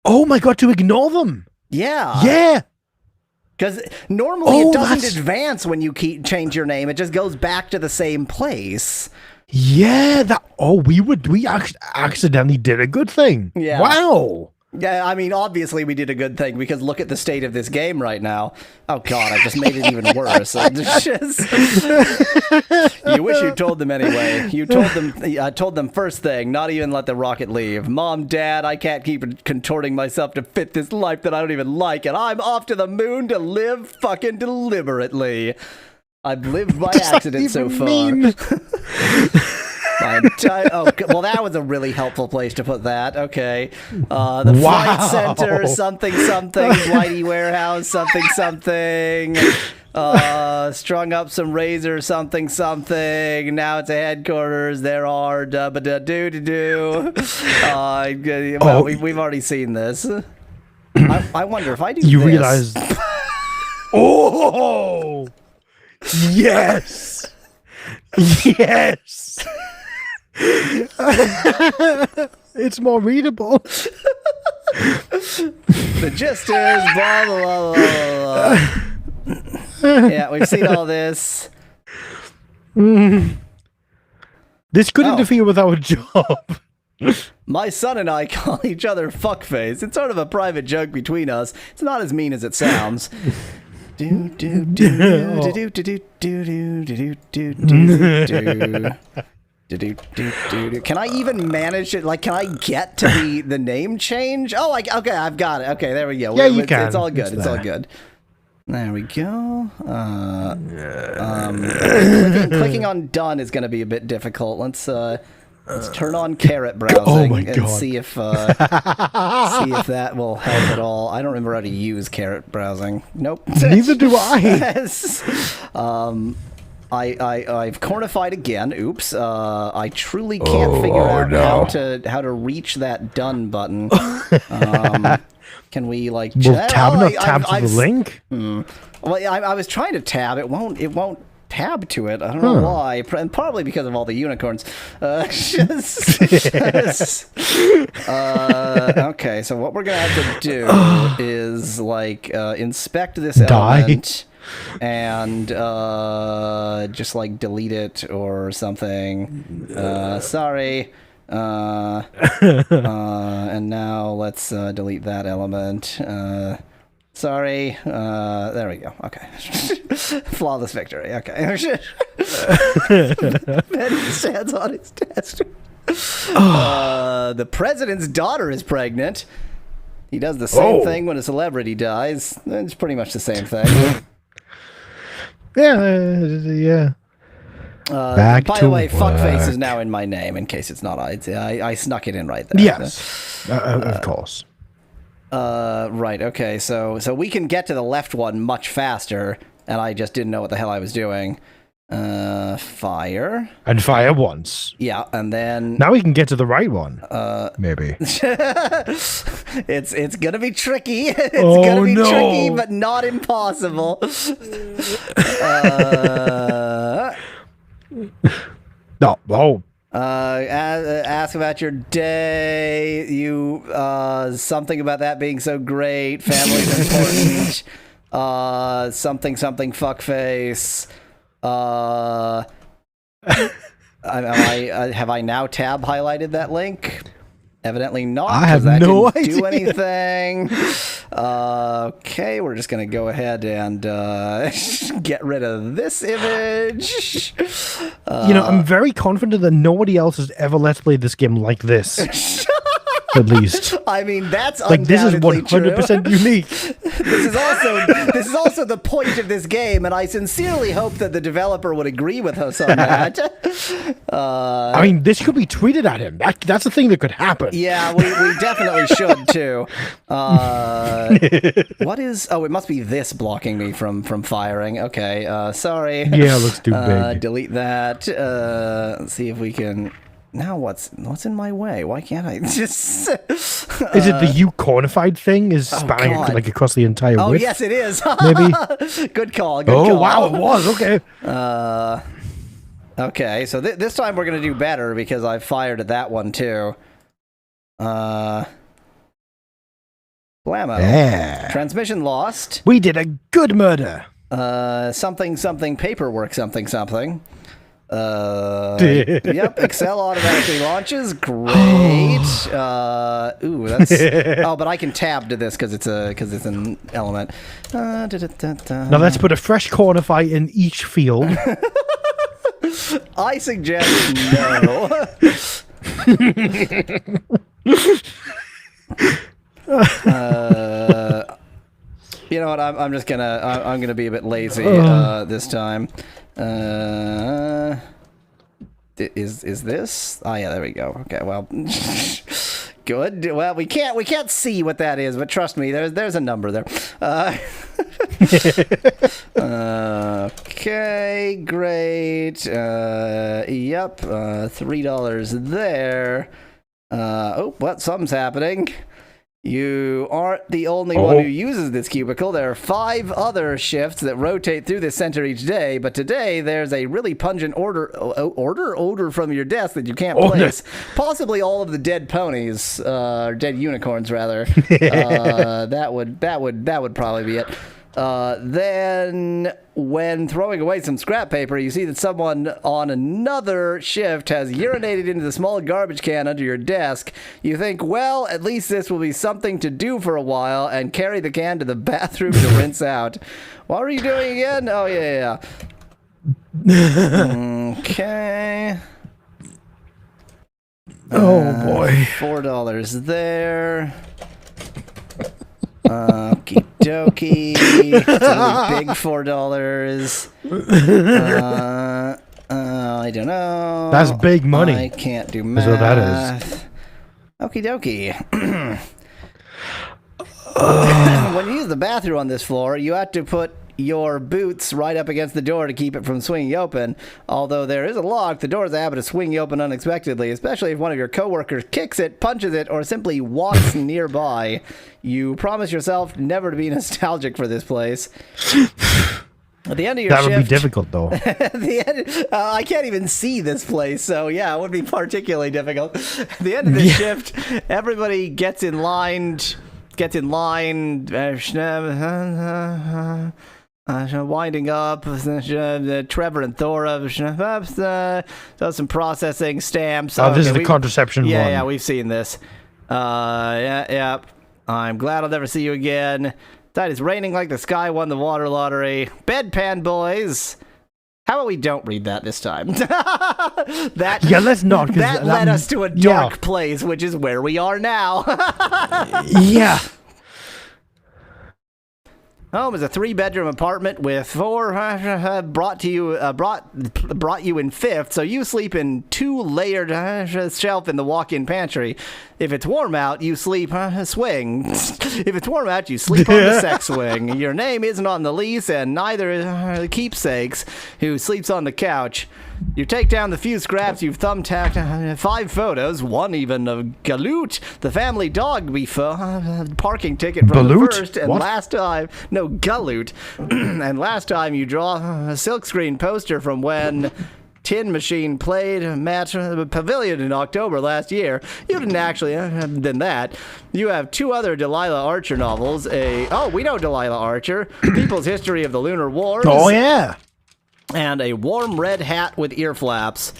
Oh my god, to ignore them. Yeah. Yeah. Because normally it doesn't advance when you change your name. It just goes back to the same place. Yeah, we accidentally did a good thing. Yeah. Wow. Yeah, I mean, obviously we did a good thing because look at the state of this game right now. Oh god, I just made it even worse. You wish you told them anyway. You told them. I told them first thing, not even let the rocket leave. Mom, Dad, I can't keep contorting myself to fit this life that I don't even like, and I'm off to the moon to live fucking deliberately. I've lived by accident so far. Well, that was a really helpful place to put that. Okay. The Flight Center, something, Whitey Warehouse, something. Strung up some razor, something. Now it's a headquarters. There are da-ba-da-doo-doo-doo. Well, we've already seen this. I wonder if I do You this. realize... Oh! Yes! Yes! It's more readable. The gist is blah, blah, blah, blah. Yeah, we've seen all this. This could interfere with our job. My son and I call each other fuckface. It's sort of a private joke between us. It's not as mean as it sounds. Do do do do do do do do do do. Can I even manage it? Like, can I get to the name change? Oh, okay, I've got it. Okay, there we go. Yeah, you can. It's all good. It's all good. There we go. Clicking on done is going to be a bit difficult. Let's turn on carrot browsing and see if that will help at all. I don't remember how to use carrot browsing. Nope. Neither do I. Yes. I've cornified again. Oops. I truly can't figure out how to reach that done button. Can we like tab to the link? Well, I was trying to tab. It won't tab to it. I don't know why. And probably because of all the unicorns. Okay, so what we're gonna have to do is like inspect this element. And just like delete it or something. Sorry. And now let's delete that element. Sorry. There we go. Okay. Flawless victory. Okay. Ben stands on his desk. The president's daughter is pregnant. He does the same thing when a celebrity dies. It's pretty much the same thing. Yeah. By the way, fuckface is now in my name, in case it's not. I snuck it in right there. Yes, of course. Right, okay, so we can get to the left one much faster, and I just didn't know what the hell I was doing. Fire. And fire once. Yeah, and then... Now we can get to the right one. Maybe. It's gonna be tricky. It's gonna be tricky, but not impossible. No. Oh. Ask about your day. You something about that being so great. Family's important. Something fuckface. Have I now tab highlighted that link? Evidently not. I have no idea. Do anything. Okay, we're just gonna go ahead and get rid of this image. I'm very confident that nobody else has ever let's played this game like this. at least. I mean, that's Like this is undoubtedly 100% true. unique. This is also the point of this game, and I sincerely hope that the developer would agree with us on that. I mean, this could be tweeted at him. That's the thing that could happen. Yeah, we definitely should too. What is? Oh, it must be this blocking me from firing. Okay, sorry. Yeah, it looks too big. Delete that. Let's see if we can. Now what's in my way? Why can't I just? Is it the U cornified thing? Is spanning God. like across the entire Oh width? yes, it is. Maybe. Good call. Good Oh call. wow, it was okay. Okay, so this time we're gonna do better because I fired at that one too. Blammo. Yeah. Transmission lost. We did a good murder. Something paperwork something. Yep, Excel automatically launches. Great. Ooh, that's. Oh, but I can tab to this because it's an element. Now let's put a fresh cornify in each field. I suggest no. You know what? I'm just gonna be a bit lazy this time. Is this? Oh yeah, there we go. Okay, well, good. Well, we can't see what that is, but trust me, there's a number there. Okay, great. Yep, $3 there. Oh, what? Something's happening. You aren't the only one who uses this cubicle. There are 5 other shifts that rotate through this center each day, but today there's a really pungent odor from your desk that you can't place. Possibly all of the dead ponies, dead unicorns rather. That would probably be it. Then, when throwing away some scrap paper, you see that someone on another shift has urinated into the small garbage can under your desk. You think, well, at least this will be something to do for a while, and carry the can to the bathroom to rinse out. What were you doing again? Oh, yeah. Okay. Oh boy. $4 there. Okie dokie. It's a big $4. I don't know. That's big money. I can't do math. Is what that is. Okie dokie. When you use the bathroom on this floor, you have to put your boots right up against the door to keep it from swinging open. Although there is a lock, the door is able to swing open unexpectedly, especially if one of your coworkers kicks it, punches it, or simply walks nearby. You promise yourself never to be nostalgic for this place. At the end of your shift... That would be difficult, though. At the end, I can't even see this place, so yeah, it would be particularly difficult. At the end of the shift, everybody gets in line... winding up, Trevor and Thora does some processing stamps. Oh, this is the contraception one. Yeah, we've seen this. Yeah. I'm glad I'll never see you again. That is raining like the sky won the water lottery. Bedpan boys. How about we don't read that this time? Let's not. That led us to a dark place, which is where we are now. Yeah. Home is a 3-bedroom apartment with 4 brought you in fifth, so you sleep in 2-layered shelf in the walk-in pantry. If it's warm out, you sleep swing. If it's warm out, you sleep on the sex swing. Your name isn't on the lease, and neither is keepsakes, who sleeps on the couch. You take down the few scraps you've thumbtacked, 5 photos, one even of Galoot, the family dog parking ticket from Balut? the first and What? last time. No, Galoot. And last time you draw a silkscreen poster from when Tin Machine played Matt Pavilion in October last year. You didn't actually, than that. You have 2 other Delilah Archer novels. We know Delilah Archer, People's History of the Lunar Wars. Oh, yeah. And a warm red hat with ear flaps.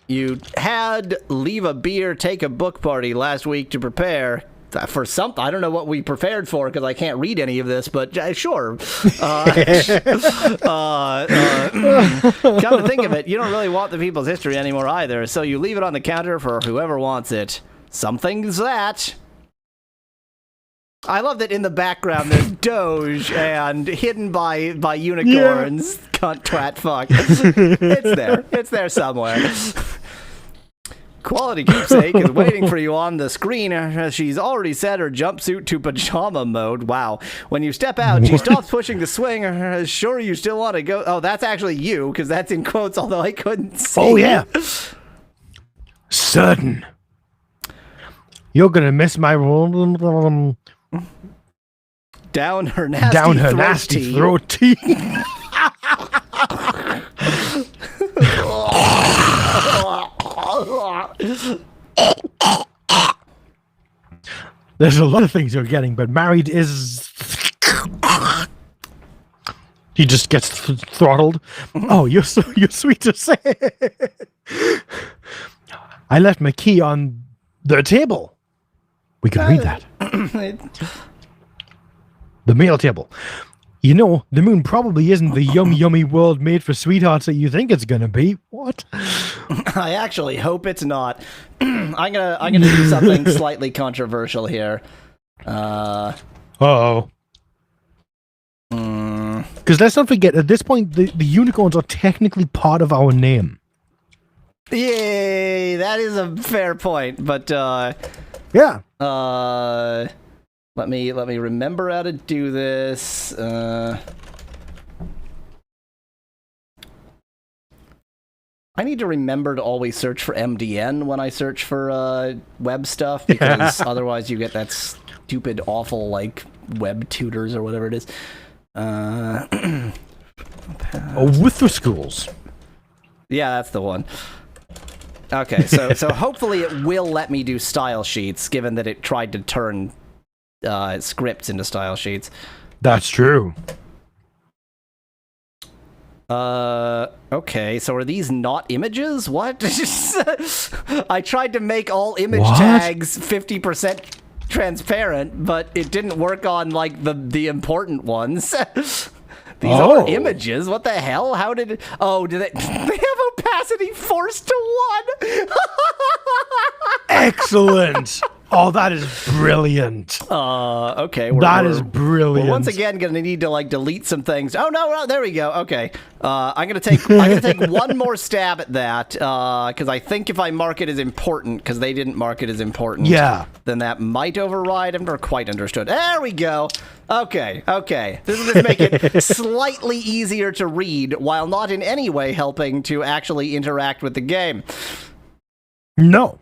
You had leave a beer, take a book party last week to prepare for something. I don't know what we prepared for because I can't read any of this, but sure. Come to think of it, you don't really want the People's History anymore either, so you leave it on the counter for whoever wants it. Something's that. I love that in the background there's Doge and hidden by unicorns. Cunt, twat, fuck. It's there. It's there somewhere. Quality Keepsake is waiting for you on the screen. She's already set her jumpsuit to pajama mode. Wow. When you step out, she stops pushing the swing. Sure you still want to go? Oh, that's actually you, because that's in quotes, although I couldn't see. Oh, yeah. Certain. You're going to miss my... Down her nasty throat tea. There's a lot of things you're getting, but married is... He just gets throttled. Oh, you're sweet to say. I left my key on the table. We can read that. The meal table. You know, the moon probably isn't the yummy world made for sweethearts that you think it's gonna be. What? I actually hope it's not. I'm gonna do something slightly controversial here. Uh-oh. Because let's not forget, at this point, the unicorns are technically part of our name. Yay, that is a fair point, but Yeah. let me remember how to do this. I need to remember to always search for MDN when I search for web stuff, because otherwise you get that stupid, awful, like, web tutors or whatever it is. With the schools. Yeah, that's the one. Okay, so hopefully it will let me do style sheets, given that it tried to turn scripts into style sheets. That's true. Okay, so are these not images? What? I tried to make all image What? tags 50% transparent, but it didn't work on, like, the important ones. These are images. What the hell? How did it... Oh, did they have opacity forced to 1? Excellent. Oh, that is brilliant. Okay. That is brilliant. We're once again gonna need to, like, delete some things. Oh no, there we go. Okay. I'm gonna take one more stab at that, because I think if I mark it as important, because they didn't mark it as important, Yeah. then that might override. I've never quite understood. There we go. Okay. This is gonna make it slightly easier to read, while not in any way helping to actually interact with the game. No.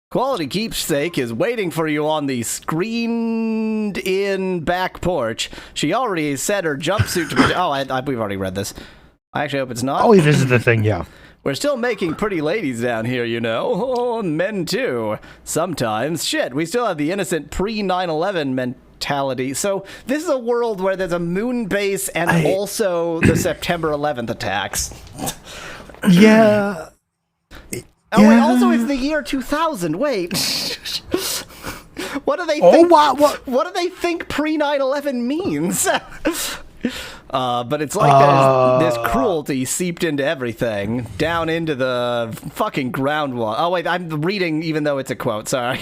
Quality Keepsake is waiting for you on the screened-in back porch. She already set her jumpsuit to... we've already read this. I actually hope it's not. Oh, this is the thing, yeah. We're still making pretty ladies down here, you know. Oh, men too. Sometimes. Shit, we still have the innocent pre-9/11 mentality. So this is a world where there's a moon base and also the September 11th attacks. Yeah. Oh, wait, also it's the year 2000. Wait. What do they think? Oh, what? What do they think pre-9/11 means? But it's like there's cruelty seeped into everything, down into the fucking groundwater. Oh wait, I'm reading even though it's a quote. Sorry.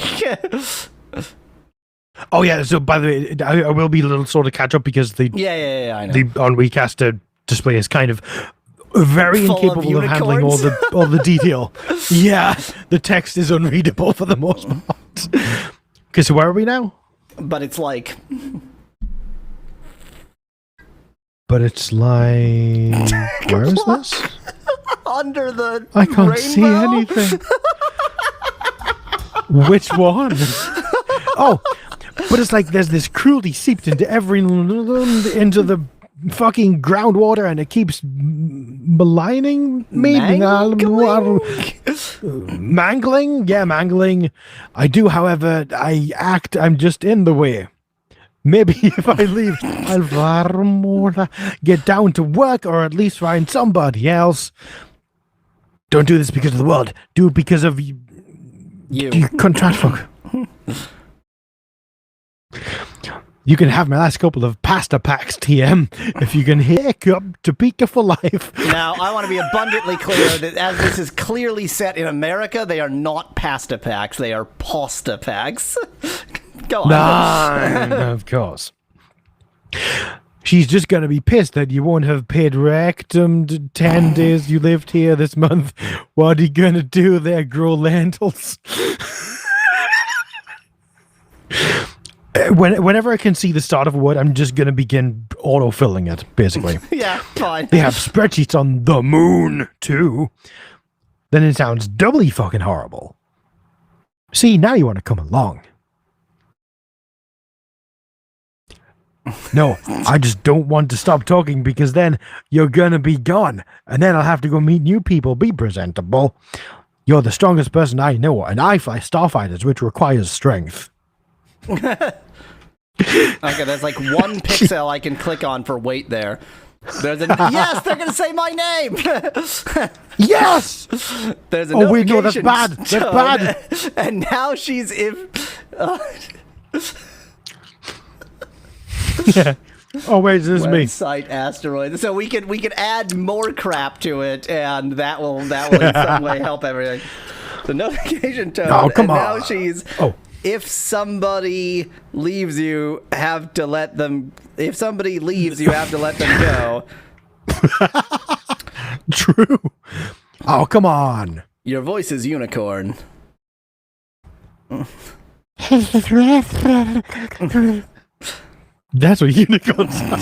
Oh yeah. So by the way, I will be a little sort of catch up because the Yeah, I know. the on Recaster display is kind of very Full of incapable of handling all the detail. Yeah, the text is unreadable for the most part. Okay, so where are we now? But it's like But it's like where is this? under the I can't see rainbow? anything. Which one? Oh, but it's like there's this cruelty seeped into into the fucking groundwater, and it keeps maligning me. Mangling? Yeah, mangling. I do, however, I'm just in the way. Maybe if I leave, I'll get down to work, or at least find somebody else. Don't do this because of the world. Do it because of you. You contract fuck. You can have my last couple of pasta packs, TM, if you can hick up Topeka for life. Now, I want to be abundantly clear that as this is clearly set in America, they are not pasta packs. They are pasta packs. Go on. No, of course. She's just going to be pissed that you won't have paid rectum 10 days you lived here this month. What are you going to do there? Grow lentils? Whenever I can see the start of a word, I'm just going to begin auto-filling it, basically. Yeah, fine. They have spreadsheets on the moon, too. Then it sounds doubly fucking horrible. See, now you want to come along. No, I just don't want to stop talking because then you're gonna be gone. And then I'll have to go meet new people, be presentable. You're the strongest person I know, and I fly starfighters, which requires strength. Okay, there's like one pixel I can click on for weight there. There's yes, they're gonna say my name. Yes. There's a Oh wait, no, that's notification bad. That's tone, bad. And now she's in. Yeah. Oh wait, this is me. Website asteroid. So we could add more crap to it, and that will in some way help everything. The notification tone. Oh, come and on. Now she's. Oh. If somebody leaves, you have to let them. If somebody leaves, you have to let them go. True. Oh, come on. Your voice is unicorn. That's what unicorns are.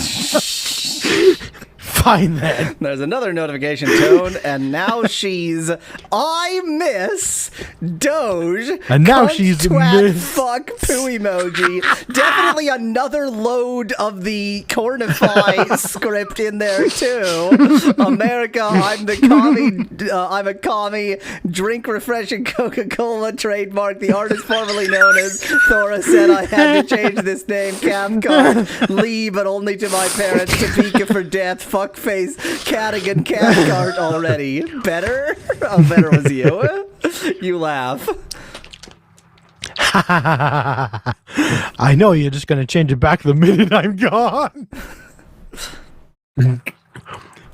Fine then. There's another notification tone, and now she's I miss Doge. And now cunt, she's twat, miss- fuck poo emoji. Definitely another load of the Cornify script in there too. America, I'm the commie. I'm a commie. Drink refreshing Coca-Cola trademark. The artist formerly known as Thora said I had to change this name. Capcom. Lee, but only to my parents. Topeka for death. Fuckface. Cadigan. Cathcart already. Better? Oh, better was you. You laugh. I know you're just going to change it back the minute I'm gone.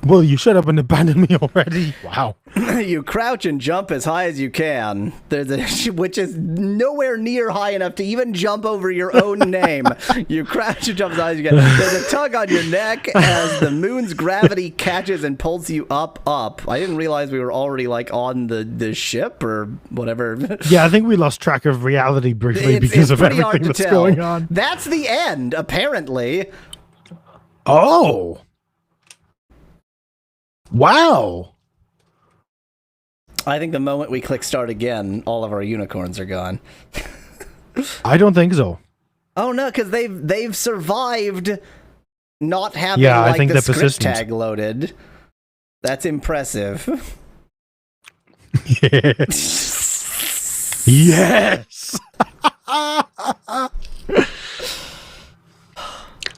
Well, you shut up and abandon me already. Wow. You crouch and jump as high as you can. Which is nowhere near high enough to even jump over your own name. You crouch and jump as high as you can. There's a tug on your neck as the moon's gravity catches and pulls you up. I didn't realize we were already like on the ship or whatever. Yeah, I think we lost track of reality briefly because of pretty hard everything to that's tell. going on. That's the end, apparently. Oh. Wow. I think the moment we click start again, all of our unicorns are gone. I don't think so. Oh no, because they've survived not having Yeah, I like think the they're script persistent. tag loaded. That's impressive. Yes. Yes.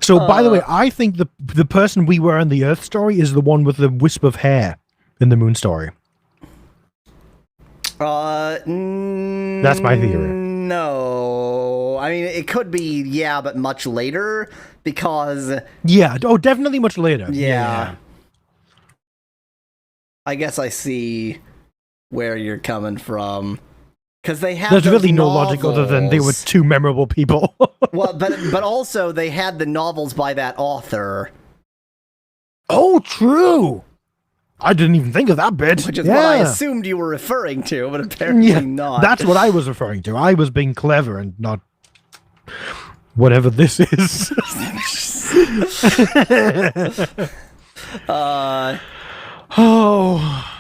So, by the way, I think the person we were in the Earth story is the one with the wisp of hair in the Moon story. That's my theory. No, I mean it could be, yeah, but much later because Yeah. Oh, definitely much later. yeah. I guess I see where you're coming from. Because they have There's those really no logic other than they were novels. two memorable people. Well, but also they had the novels by that author, Oh, true. I didn't even think of that bit. which is what I assumed you were referring to, but apparently Yeah, not. that's what I was referring to. I was being clever and not whatever this is. Oh.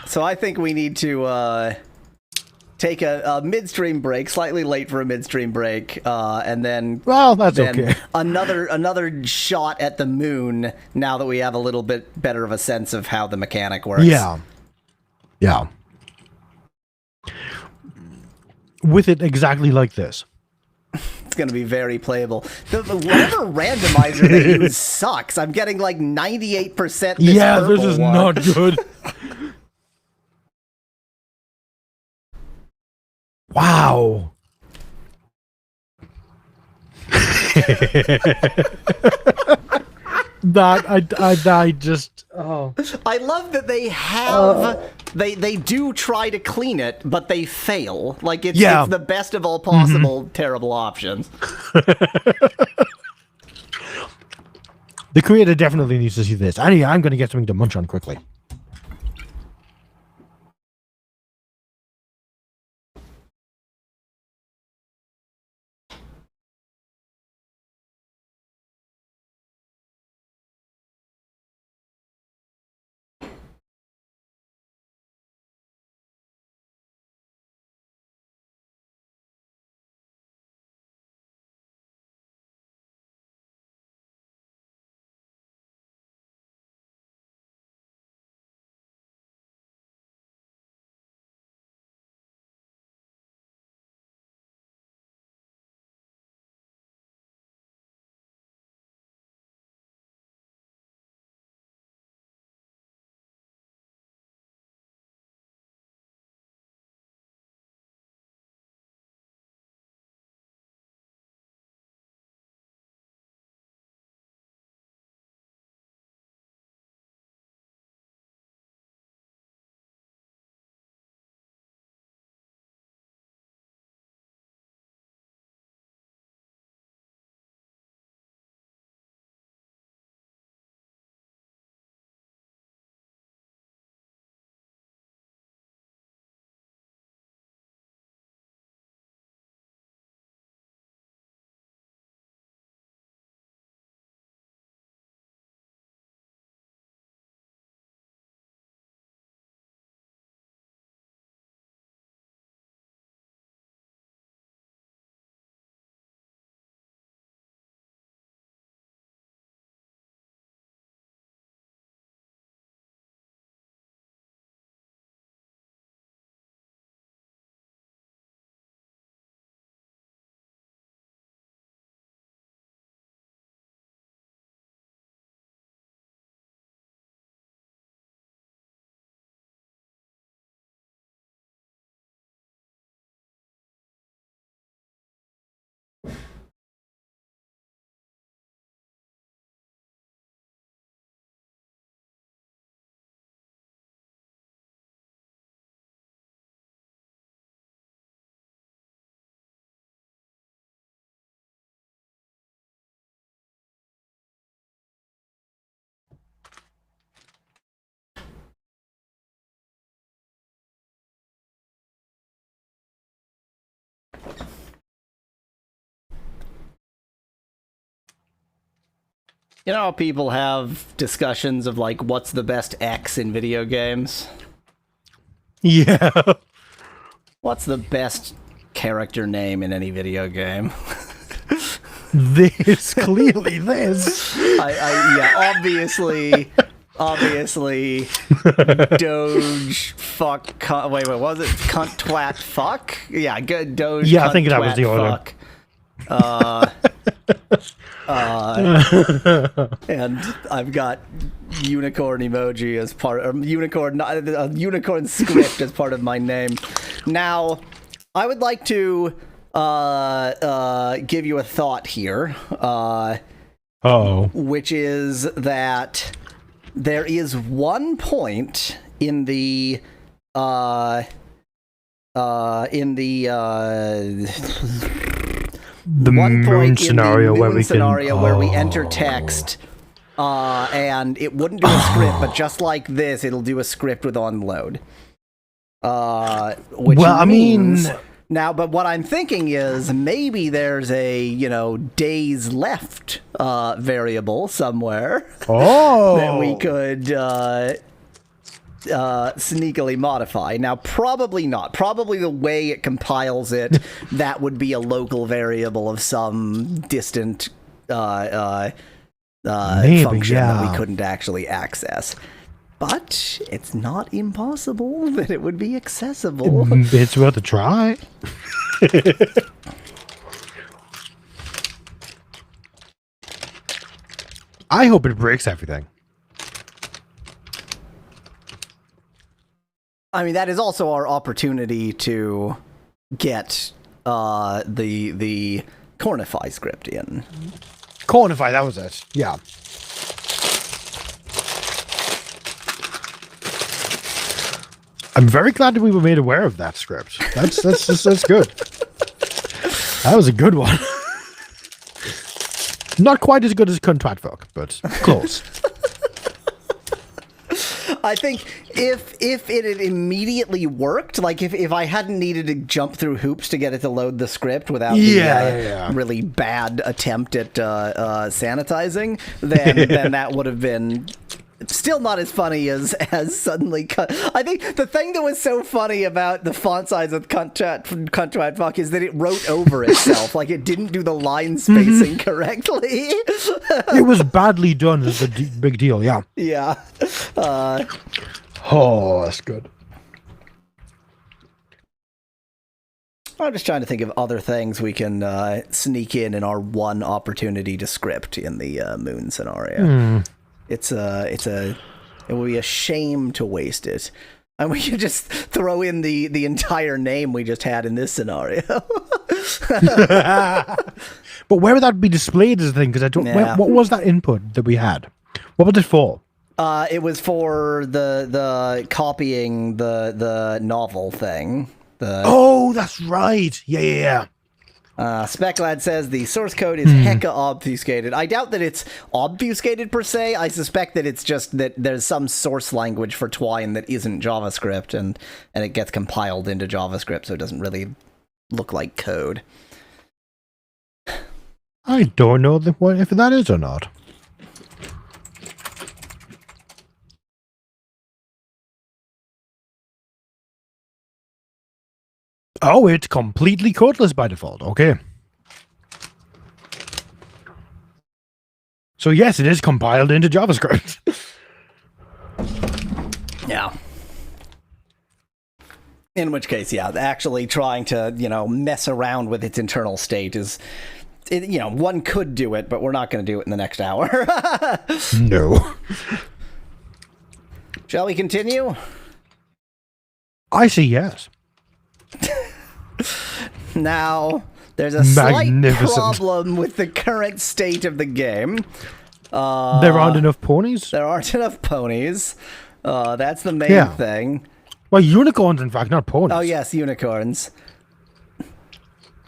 So I think we need to take a midstream break, slightly late for a midstream break, and then Well, that's okay. another shot at the moon. Now that we have a little bit better of a sense of how the mechanic works. Yeah. Yeah. With it exactly like this. It's going to be very playable. Whatever randomizer they use sucks. I'm getting like 98% Yeah, this purple is one. not good. Wow. I just oh. I love that they have they do try to clean it, but they fail. Like it's the best of all possible terrible options. The creator definitely needs to see this. Anyway, I'm going to get something to munch on quickly. You know how people have discussions of like what's the best X in video games? Yeah. What's the best character name in any video game? This, clearly this. Yeah, obviously, Doge, fuck, cunt, wait, what was it? Cunt, twat, fuck? Yeah, good, Doge, Yeah, cunt, I think that was twat, the order. fuck. And I've got unicorn emoji as part of unicorn script as part of my name. Now, I would like to give you a thought here, which is that there is one point in the one point in the moon scenario where we enter text, and it wouldn't do a script, but just like this, it'll do a script with onload. Which means, now, but what I'm thinking is maybe there's a, days left variable somewhere that we could sneakily modify. Now, probably not. Probably the way it compiles it, that would be a local variable of some distant function that we couldn't actually access. But it's not impossible that it would be accessible. It's worth a try. I hope it breaks everything. I mean, that is also our opportunity to get the Cornify script, Ian. Cornify, that was it. Yeah. I'm very glad that we were made aware of that script. That's good. That was a good one. Not quite as good as Cunt Twat Fuck, but close. I think if it had immediately worked, like if I hadn't needed to jump through hoops to get it to load the script without the really bad attempt at sanitizing, then that would have been still not as funny as suddenly. I think the thing that was so funny about the font size of Cunt Twat Fuck is that it wrote over itself, like it didn't do the line spacing correctly. It was badly done is the big deal, yeah. Yeah. Oh, that's good. I'm just trying to think of other things we can sneak in our one opportunity to script in the moon scenario. It would be a shame to waste it. And we could just throw in the entire name we just had in this scenario. But where would that be displayed as a thing? Because I don't. Yeah. What was that input that we had? What was it for? It was for the copying the novel thing. Oh, that's right. Yeah. Speclad says the source code is hecka obfuscated. I doubt that it's obfuscated per se. I suspect that it's just that there's some source language for Twine that isn't JavaScript, and it gets compiled into JavaScript, so it doesn't really look like code. I don't know if that is or not. Oh, it's completely codeless by default. Okay. So yes, it is compiled into JavaScript. Yeah. In which case, yeah, actually trying to, mess around with its internal state is, one could do it, but we're not going to do it in the next hour. No. Shall we continue? I say yes. Now, there's a slight Magnificent. problem with the current state of the game. There aren't enough ponies? There aren't enough ponies. That's the main thing. Well, unicorns, in fact, not ponies. Oh, yes, unicorns.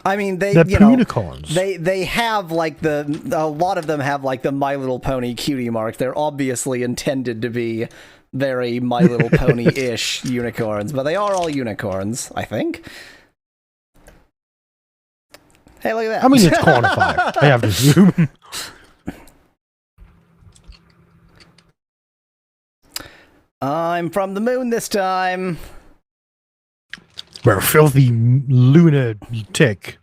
I mean, they're unicorns. They have, like, a lot of them have, like, the My Little Pony cutie mark. They're obviously intended to be very My Little Pony-ish unicorns, but they are all unicorns, I think. Hey, look at that. I mean, it's Cornify. I have to assume. I'm from the moon this time. We're a filthy lunatic.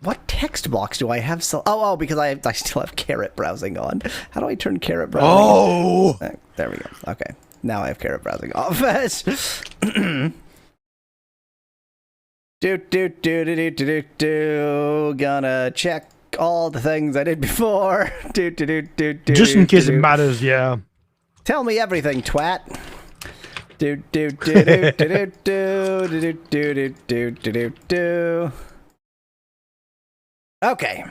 What text box do I have? Oh, because I still have carrot browsing on. How do I turn carrot browsing? Oh! There we go. Okay. Now I have carrot browsing off. Gonna check all the things I did before. Just in case it matters, yeah. Tell me everything, twat. Okay.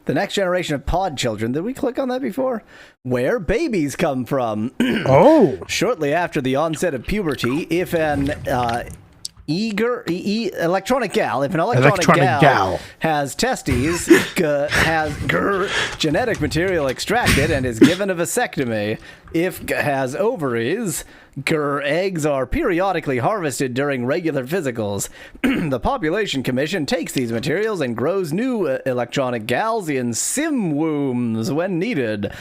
The next generation of pod children. Did we click on that before? Where babies come from. Oh! Shortly after the onset of puberty, if an electronic gal has testes, has genetic material extracted and is given a vasectomy. If has ovaries, eggs are periodically harvested during regular physicals. The Population Commission takes these materials and grows new electronic gals in sim wombs when needed.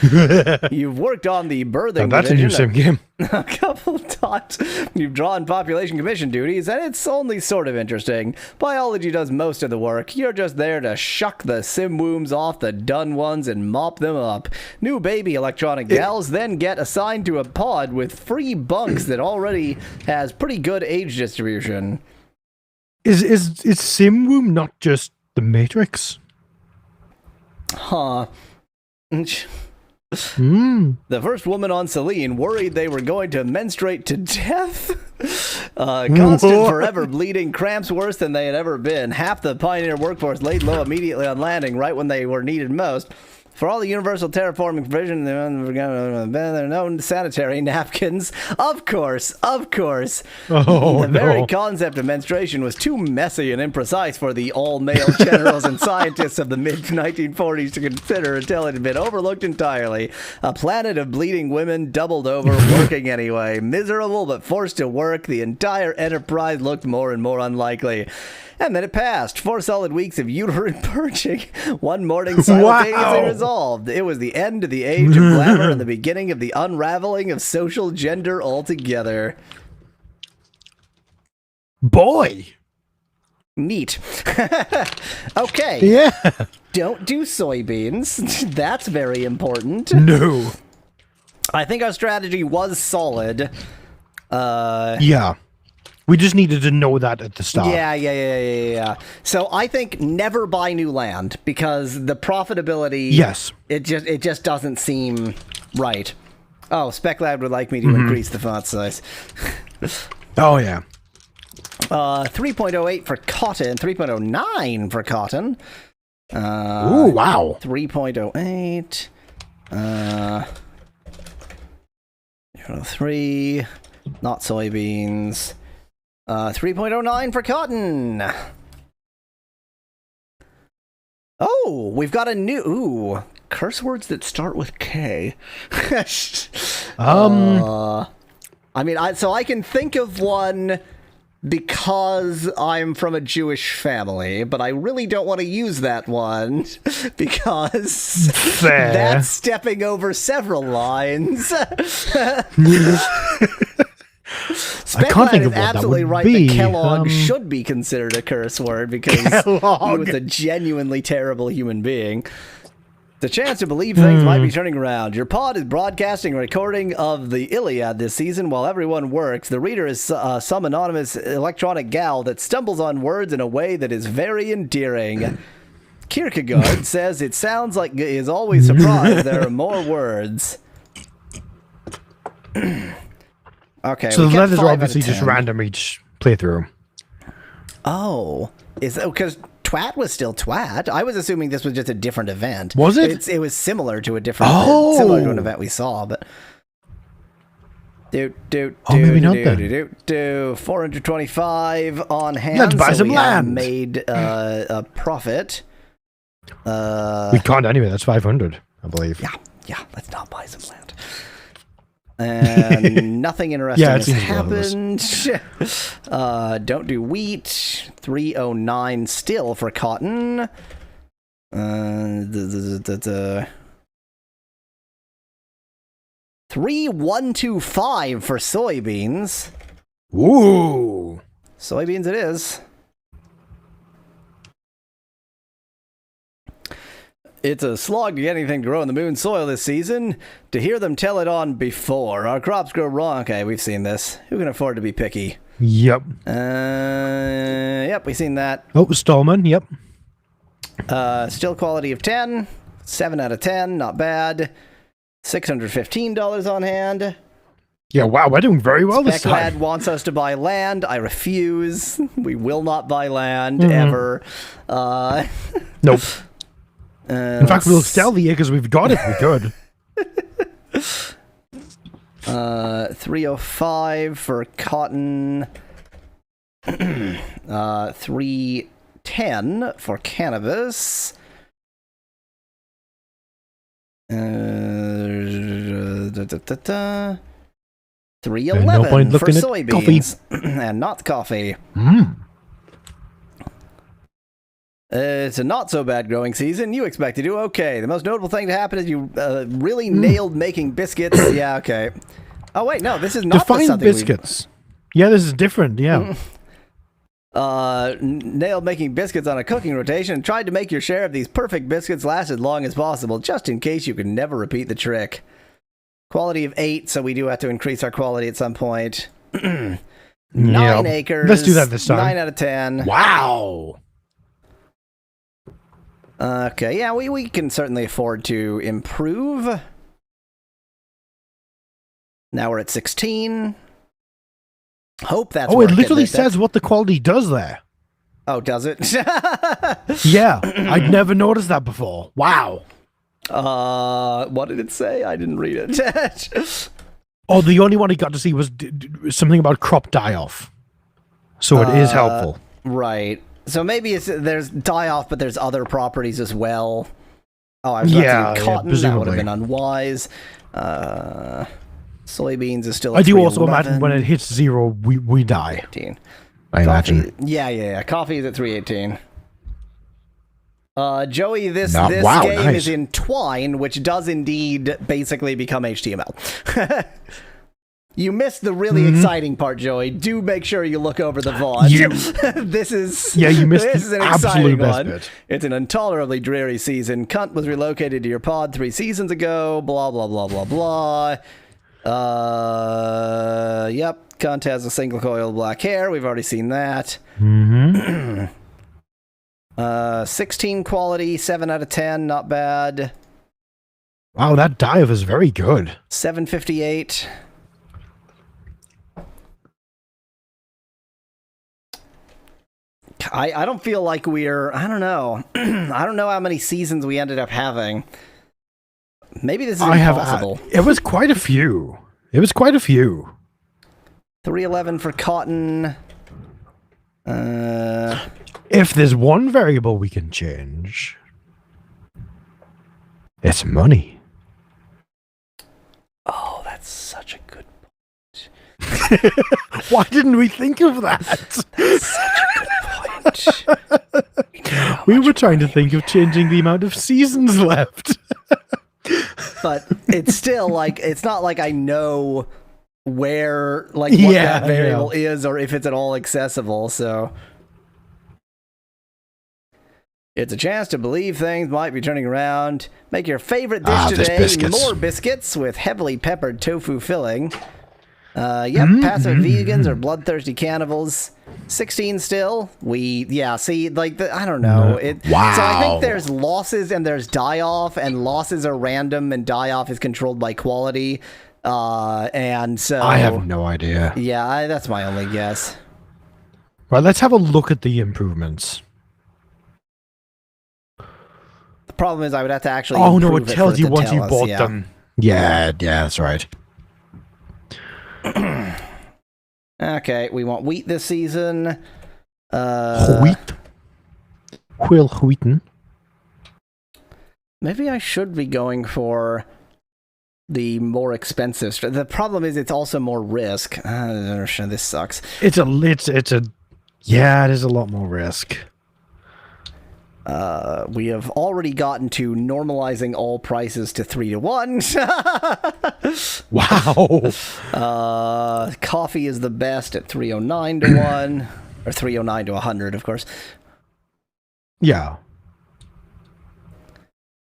You've worked on the birthing. Now that's a new sim game. A couple of times. You've drawn Population Commission duties, and it's only sort of interesting. Biology does most of the work. You're just there to shuck the sim wombs off the done ones and mop them up. New baby electronic gals then get assigned to a pod with free bunks that already has pretty good age distribution. Is sim womb not just the Matrix? Huh. The first woman on Selene worried they were going to menstruate to death. Constant forever bleeding, cramps worse than they had ever been. Half the Pioneer workforce laid low immediately on landing, right when they were needed most. For all the universal terraforming provision, there are no sanitary napkins. Of course. Oh, The very no. concept of menstruation was too messy and imprecise for the all-male generals and scientists of the mid-1940s to consider until it had been overlooked entirely. A planet of bleeding women doubled over, working anyway. Miserable but forced to work, the entire enterprise looked more and more unlikely. And then it passed. 4 solid weeks of uterine purging. One morning simultaneously Wow. resolved. It was the end of the age of glamour and the beginning of the unraveling of social gender altogether. Boy. Neat. Okay. Yeah. Don't do soybeans. That's very important. No. I think our strategy was solid. Yeah. We just needed to know that at the start. Yeah. So I think never buy new land because the profitability. Yes. It just doesn't seem right. Oh, SpecLab would like me to increase the font size. Oh, yeah. 3.08 for cotton. 3.09 for cotton. Ooh, wow. 3.08. 3. Not soybeans. 3.09 for cotton. Oh, we've got a new... Ooh, curse words that start with K. I mean, so I can think of one because I'm from a Jewish family, but I really don't want to use that one because Fair. that's stepping over several lines. I can't think of what is that absolutely would right be. that Kellogg should be considered a curse word because he Kellogg. was a genuinely terrible human being. The chance to believe things might be turning around. Your pod is broadcasting a recording of the Iliad this season while everyone works. The reader is some anonymous electronic gal that stumbles on words in a way that is very endearing. Kierkegaard says it sounds like he is always surprised there are more words. Okay. So we the kept letters 5 are out of obviously just 10. random each playthrough. Oh, is that because twat was still twat? I was assuming this was just a different event. Was it? It was similar to a different, Oh. similar to an event we saw, but. Maybe not then. 425 on hand. Let's buy so some we have land. made a profit. We can't anyway. That's 500, I believe. Yeah. Let's not buy some land. And nothing interesting Yeah, it has seems happened. Don't do wheat. 309 still for cotton. 3125 for soybeans. Ooh. Soybeans it is. It's a slog to get anything to grow in the moon soil this season. To hear them tell it on before. Our crops grow wrong. Okay, we've seen this. Who can afford to be picky? Yep. Yep, we've seen that. Oh, Stallman. Yep. Still quality of 10. 7 out of 10. Not bad. $615 on hand. Yeah, wow. We're doing very well this SpecLad time. wants us to buy land. I refuse. We will not buy land ever. Nope. In fact, we'll sell the acres we've got if we could. 305 for cotton. 310 for cannabis. 311 no point for looking at soybeans and not coffee. It's a not so bad growing season. You expect to do okay. The most notable thing to happen is you really nailed making biscuits. Yeah, okay. Oh wait, no, this is not Define something we- biscuits. Yeah, this is different. Yeah. nailed making biscuits on a cooking rotation and tried to make your share of these perfect biscuits last as long as possible, just in case you can never repeat the trick. Quality of 8, so we do have to increase our quality at some point. 9 Yep. acres. Let's do that this time. 9 out of 10. Wow. Okay, yeah, we can certainly afford to improve. Now we're at 16. Hope that's Oh, it working. literally says what the quality does there. Oh, does it? Yeah, I'd never noticed that before. Wow. What did it say? I didn't read it. Oh, the only one he got to see was something about crop die-off. So it is helpful. Right. So maybe there's die-off, but there's other properties as well. Oh, I was about to do cotton. That would presumably. have been unwise. Soybeans is still. I do also 311. imagine when it hits 0, we die. 18. I imagine. Yeah. Coffee is at 318. Joey, this Wow, game nice. is in Twine, which does indeed basically become HTML. You missed the really exciting part, Joey. Do make sure you look over the VOD. This is You missed this is the an absolute exciting best one. bit. It's an intolerably dreary season. Cunt was relocated to your pod 3 seasons ago. Blah blah blah blah blah. Yep. Cunt has a single coil black hair. We've already seen that. 16 quality, 7 out of 10, not bad. Wow, that dive is very good. 758. I don't feel like I don't know. I don't know how many seasons we ended up having. Maybe this is impossible. It was quite a few. 311 for cotton. If there's one variable we can change, it's money. Oh, that's such a good Why didn't we think of that? point. We were trying to think of changing the amount of seasons left. But it's still like, it's not like I know where, like, what that variable is or if it's at all accessible, so. It's a chance to believe things might be turning around. Make your favorite dish today biscuits. more biscuits with heavily peppered tofu filling. Passive vegans or bloodthirsty cannibals. 16 still. See, like, I don't know. Wow. So I think there's losses and there's die-off, and losses are random and die-off is controlled by quality. And so... I have no idea. Yeah, that's my only guess. Right, let's have a look at the improvements. The problem is I would have to actually Oh no, it improve tells for you to once tell you us, bought yeah. them. Yeah, that's right. Okay, we want wheat this season. Wheat. Will Wheaton. Maybe I should be going for the more expensive. The problem is it's also more risk. This sucks. It is a lot more risk. We have already gotten to normalizing all prices to 3 to 1. Wow. Coffee is the best at 309 to 1. Or 309 to 100, of course. Yeah.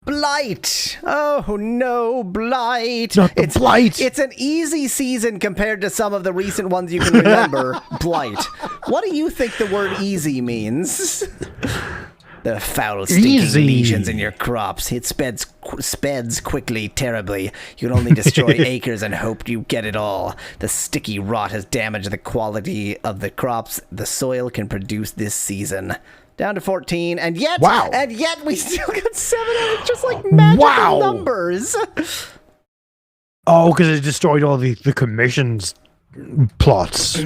Blight! Oh no, Blight! Not the Blight! It's an easy season compared to some of the recent ones you can remember. Blight. What do you think the word easy means? The foul, stinking lesions in your crops. It speds quickly, terribly. You can only destroy acres and hope you get it all. The sticky rot has damaged the quality of the crops the soil can produce this season. Down to 14, and yet we still got 7 out of just like magical numbers. Oh, because it destroyed all the commission's plots.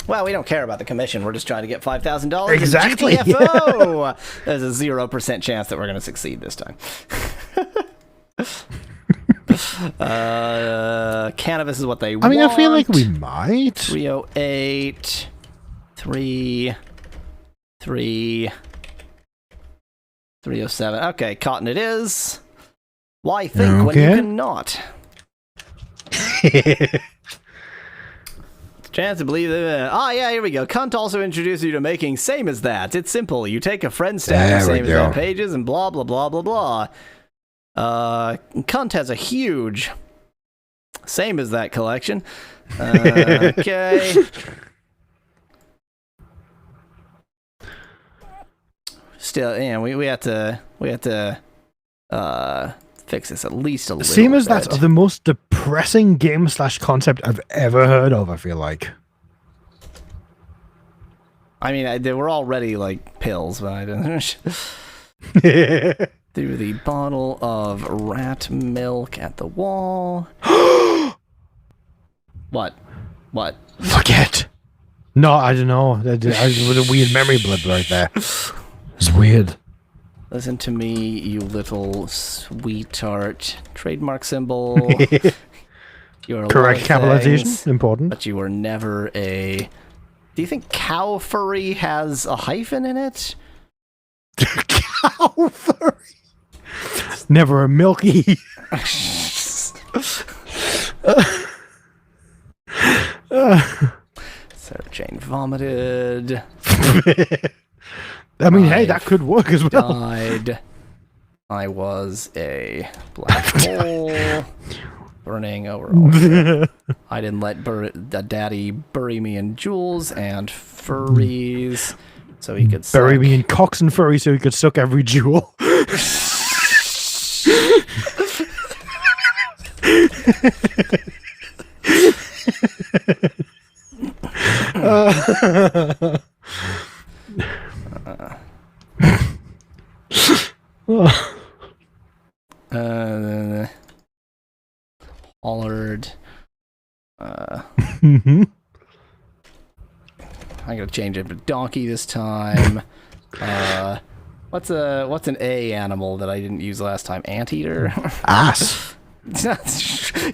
Well, we don't care about the commission. We're just trying to get $5,000 Exactly. in GTFO. There's a 0% chance that we're going to succeed this time. Cannabis is what they want. I mean, I feel like we might. 308, 3, 307. Okay, cotton it is. Why think when you cannot? Chance to believe that. Here we go. Cunt also introduced you to making same as that. It's simple. You take a friend stack of same as that pages and blah blah blah blah blah. Cunt has a huge same as that collection. Okay. Still, we have to fix this at least a little. Same as bit. that's the most depressing game / concept I've ever heard of, I feel like. I mean, they were already like pills, but I didn't. Threw the bottle of rat milk at the wall. What? What? Forget. No, I don't know. I was a weird memory blip right there. It's weird. Listen to me, you little sweetheart. Trademark symbol. You're a Correct lot of capitalization. things, Important. but you were never a... Do you think cow furry has a hyphen in it? Cow furry. Never a milky. Sarah Jane vomited. I mean, hey, that could work as well. Died. I was a black hole burning over all. I didn't let daddy bury me in jewels and furries so he could Bury suck. me in cocks and furry so he could suck every jewel. Hollered. Mhm. I gotta change it to donkey this time. What's an A animal that I didn't use last time? Anteater. Ass.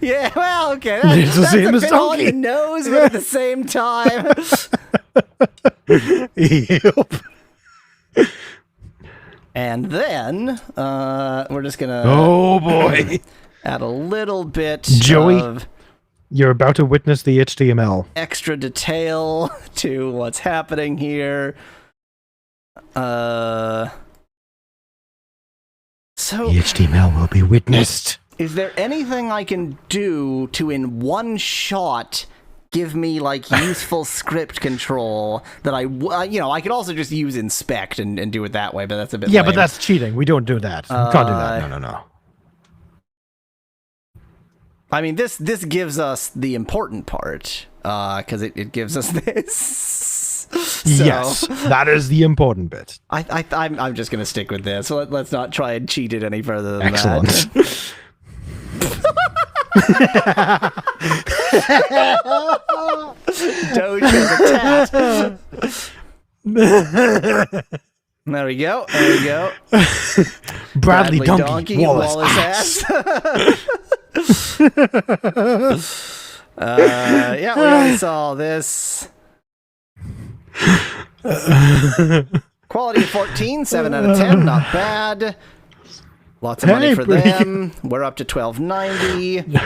Yeah, well, okay. It's the That's same a as bit on donkey. the nose, but at the same time. Yep. And then we're just gonna Oh boy. add a little bit Joey? of You're about to witness the HTML. extra detail to what's happening here. So, The HTML will be witnessed. is there anything I can do to, in one shot, give me like useful script control that I could also just use inspect and do it that way, but that's a bit Yeah, lame. but that's cheating. We don't do that. We can't do that. No. I mean, this gives us the important part, because it gives us this. So, Yes, that is the important bit. I'm just gonna stick with this. So let's not try and cheat it any further than Excellent. that. Dojo's a tat. There we go. There we go. Bradley Donkey, Wallace. ass. Yeah, we already saw this. Quality of 14, 7 out of 10, not bad. Lots of money Hey, for pretty them. We're up to 1290.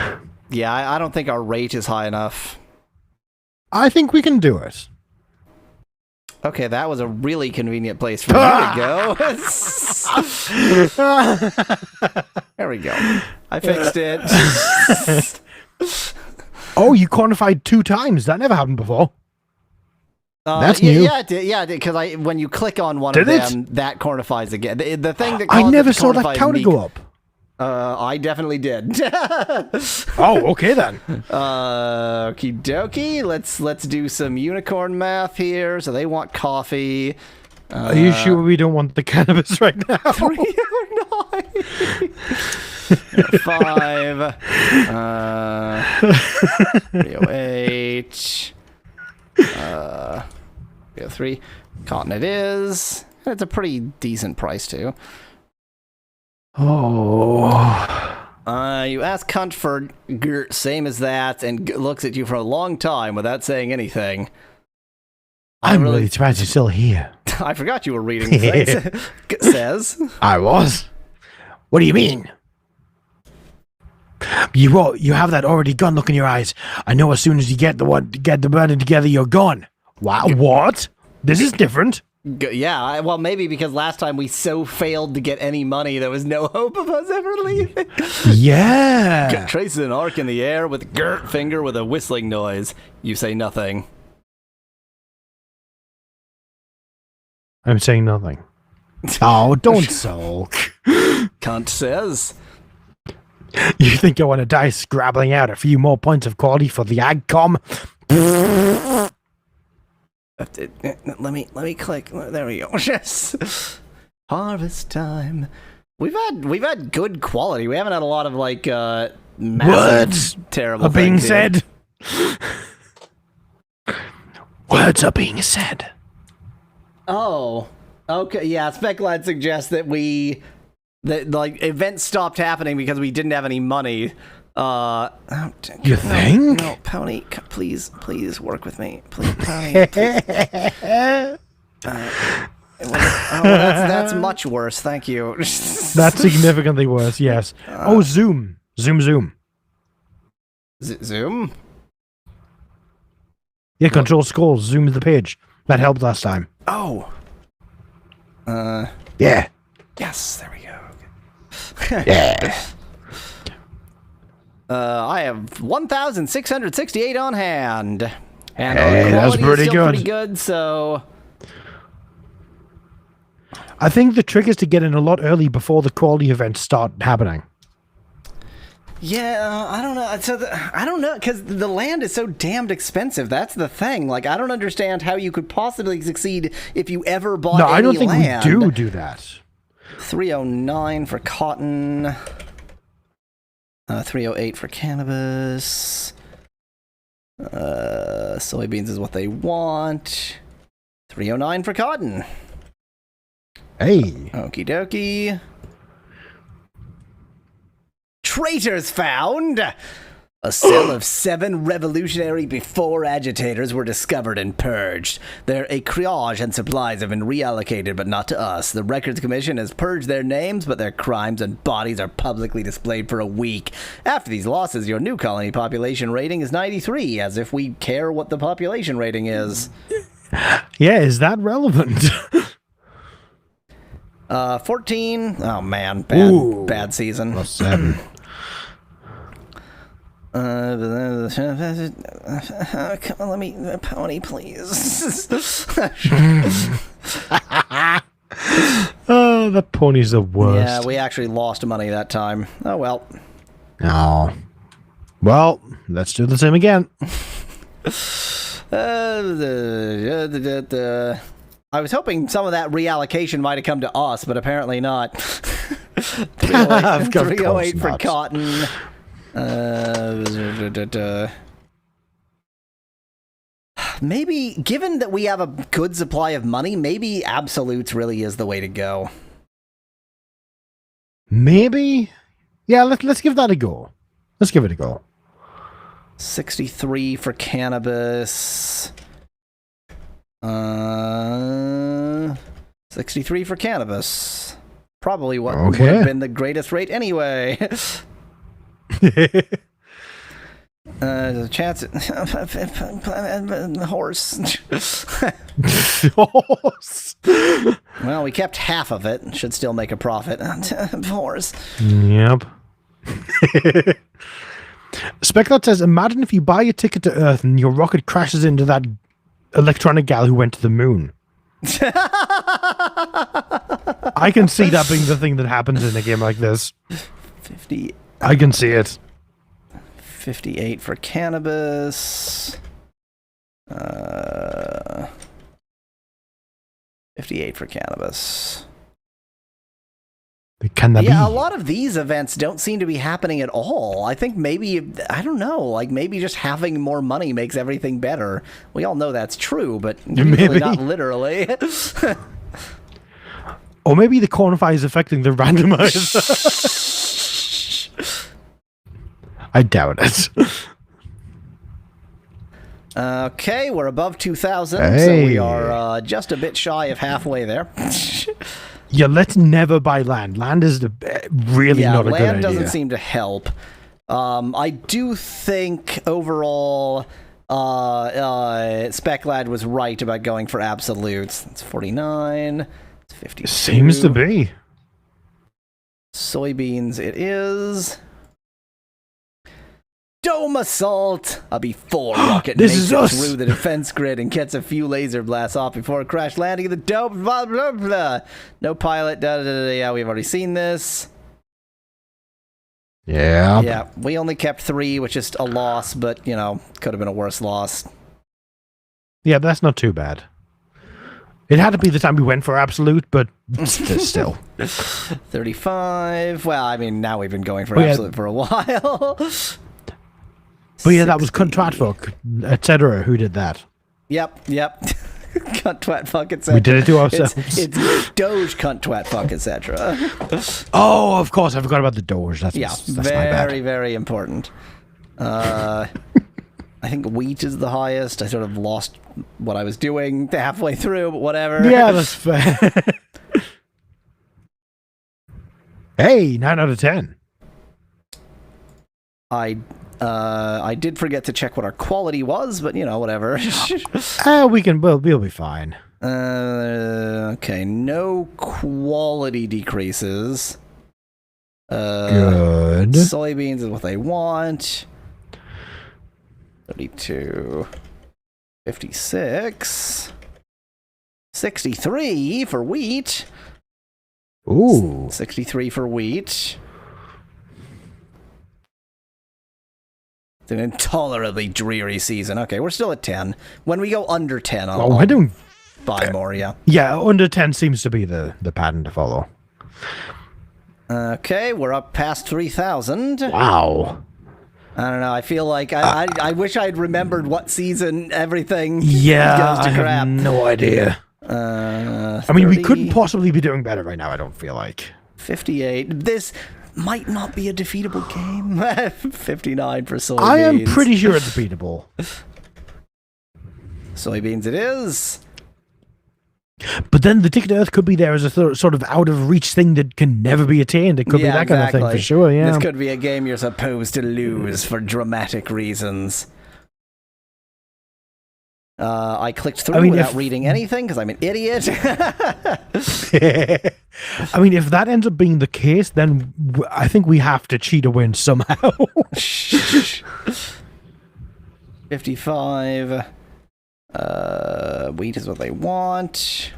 Yeah, I don't think our rate is high enough. I think we can do it. Okay, that was a really convenient place for me to go. There we go. I fixed it. Oh, you quantified 2 times. That never happened before. That's yeah, new. Yeah, it did. Yeah, it did, because when you click on one of Did it? them, that quantifies again. The thing that I caused never it to saw that quantify counter me- go up. I definitely did. Oh, okay then. Okie dokie. Let's do some unicorn math here. So they want coffee. Are you sure we don't want the cannabis right now? 309. 5. 308. 303. Cotton it is. It's a pretty decent price too. Oh. You ask cunt for gert, same as that, and looks at you for a long time without saying anything. I'm really surprised you're still here. I forgot you were reading things. Says. I was. What do you mean? You have that already gone look in your eyes. I know as soon as you get the burning together, you're gone. Wow. What? This is different. Yeah, well, maybe because last time we so failed to get any money, there was no hope of us ever leaving. Yeah. Traces an arc in the air with gert finger with a whistling noise. You say nothing. I'm saying nothing. Oh, don't sulk. Cunt says. You think I want to die scrabbling out a few more points of quality for the AgCom? Let me click. There we go. Yes. Harvest time. We've had good quality. We haven't had a lot of like massive, Words terrible are being things here. said. Words are being said. Oh, okay. Yeah, Speculad suggests that like events stopped happening because we didn't have any money. You think? No, Pony, please work with me, please, Pony. Please. That's much worse. Thank you. That's significantly worse, yes. Zoom. Zoom. Zoom. Yeah, control scroll, zoom the page. That helped last time. Oh. Yeah. Yes. There we go. Yeah. I have 1,668 on hand, and Hey, our that's quality is pretty still good. pretty good. So. I think the trick is to get in a lot early before the quality events start happening. Yeah, I don't know. So I don't know, because the land is so damned expensive. That's the thing. Like, I don't understand how you could possibly succeed if you ever bought No, any I don't think land. we do that. 309 for cotton. 308 for cannabis. Soybeans is what they want. 309 for cotton. Hey. Okie dokie. Traitors found! A cell of 7 revolutionary before agitators were discovered and purged. Their écriage and supplies have been reallocated, but not to us. The Records Commission has purged their names, but their crimes and bodies are publicly displayed for a week. After these losses, your new colony population rating is 93, as if we care what the population rating is. Yeah, is that relevant? 14. Oh man, Ooh. bad season. Plus 7. Come on, let me, Pony, please. Oh, that pony's the worst. Yeah, we actually lost money that time. Oh well. Oh. Well, let's do the same again. I was hoping some of that reallocation might have come to us, but apparently not. Of 308, course 308 for not. cotton. Maybe, given that we have a good supply of money, maybe absolutes really is the way to go. Maybe? Yeah, let's give that a go. Let's give it a go. 63 for cannabis. 63 for cannabis. Probably what would Okay. have been the greatest rate anyway. The chance horse. Well, we kept half of it. Should still make a profit. Horse. Yep. Speculate says, imagine if you buy a ticket to Earth and your rocket crashes into that electronic gal who went to the moon. I can see that being the thing that happens in a game like this. 50. I can see it. 58 for cannabis. 58 for cannabis. Can that be? Yeah, a lot of these events don't seem to be happening at all. I think maybe, I don't know, like maybe just having more money makes everything better. We all know that's true, but usually Maybe. not literally. Or maybe the quantify is affecting the randomizer. I doubt it. Okay, we're above 2,000, so Hey. we are just a bit shy of halfway there. Yeah, let's never buy land. Land is really Yeah, not a good land idea. doesn't seem to help. I do think overall, Speculad was right about going for absolutes. It's 49. It's 52. Seems to be. Soybeans it is. Dome assault! A B4 rocket This makes is it us. through the defense grid and gets a few laser blasts off before it crash landing in the dome. Blah, blah, blah. No pilot. Da, da, da, da. Yeah, we've already seen this. Yeah. Yeah, we only kept 3, which is a loss, but, you know, could have been a worse loss. Yeah, that's not too bad. It had to be the time we went for absolute, but still. 35. Well, I mean, now we've been going for Oh, yeah. absolute for a while. But yeah, that was cunt, twat, fuck, etc. Who did that? Yep. Cunt, twat, fuck, etc. We did it to ourselves. It's Doge, cunt, twat, fuck, etc. Oh, of course, I forgot about the doors. That's my bad. very, very important. I think wheat is the highest. I sort of lost what I was doing halfway through, but whatever. Yeah, that's fair. Hey, 9 out of 10. I did forget to check what our quality was, but whatever. We'll be fine. Okay, no quality decreases. Good. Soybeans is what they want. 32. 56. 63 for wheat. Ooh. 63 for wheat. It's an intolerably dreary season. Okay, we're still at 10. When we go under 10, I don't. buy more, yeah. Yeah, under 10 seems to be the pattern to follow. Okay, we're up past 3,000. Wow. I don't know. I feel like I wish I'd remembered what season everything Yeah, goes to I crap. have no idea. 30, I mean, we couldn't possibly be doing better right now, I don't feel like. 58. This might not be a defeatable game. 59 for soybeans. I am pretty sure it's beatable. Soybeans it is. But then the ticket to Earth could be there as a sort of out of reach thing that can never be attained. It could be that kind of thing for sure, yeah. This could be a game you're supposed to lose for dramatic reasons. I clicked through without reading anything because I'm an idiot. I mean, if that ends up being the case, then I think we have to cheat a win somehow. 55. Wheat is what they want.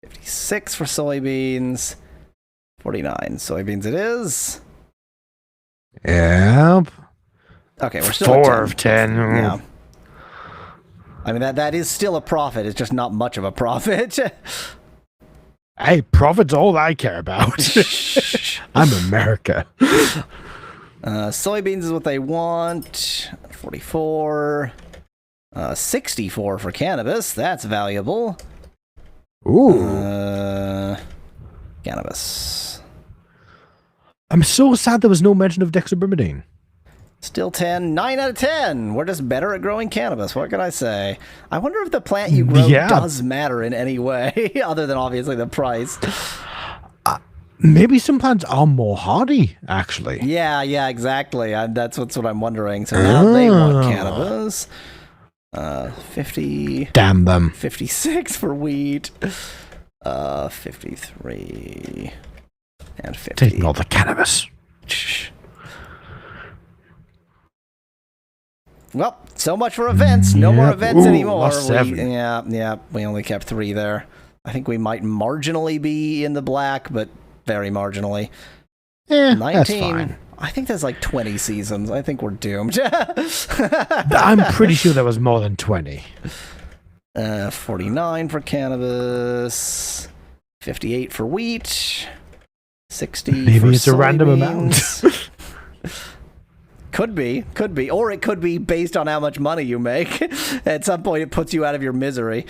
56 for soybeans. 49 soybeans it is. Yep. Okay, we're still at 4 of 10. Yeah. I mean, that is still a profit. It's just not much of a profit. Hey, profit's all I care about. I'm America. Soybeans is what they want. 44. 64 for cannabis. That's valuable. Ooh. Cannabis. I'm so sad there was no mention of dextromethorphan. Still 10. 9 out of 10. We're just better at growing cannabis. What can I say? I wonder if the plant you grow does matter in any way, other than obviously the price. Maybe some plants are more hardy, actually. Yeah, exactly. That's what I'm wondering. So now they want cannabis. 50. Damn them. 56 for wheat. 53. And 50. Taking all the cannabis. Well, so much for events. No more events anymore. Lost 7. We only kept 3 there. I think we might marginally be in the black, but very marginally. 19. That's fine. I think there's like 20 seasons. I think we're doomed. I'm pretty sure there was more than 20. 49 for cannabis. 58 for wheat. 60 Maybe for it's a random amount. Could be. Or it could be based on how much money you make. At some point, it puts you out of your misery.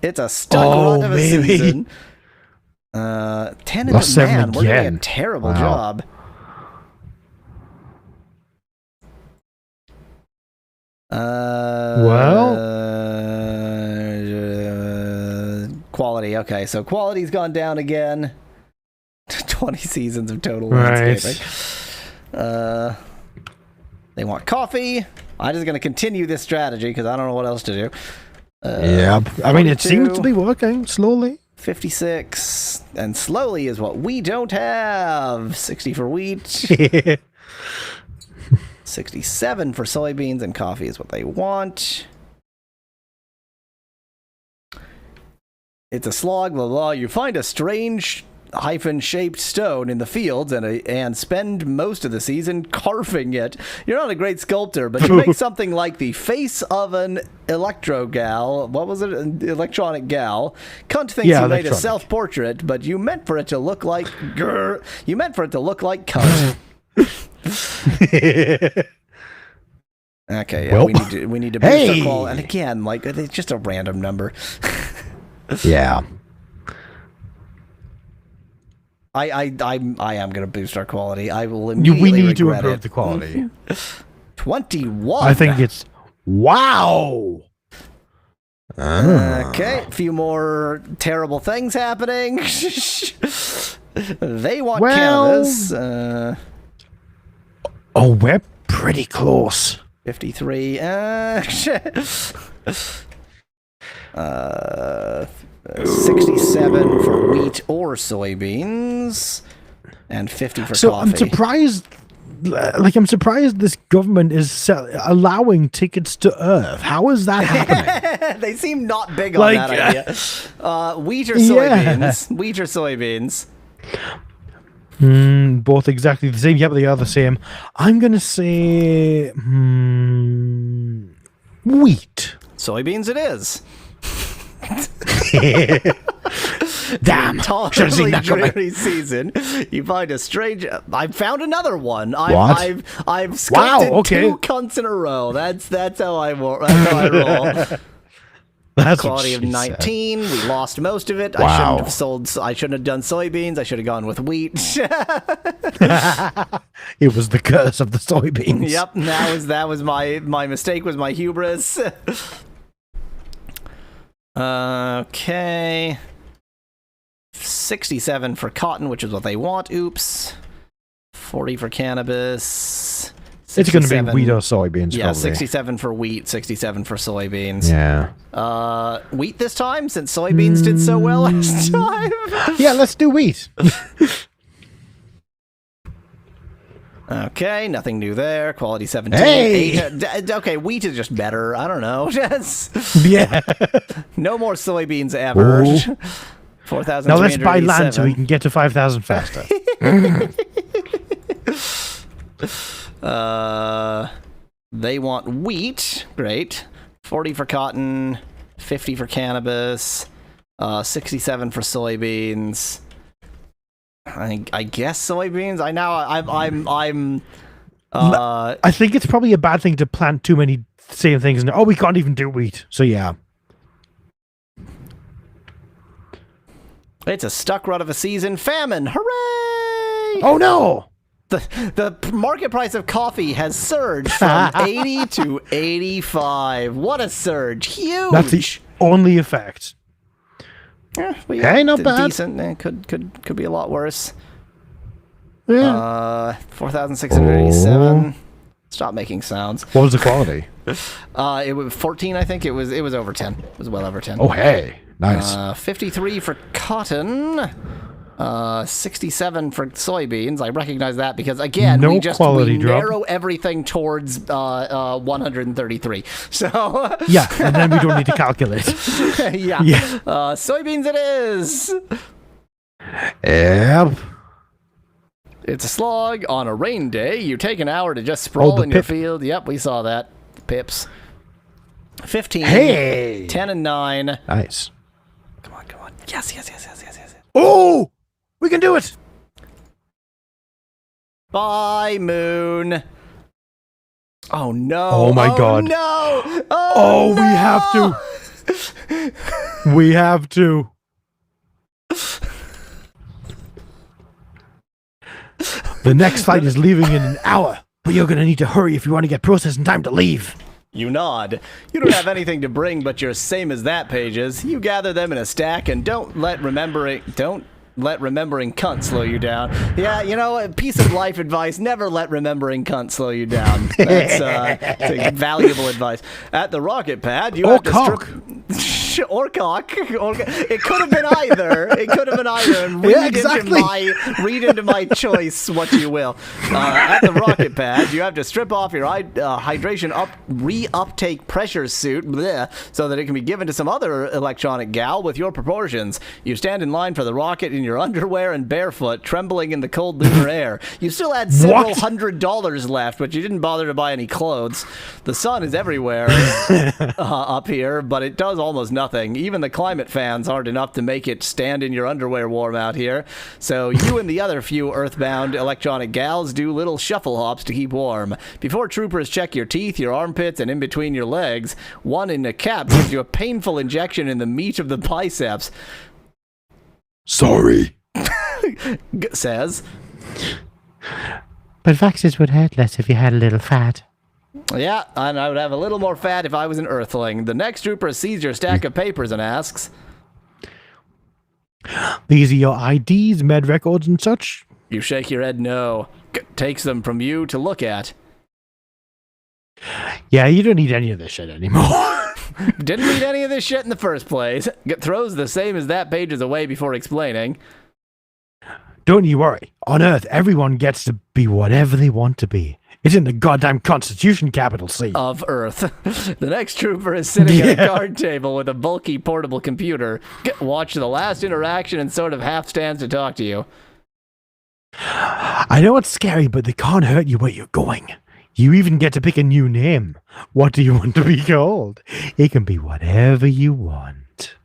It's a stuck run of a season. 10 in Lost the 7 man. We're doing a again. terrible job. Quality. Okay, so quality's gone down again. 20 seasons of total landscaping. They want coffee. I'm just going to continue this strategy because I don't know what else to do. Yeah, I mean, it 42. seems to be working slowly. 56. And slowly is what we don't have. 60 for wheat. 67 for soybeans, and coffee is what they want. It's a slog, blah, blah. You find a strange hyphen-shaped stone in the fields and spend most of the season carving it. You're not a great sculptor, but you make something like the face of an electro-gal. What was it? An electronic gal. Cunt thinks you made a self-portrait, but you meant for it to look like... You meant for it to look like cunt. Okay, yeah, we need to boost our quality. And again, like, it's just a random number. Yeah. I am going to boost our quality. I will immediately We need to regret improve it. the quality. 21. I think it's... Wow! Okay, a few more terrible things happening. They want cannabis. Oh, we're pretty close. 53. 67 for wheat or soybeans, and 50 for So coffee. I'm surprised. I'm surprised this government is allowing tickets to Earth. How is that happening? They seem not big on that idea. Wheat or soybeans? Wheat or soybeans? Both exactly the same. Yeah, but they are the same. I'm gonna say wheat. Soybeans it is. Damn. Totally dreary season. You find a strange... I found another one. I've sculpted 2 cunts in a row. That's how I roll. That's Quality of 19. We lost most of it. Wow. I shouldn't have done soybeans. I should have gone with wheat. It was the curse of the soybeans. Yep. That was my mistake. Was my hubris. Okay. 67 for cotton, which is what they want. Oops. 40 for cannabis. It's going to be wheat or soybeans, yeah, probably. 67 for wheat, 67 for soybeans. Yeah. Wheat this time, since soybeans did so well last time. Yeah, let's do wheat. Okay, nothing new there. Quality 17. Hey! Okay, wheat is just better. I don't know. Yeah. No more soybeans ever. 4,000. Now let's buy land so we can get to 5,000 faster. They want wheat. Great. 40 for cotton, 50 for cannabis, 67 for soybeans. I guess soybeans. I think it's probably a bad thing to plant too many same things. And we can't even do wheat. So yeah. It's a stuck rut of a season. Famine. Hooray! Oh no! The market price of coffee has surged from 80 to 85. What a surge. Huge. That's the only effect. Yeah, hey, not bad. Decent. Could be a lot worse. Yeah. 4,687. Stop making sounds. What was the quality? It was 14, I think. It was over 10. It was well over 10. Oh, hey. Nice. 53 for cotton. 67 for soybeans. I recognize that because, again, we narrow everything towards 133. So yeah, and then we don't need to calculate. yeah. Soybeans it is. Yep. It's a slog on a rain day. You take an hour to just sprawl in your field. Yep, we saw that. Pips. 15. Hey. 10 and 9. Nice. Come on. Yes. Oh! We can do it! Bye, moon. Oh, no. Oh, my God. No. Oh, no! We have to. The next flight is leaving in an hour, but you're going to need to hurry if you want to get processed in time to leave. You nod. You don't have anything to bring but your same as that pages. You gather them in a stack and don't let remembering cunt slow you down. Yeah, a piece of life advice, never let remembering cunt slow you down. That's valuable advice. At the rocket pad, you have to strip Orcock. It could have been either. It could have been either. And read into my choice what you will. At the rocket pad, you have to strip off your hydration reuptake pressure suit so that it can be given to some other electronic gal with your proportions. You stand in line for the rocket in your underwear and barefoot, trembling in the cold lunar air. You still had several $100s left, but you didn't bother to buy any clothes. The sun is everywhere up here, but it does almost nothing. Even the climate fans aren't enough to make it stand in your underwear warm out here. So you and the other few earthbound electronic gals do little shuffle hops to keep warm. Before troopers check your teeth, your armpits, and in between your legs, one in a cap gives you a painful injection in the meat of the biceps. Sorry. Says. But vaxes would hurt less if you had a little fat. Yeah, and I would have a little more fat if I was an earthling. The next trooper sees your stack of papers and asks, These are your IDs, med records, and such? You shake your head no. Takes them from you to look at. Yeah, you don't need any of this shit anymore. Didn't read any of this shit in the first place. Throws the same as that pages away before explaining. Don't you worry. On Earth, everyone gets to be whatever they want to be. It's in the goddamn Constitution, capital C. Of Earth. The next trooper is sitting at a card table with a bulky portable computer. Watch the last interaction and sort of half stands to talk to you. I know it's scary, but they can't hurt you where you're going. You even get to pick a new name. What do you want to be called? It can be whatever you want.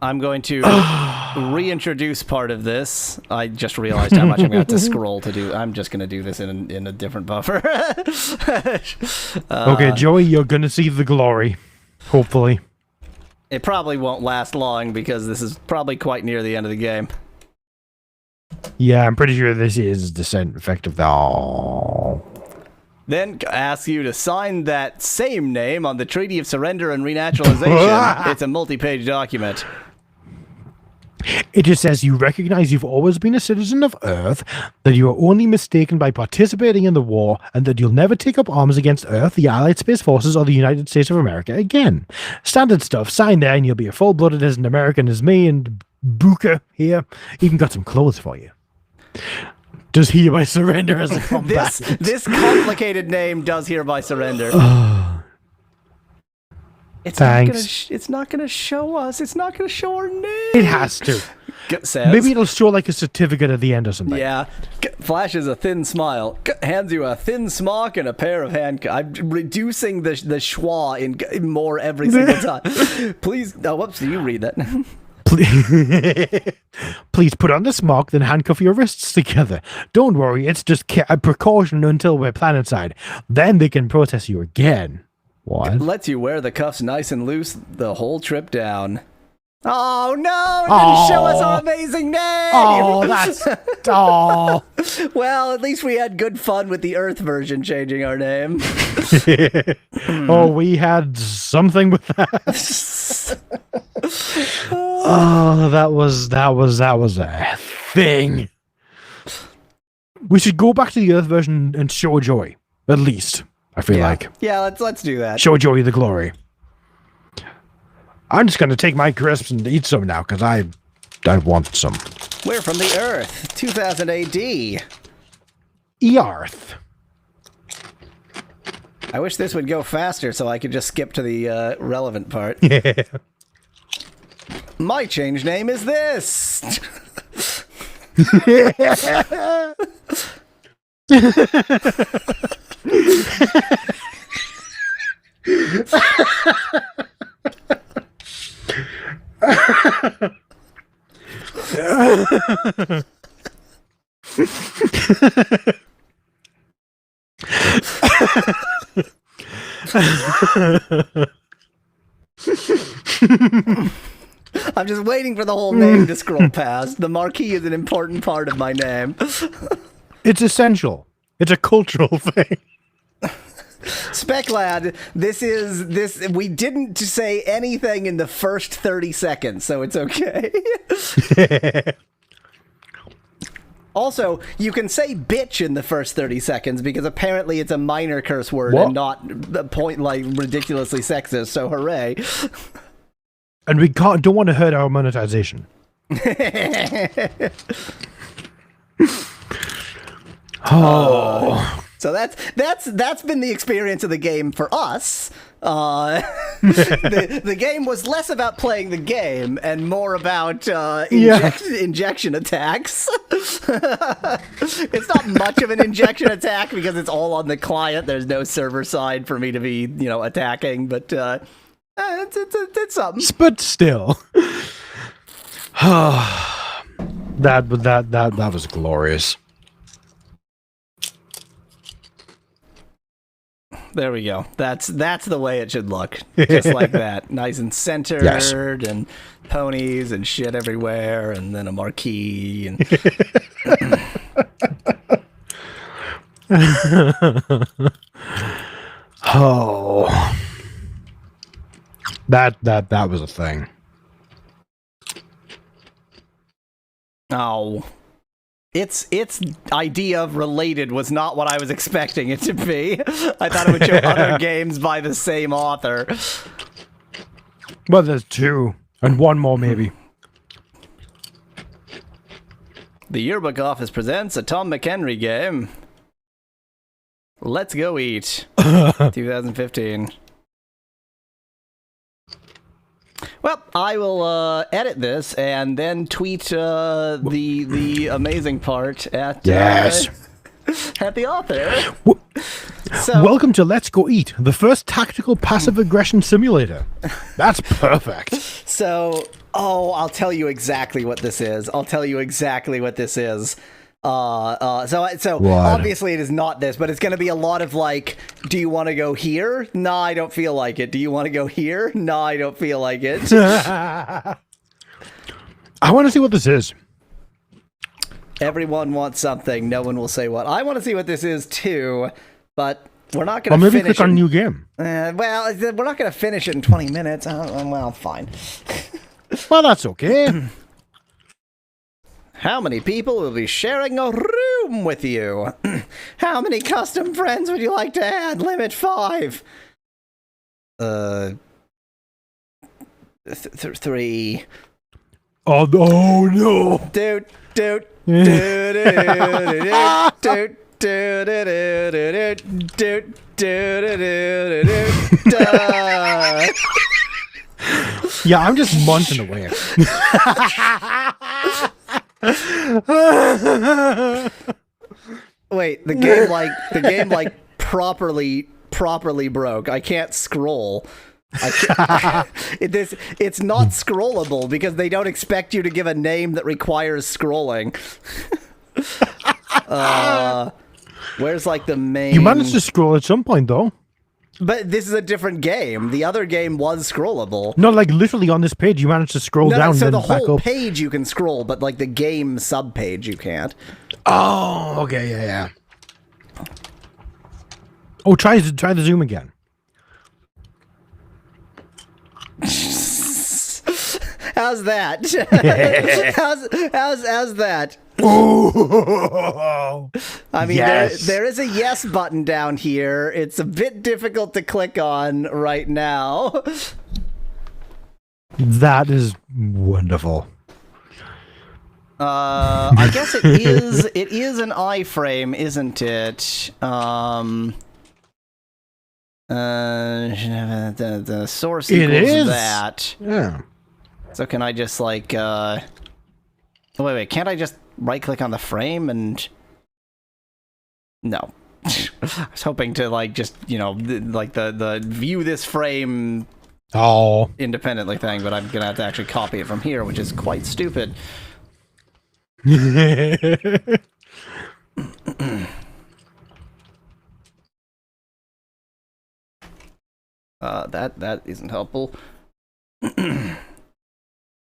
I'm going to reintroduce part of this. I just realized how much I'm going to have to scroll to do. I'm just going to do this in a different buffer. Okay, Joey, you're going to see the glory. Hopefully. It probably won't last long because this is probably quite near the end of the game. Yeah, I'm pretty sure this is the same effect of the... Then asks you to sign that same name on the Treaty of Surrender and Renaturalization. It's a multi-page document. It just says you recognize you've always been a citizen of Earth, that you are only mistaken by participating in the war, and that you'll never take up arms against Earth, the Allied Space Forces, or the United States of America again. Standard stuff. Sign there and you'll be a full-blooded as an American as me, and Booker here even got some clothes for you. Does hereby surrender as a combatant. This complicated name does hereby surrender. Thanks. It's not gonna show us. It's not gonna show our name. It has to. Says. Maybe it'll show like a certificate at the end or something. Yeah. Flashes a thin smile. Hands you a thin smock and a pair of handcuffs. I'm reducing the schwa in more every single time. Please. Oh, whoops. You read that. Please put on the smock, then handcuff your wrists together. Don't worry, it's just a precaution until we're planetside. Then they can process you again. What? Lets you wear the cuffs nice and loose the whole trip down. Oh no! It didn't show us our amazing name! Oh, that's... Oh. Well, at least we had good fun with the Earth version changing our name. Oh, we had something with that. Oh, that was a thing. We should go back to the Earth version and show Joey, at least. I feel like. Yeah, let's do that. Show Joey the glory. I'm just gonna take my crisps and eat some now because I want some. We're from the Earth, 2000 AD. Earth. I wish this would go faster so I could just skip to the relevant part. Yeah. My change name is this. I'm just waiting for the whole name to scroll past. The marquee is an important part of my name. It's essential. It's a cultural thing. Speclad, we didn't say anything in the first 30 seconds, so it's okay. Also, you can say bitch in the first 30 seconds because apparently it's a minor curse word and not a point like ridiculously sexist, so hooray. and we don't want to hurt our monetization. Oh. So that's been the experience of the game for us. The game was less about playing the game and more about injection attacks. It's not much of an injection attack because it's all on the client. There's no server side for me to be, attacking, but it's something. But still. that was glorious. There we go. That's the way it should look. Just like that. Nice and centered, Yes. and ponies and shit everywhere, and then a marquee. And Oh. That was a thing. oh, its idea of related was not what I was expecting it to be. I thought it would show other games by the same author. Well, there's two. And one more, maybe. The Yearbook Office presents a Tom McHenry game. Let's Go Eat. 2015. Well, I will edit this and then tweet the amazing part at Yes. at the author. So, welcome to Let's Go Eat, the first tactical passive aggression simulator. That's perfect. So, I'll tell you exactly what this is. So obviously it is not this, but it's going to be a lot of like, do you want to go here? Nah, I don't feel like it. Do you want to go here? Nah, I don't feel like it. I want to see what this is. Everyone wants something. No one will say what. I want to see what this is too, but we're not going Or to maybe finish click on it. new game. Well, we're not going to finish it in 20 minutes. Well, fine. Well, that's okay. How many people will be sharing a room with you? How many custom friends would you like to add? Limit 5. 3. Oh no. Doot. Yeah, I'm just munching away. Wait, the game like properly broke. I can't scroll. It's not scrollable because they don't expect you to give a name that requires scrolling. Where's like the main? You managed to scroll at some point, though. But this is a different game. The other game was scrollable. No, like literally on this page, you managed to scroll down. So and the then back whole up. page you can scroll, but like the game subpage you can't. Oh, okay, yeah. Oh, try the zoom again. How's that? how's that? Oh, I mean, yes. there is a yes button down here. It's a bit difficult to click on right now. That is wonderful. I guess it is. It is an iframe, isn't it? The source It equals is. that. Yeah. So can I just like? Wait. Can't I just right click on the frame and? No. I was hoping to like just like the view this frame Oh. independently thing, but I'm gonna have to actually copy it from here, which is quite stupid. That isn't helpful.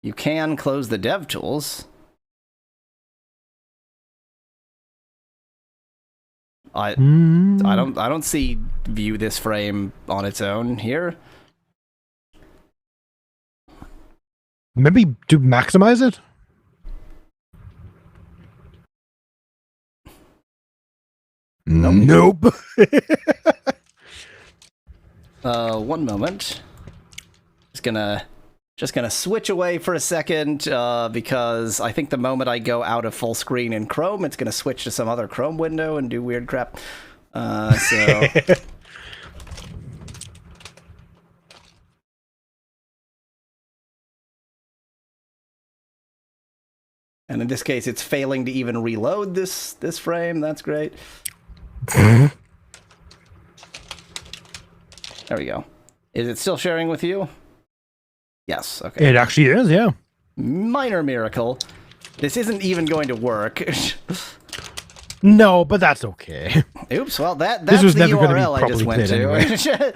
You can close the dev tools. I don't see view this frame on its own here. Maybe to maximize it. Nope. One moment. Just gonna Just gonna switch away for a second because I think the moment I go out of full screen in Chrome, it's gonna switch to some other Chrome window and do weird crap. So. And in this case, it's failing to even reload this frame. That's great. There we go. Is it still sharing with you? Yes. Okay. It actually is, yeah. Minor miracle. This isn't even going to work. No, but that's okay. Oops. Well, that's This was the never gonna be URL I just properly went played to. anyway.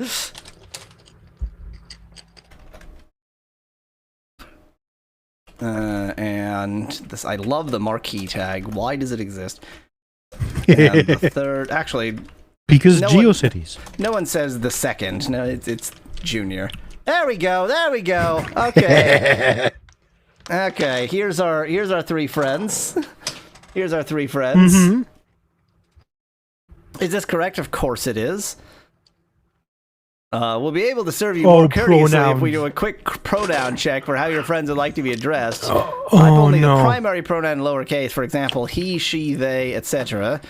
And this, I love the marquee tag. Why does it exist? And the third, actually, Because No one- GeoCities. no one says the second. No, it's Junior. There we go. There we go. Okay. Okay. Here's our three friends. Here's our three friends. Mhm. Is this correct? Of course it is. We'll be able to serve you Oh, more courteously if we pronouns. do a quick pronoun check for how your friends would like to be addressed. Type Oh, only no. the primary pronoun in lowercase, for example, he, she, they, etc.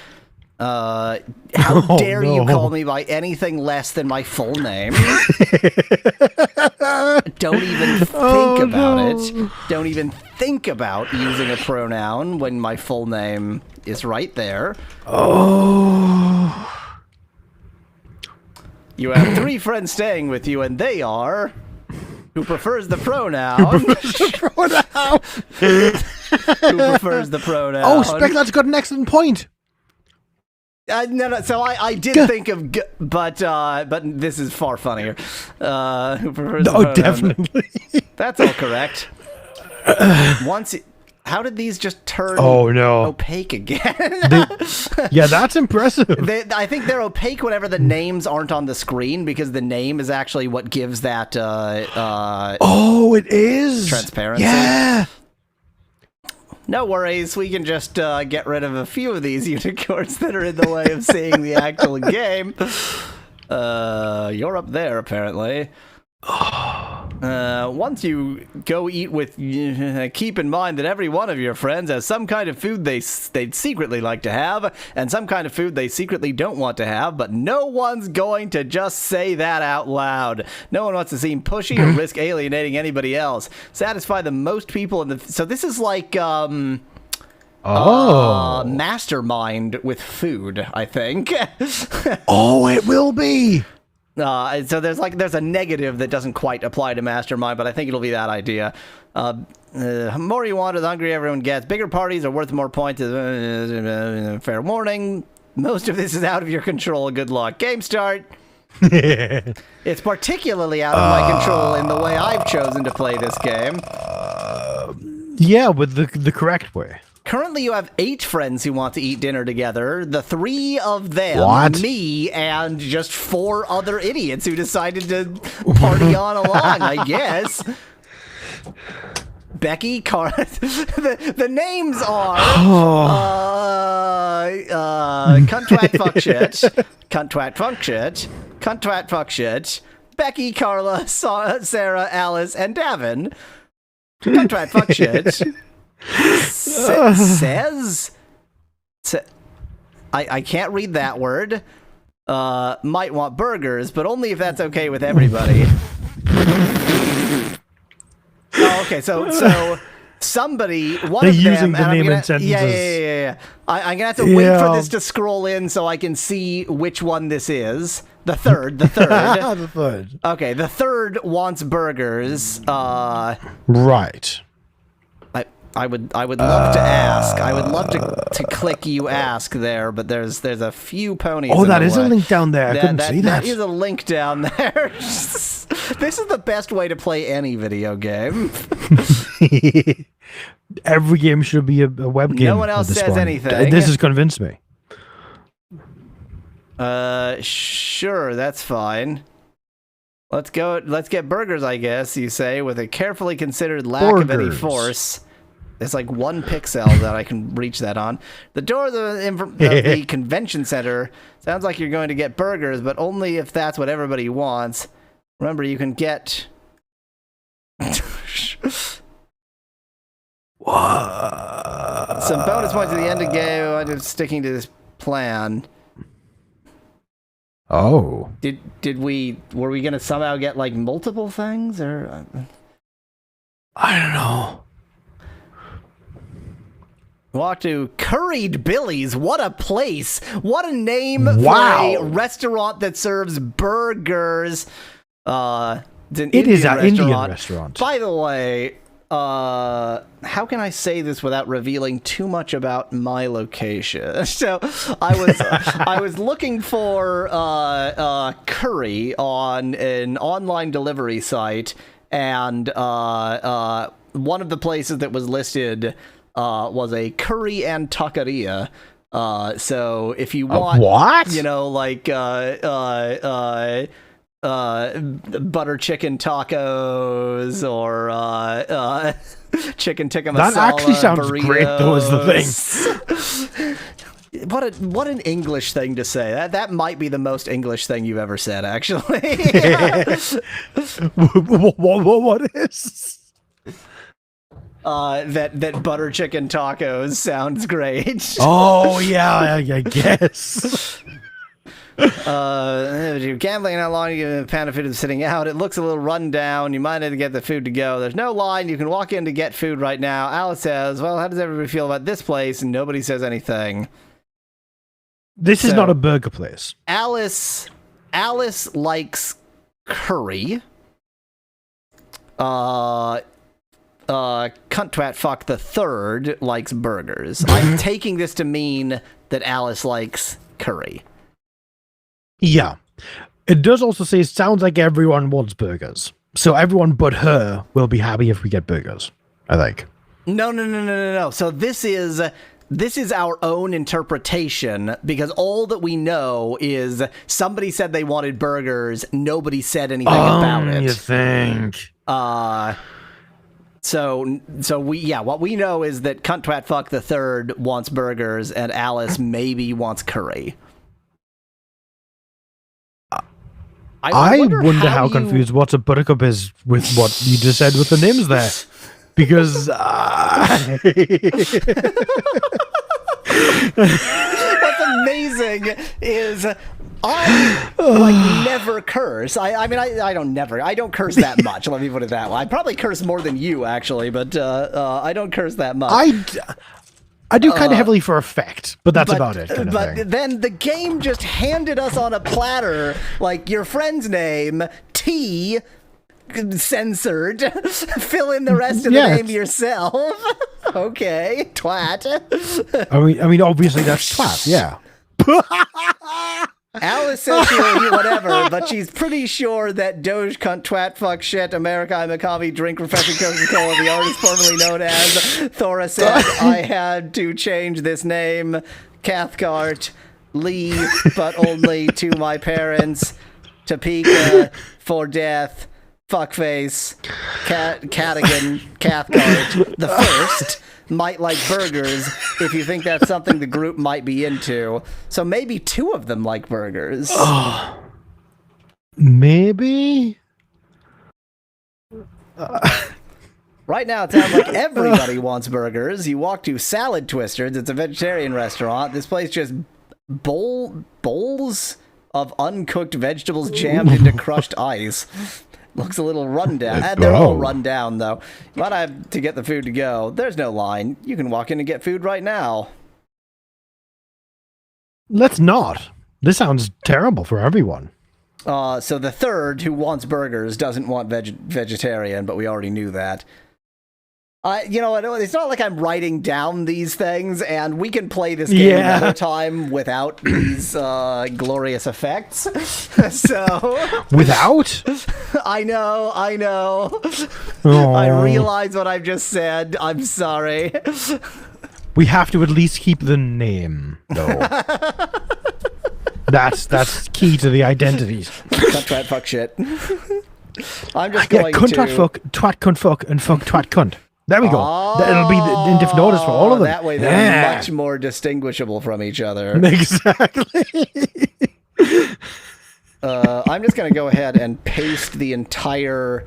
How Oh, dare you no. call me by anything less than my full name? Don't even think Oh, about no. it. Don't even think about using a pronoun when my full name is right there. Oh. You have three friends staying with you, and they are... Who prefers the pronoun? Who prefers the pronoun? Oh, Specklat's got an excellent point. No. So I did think of, but this is far funnier. Who prefers the Oh, pronoun? definitely. That's all correct. How did these just turn Oh, no. opaque again? Yeah, that's impressive. I think they're opaque whenever the names aren't on the screen because the name is actually what gives that Oh, it is. transparency. Yeah. No worries, we can just get rid of a few of these unicorns that are in the way of seeing the actual game. You're up there, apparently. Once you go eat with... keep in mind that every one of your friends has some kind of food they'd secretly like to have, and some kind of food they secretly don't want to have, but no one's going to just say that out loud. No one wants to seem pushy or risk alienating anybody else. Satisfy the most people in the... So this is like, mastermind with food, I think. Oh, it will be. So there's a negative that doesn't quite apply to Mastermind, but I think it'll be that idea. More you want, the hungrier everyone gets. Bigger parties are worth more points. Fair warning. Most of this is out of your control. Good luck. Game start. It's particularly out of my control in the way I've chosen to play this game. Yeah, with the correct way. Currently, you have 8 friends who want to eat dinner together. The 3 of them, What? me, and just 4 other idiots who decided to party on along, I guess. Becky, the names are cunt twat fuck shit, cunt twat fuck shit, cunt twat fuck shit, Becky, Carla, Sarah, Alice, and Davin. Cunt twat fuck shit. Says I can't read that word. Might want burgers, but only if that's okay with everybody. Oh, okay, so somebody, one They're of them, using the and I'm name gonna, in sentences. Yeah. I'm gonna have to wait for Yeah. this to scroll in so I can see which one this is. The third. The third. Okay, the third wants burgers. Right. I would love to ask. I would love to click you ask there, but there's a few ponies. Oh, in that the is way. a link down there. I couldn't see that. That is a link down there. This is the best way to play any video game. Every game should be a web game. No one else at this says point. anything. This has convinced me. Sure, that's fine. Let's go. Let's get burgers, I guess you say, with a carefully considered lack of any Burgers. force. There's like 1 pixel that I can reach that on. The door of the convention center sounds like you're going to get burgers, but only if that's what everybody wants. Remember, you can get... Some bonus points at the end of the game. I'm just sticking to this plan. Oh. Were we gonna somehow get like multiple things or? I don't know. Walk to Curried Billy's. What a place! What a name Wow. for a restaurant that serves burgers. It's an It is Indian an Indian restaurant. restaurant. By the way, how can I say this without revealing too much about my location? So I was looking for curry on an online delivery site, and one of the places that was listed was a curry and taqueria. So if you want, what? you know, like butter chicken tacos or chicken tikka masala. That actually sounds great, though, is the thing. What an English thing to say. That might be the most English thing you've ever said, actually. What is? That butter chicken tacos sounds great. Oh yeah, I guess. Gambling, how long you get a pound of food is sitting out. It looks a little run down. You might have to get the food to go. There's no line. You can walk in to get food right now. Alice says, well, how does everybody feel about this place? And nobody says anything. This is not a burger place. Alice likes curry. Cunt twat fuck the third likes burgers. I'm taking this to mean that Alice likes curry. Yeah. It does also say it sounds like everyone wants burgers. So everyone but her will be happy if we get burgers, I think. No. So this is our own interpretation, because all that we know is somebody said they wanted burgers. Nobody said anything about it. You think? So what we know is that Cunt Twat Fuck the Third wants burgers and Alice maybe wants curry. I wonder how confused What's a Buttercup is with what you just said with the names there. Because what's amazing is I never curse. I mean, I don't curse that much. Let me put it that way. I probably curse more than you, actually, but I don't curse that much. I do kind of heavily for effect, but that's about it. But then the game just handed us on a platter, like, your friend's name, T, censored. Fill in the rest of the name yourself. Okay, twat. I mean, obviously that's twat, yeah. Alice says she'll eat whatever, but she's pretty sure that Doge, cunt, twat, fuck, shit, America, I'm a coffee, drink, refreshing Coca-Cola, the artist formerly known as Thora said, I had to change this name, Cathcart, Lee, but only to my parents, Topeka, for death, fuckface, Cadigan, Cathcart, the first. Might like burgers if you think that's something the group might be into. So maybe two of them like burgers. Maybe? Right now it sounds like everybody wants burgers. You walk to Salad Twisters. It's a vegetarian restaurant. This place just bowls of uncooked vegetables jammed into crushed ice. Looks a little run down. They're all run down, though. You might have to get the food to go. There's no line. You can walk in and get food right now. Let's not. This sounds terrible for everyone. So the third, who wants burgers, doesn't want vegetarian, but we already knew that. You know, it's not like I'm writing down these things, and we can play this game another time without these glorious effects. So without? I know. Oh. I realize what I've just said. I'm sorry. We have to at least keep the name, though. That's key to the identities. Cunt, twat, fuck, shit. I'm just going cunt, to... twat, fuck, twat, cunt, fuck, and fuck, twat, cunt. There we go. It'll be in different orders for all of them. That way they're much more distinguishable from each other. Exactly. I'm just going to go ahead and paste the entire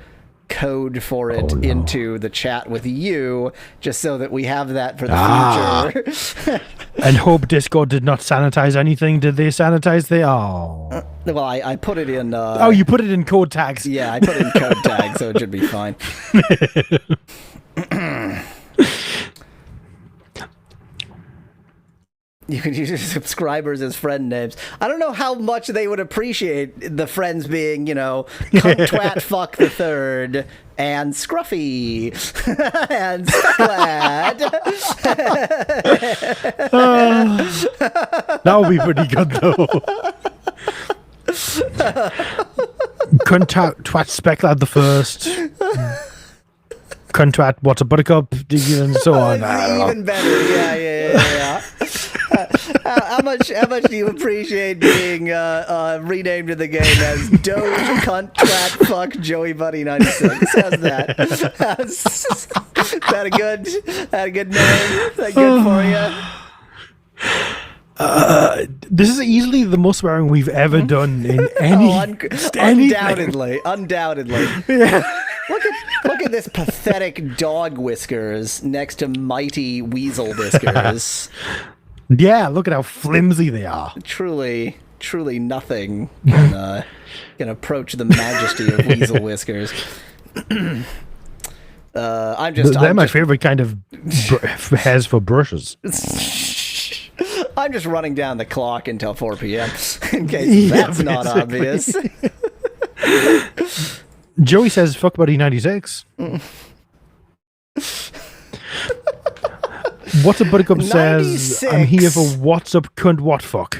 code for it into the chat with you, just so that we have that for the future. And hope Discord did not sanitize anything. Did they sanitize the? Oh. Well, I put it in. Oh, you put it in code tags. Yeah, I put it in code tags, so it should be fine. You can use your subscribers as friend names. I don't know how much they would appreciate the friends being, cunt, twat, fuck the third, and Scruffy, and Specklad. That would be pretty good, though. Cunt, twat, Specklad the first. Cunt, twat, what's a buttercup, and so on. Even better, yeah. How much do you appreciate being renamed in the game as Doge, Cunt, Twat, Fuck, Joey Buddy 96? How's that? That a good name? That good for you? This is easily the most swearing we've ever done in any. Undoubtedly. Yeah. Look at this pathetic dog whiskers next to mighty weasel whiskers. Yeah, look at how flimsy they are. Truly nothing can approach the majesty of weasel whiskers. They're my favorite kind of hairs for brushes. I'm just running down the clock until 4 p.m. in case that's not obvious. Joey says, fuck buddy 96. What's a Buttercup says, I'm here for what's up, cunt, what fuck.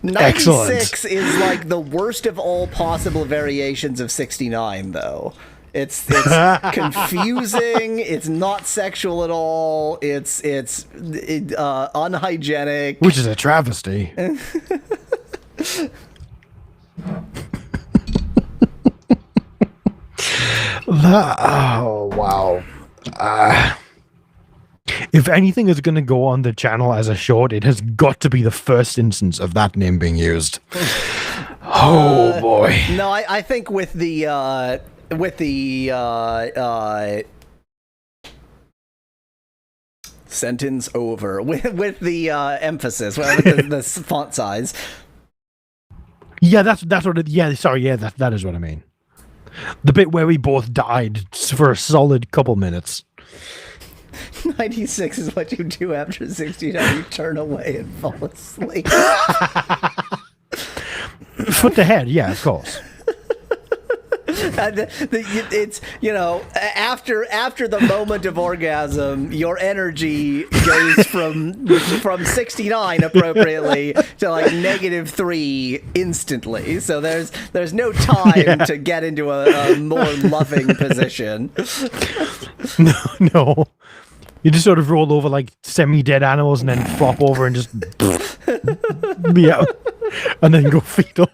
96 is like the worst of all possible variations of 69, though. It's confusing. It's not sexual at all. It's unhygienic. Which is a travesty. Oh, wow. If anything is going to go on the channel as a short, it has got to be the first instance of that name being used. Oh, boy. No, I think with the sentence over, with the emphasis, with the font size. Yeah, that's what it, yeah, sorry, yeah, that is what I mean. The bit where we both died for a solid couple minutes. 96 is what you do after 69. You turn away and fall asleep. Foot to head, yeah, of course. It's, after the moment of orgasm, your energy goes from 69 appropriately to like -3 instantly. So there's no time to get into a more loving position. No. You just sort of roll over like semi-dead animals and then flop over and just yeah, and then go fetal.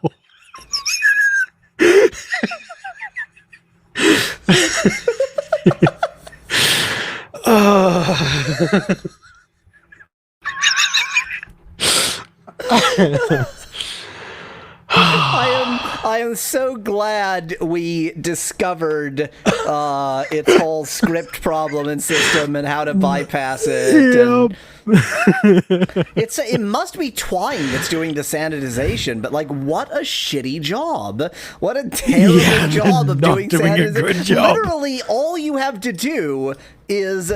I am so glad we discovered its whole script problem and system and how to bypass it. Yep. It must be Twine that's doing the sanitization, but like, what a shitty job! What a terrible job of doing sanitization. A good job. Literally, all you have to do is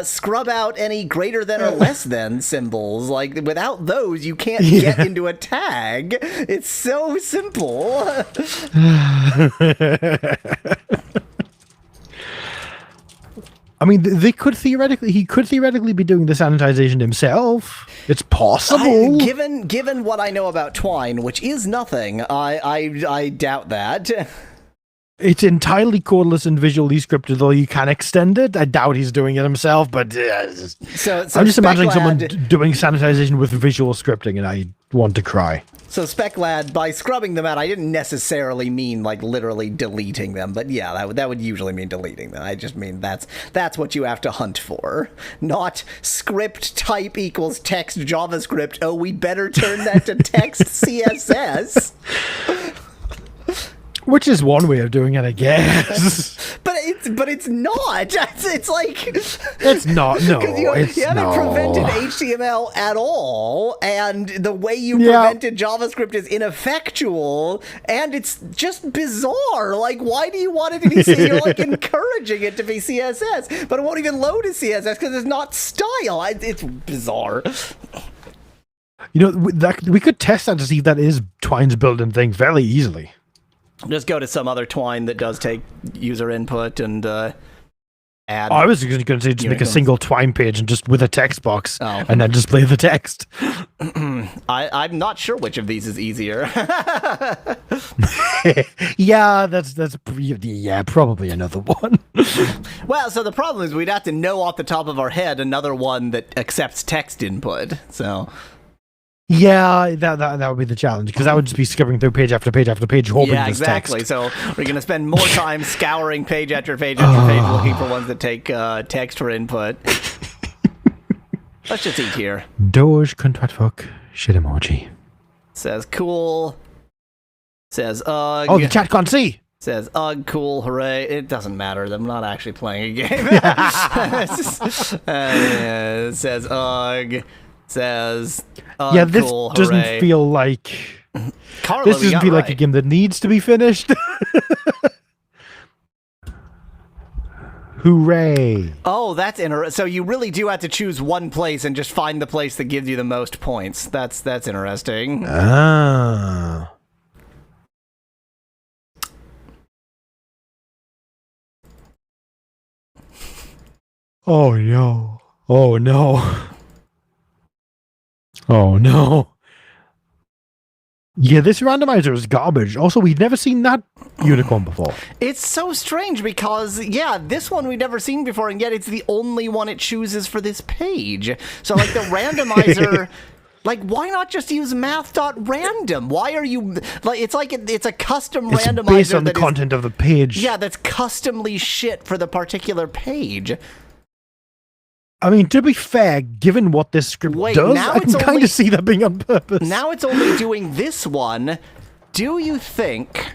scrub out any greater than or less than symbols. Like, without those, you can't get into a tag. It's so simple. I mean, he could theoretically be doing the sanitization himself. It's possible. Given what I know about Twine, which is nothing, I doubt that. It's entirely codeless and visually scripted, though you can extend it. I doubt he's doing it himself, but so I'm just imagining someone doing sanitization with visual scripting, and I want to cry. So Specklad, by scrubbing them out, I didn't necessarily mean like literally deleting them, but yeah, that would usually mean deleting them. I just mean that's what you have to hunt for, not script type equals text JavaScript. Oh, we better turn that to text CSS. Which is one way of doing it, I guess. But it's not. It's like It's not. No, because you haven't no. prevented HTML at all, and the way you Yeah. prevented JavaScript is ineffectual, and it's just bizarre. Like, why do you want it to be? You're like encouraging it to be CSS, but it won't even load as CSS because it's not style. It's bizarre. You know, we could test that to see if that is Twine's built-in thing fairly easily. Just go to some other Twine that does take user input and add. I was going to say just make a Unicorns. single Twine page and just with a text box Oh. and then display the text. I'm not sure which of these is easier. Yeah, that's probably another one. Well, so the problem is we'd have to know off the top of our head another one that accepts text input. So Yeah, that would be the challenge because that would just be skipping through page after page after page, hoping yeah, there's exactly. text. So we're gonna spend more time scouring page after page after page looking for ones that take text for input. Let's just eat here. Doge contract fuck shit emoji. Says cool. Says ugh. Oh, the chat can't see. Says ugh, cool, hooray. It doesn't matter. I'm not actually playing a game. Yeah, it says ugh. Says ugh, Yeah, this cool, doesn't hooray. feel like Carlo, this we doesn't got feel like a right. game that needs to be finished. Hooray! Oh, that's interesting. So you really do have to choose one place and just find the place that gives you the most points. That's interesting. Ah. Oh no. Oh no. Oh no. Yeah, this randomizer is garbage. Also, we've never seen that unicorn before. It's so strange because, yeah, this one we've never seen before, and yet it's the only one it chooses for this page. So, like, the randomizer... Like, why not just use math.random? Why are you... Like, it's a custom It's randomizer based on the that is- content of the page. Yeah, that's customly shit for the particular page. I mean, to be fair, given what this script Wait, does, now I can it's kind only- of see that being on purpose. Now it's only doing this one. Do you think...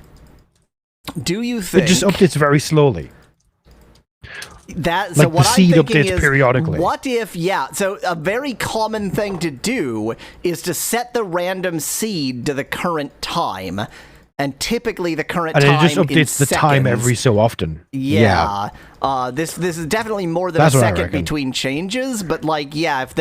it just updates very slowly. That so Like, the what I'm seed thinking updates is, periodically. what if so a very common thing to do is to set the random seed to the current time, and typically the current And time it just updates the time seconds. every so often. Yeah. This is definitely more than That's a what I second reckon. between changes, but like yeah, if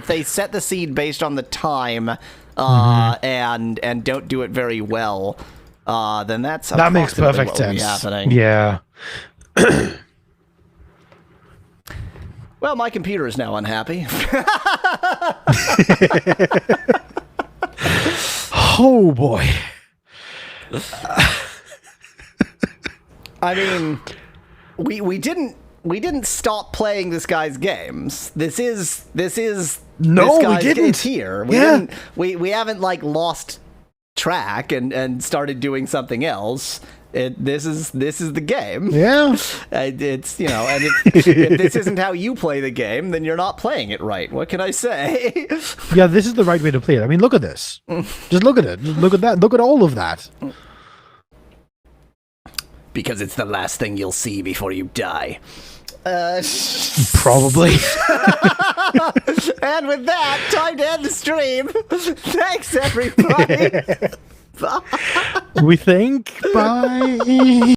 they set the seed based on the time Mm-hmm. and don't do it very well, then that's That makes approximately perfect what will be sense. happening. Yeah. Well, my computer is now unhappy. Oh boy. I mean, we didn't stop playing this guy's games. This is No, this we guy's, didn't. It's here. We Yeah. didn't. We haven't like lost track and started doing something else. This is the game. Yeah. It's and if this isn't how you play the game, then you're not playing it right. What can I say? Yeah, this is the right way to play it. I mean, look at this. Just look at it. Look at that. Look at all of that. Because it's the last thing you'll see before you die. Probably. And with that, time to end the stream. Thanks, everybody. We think. Bye.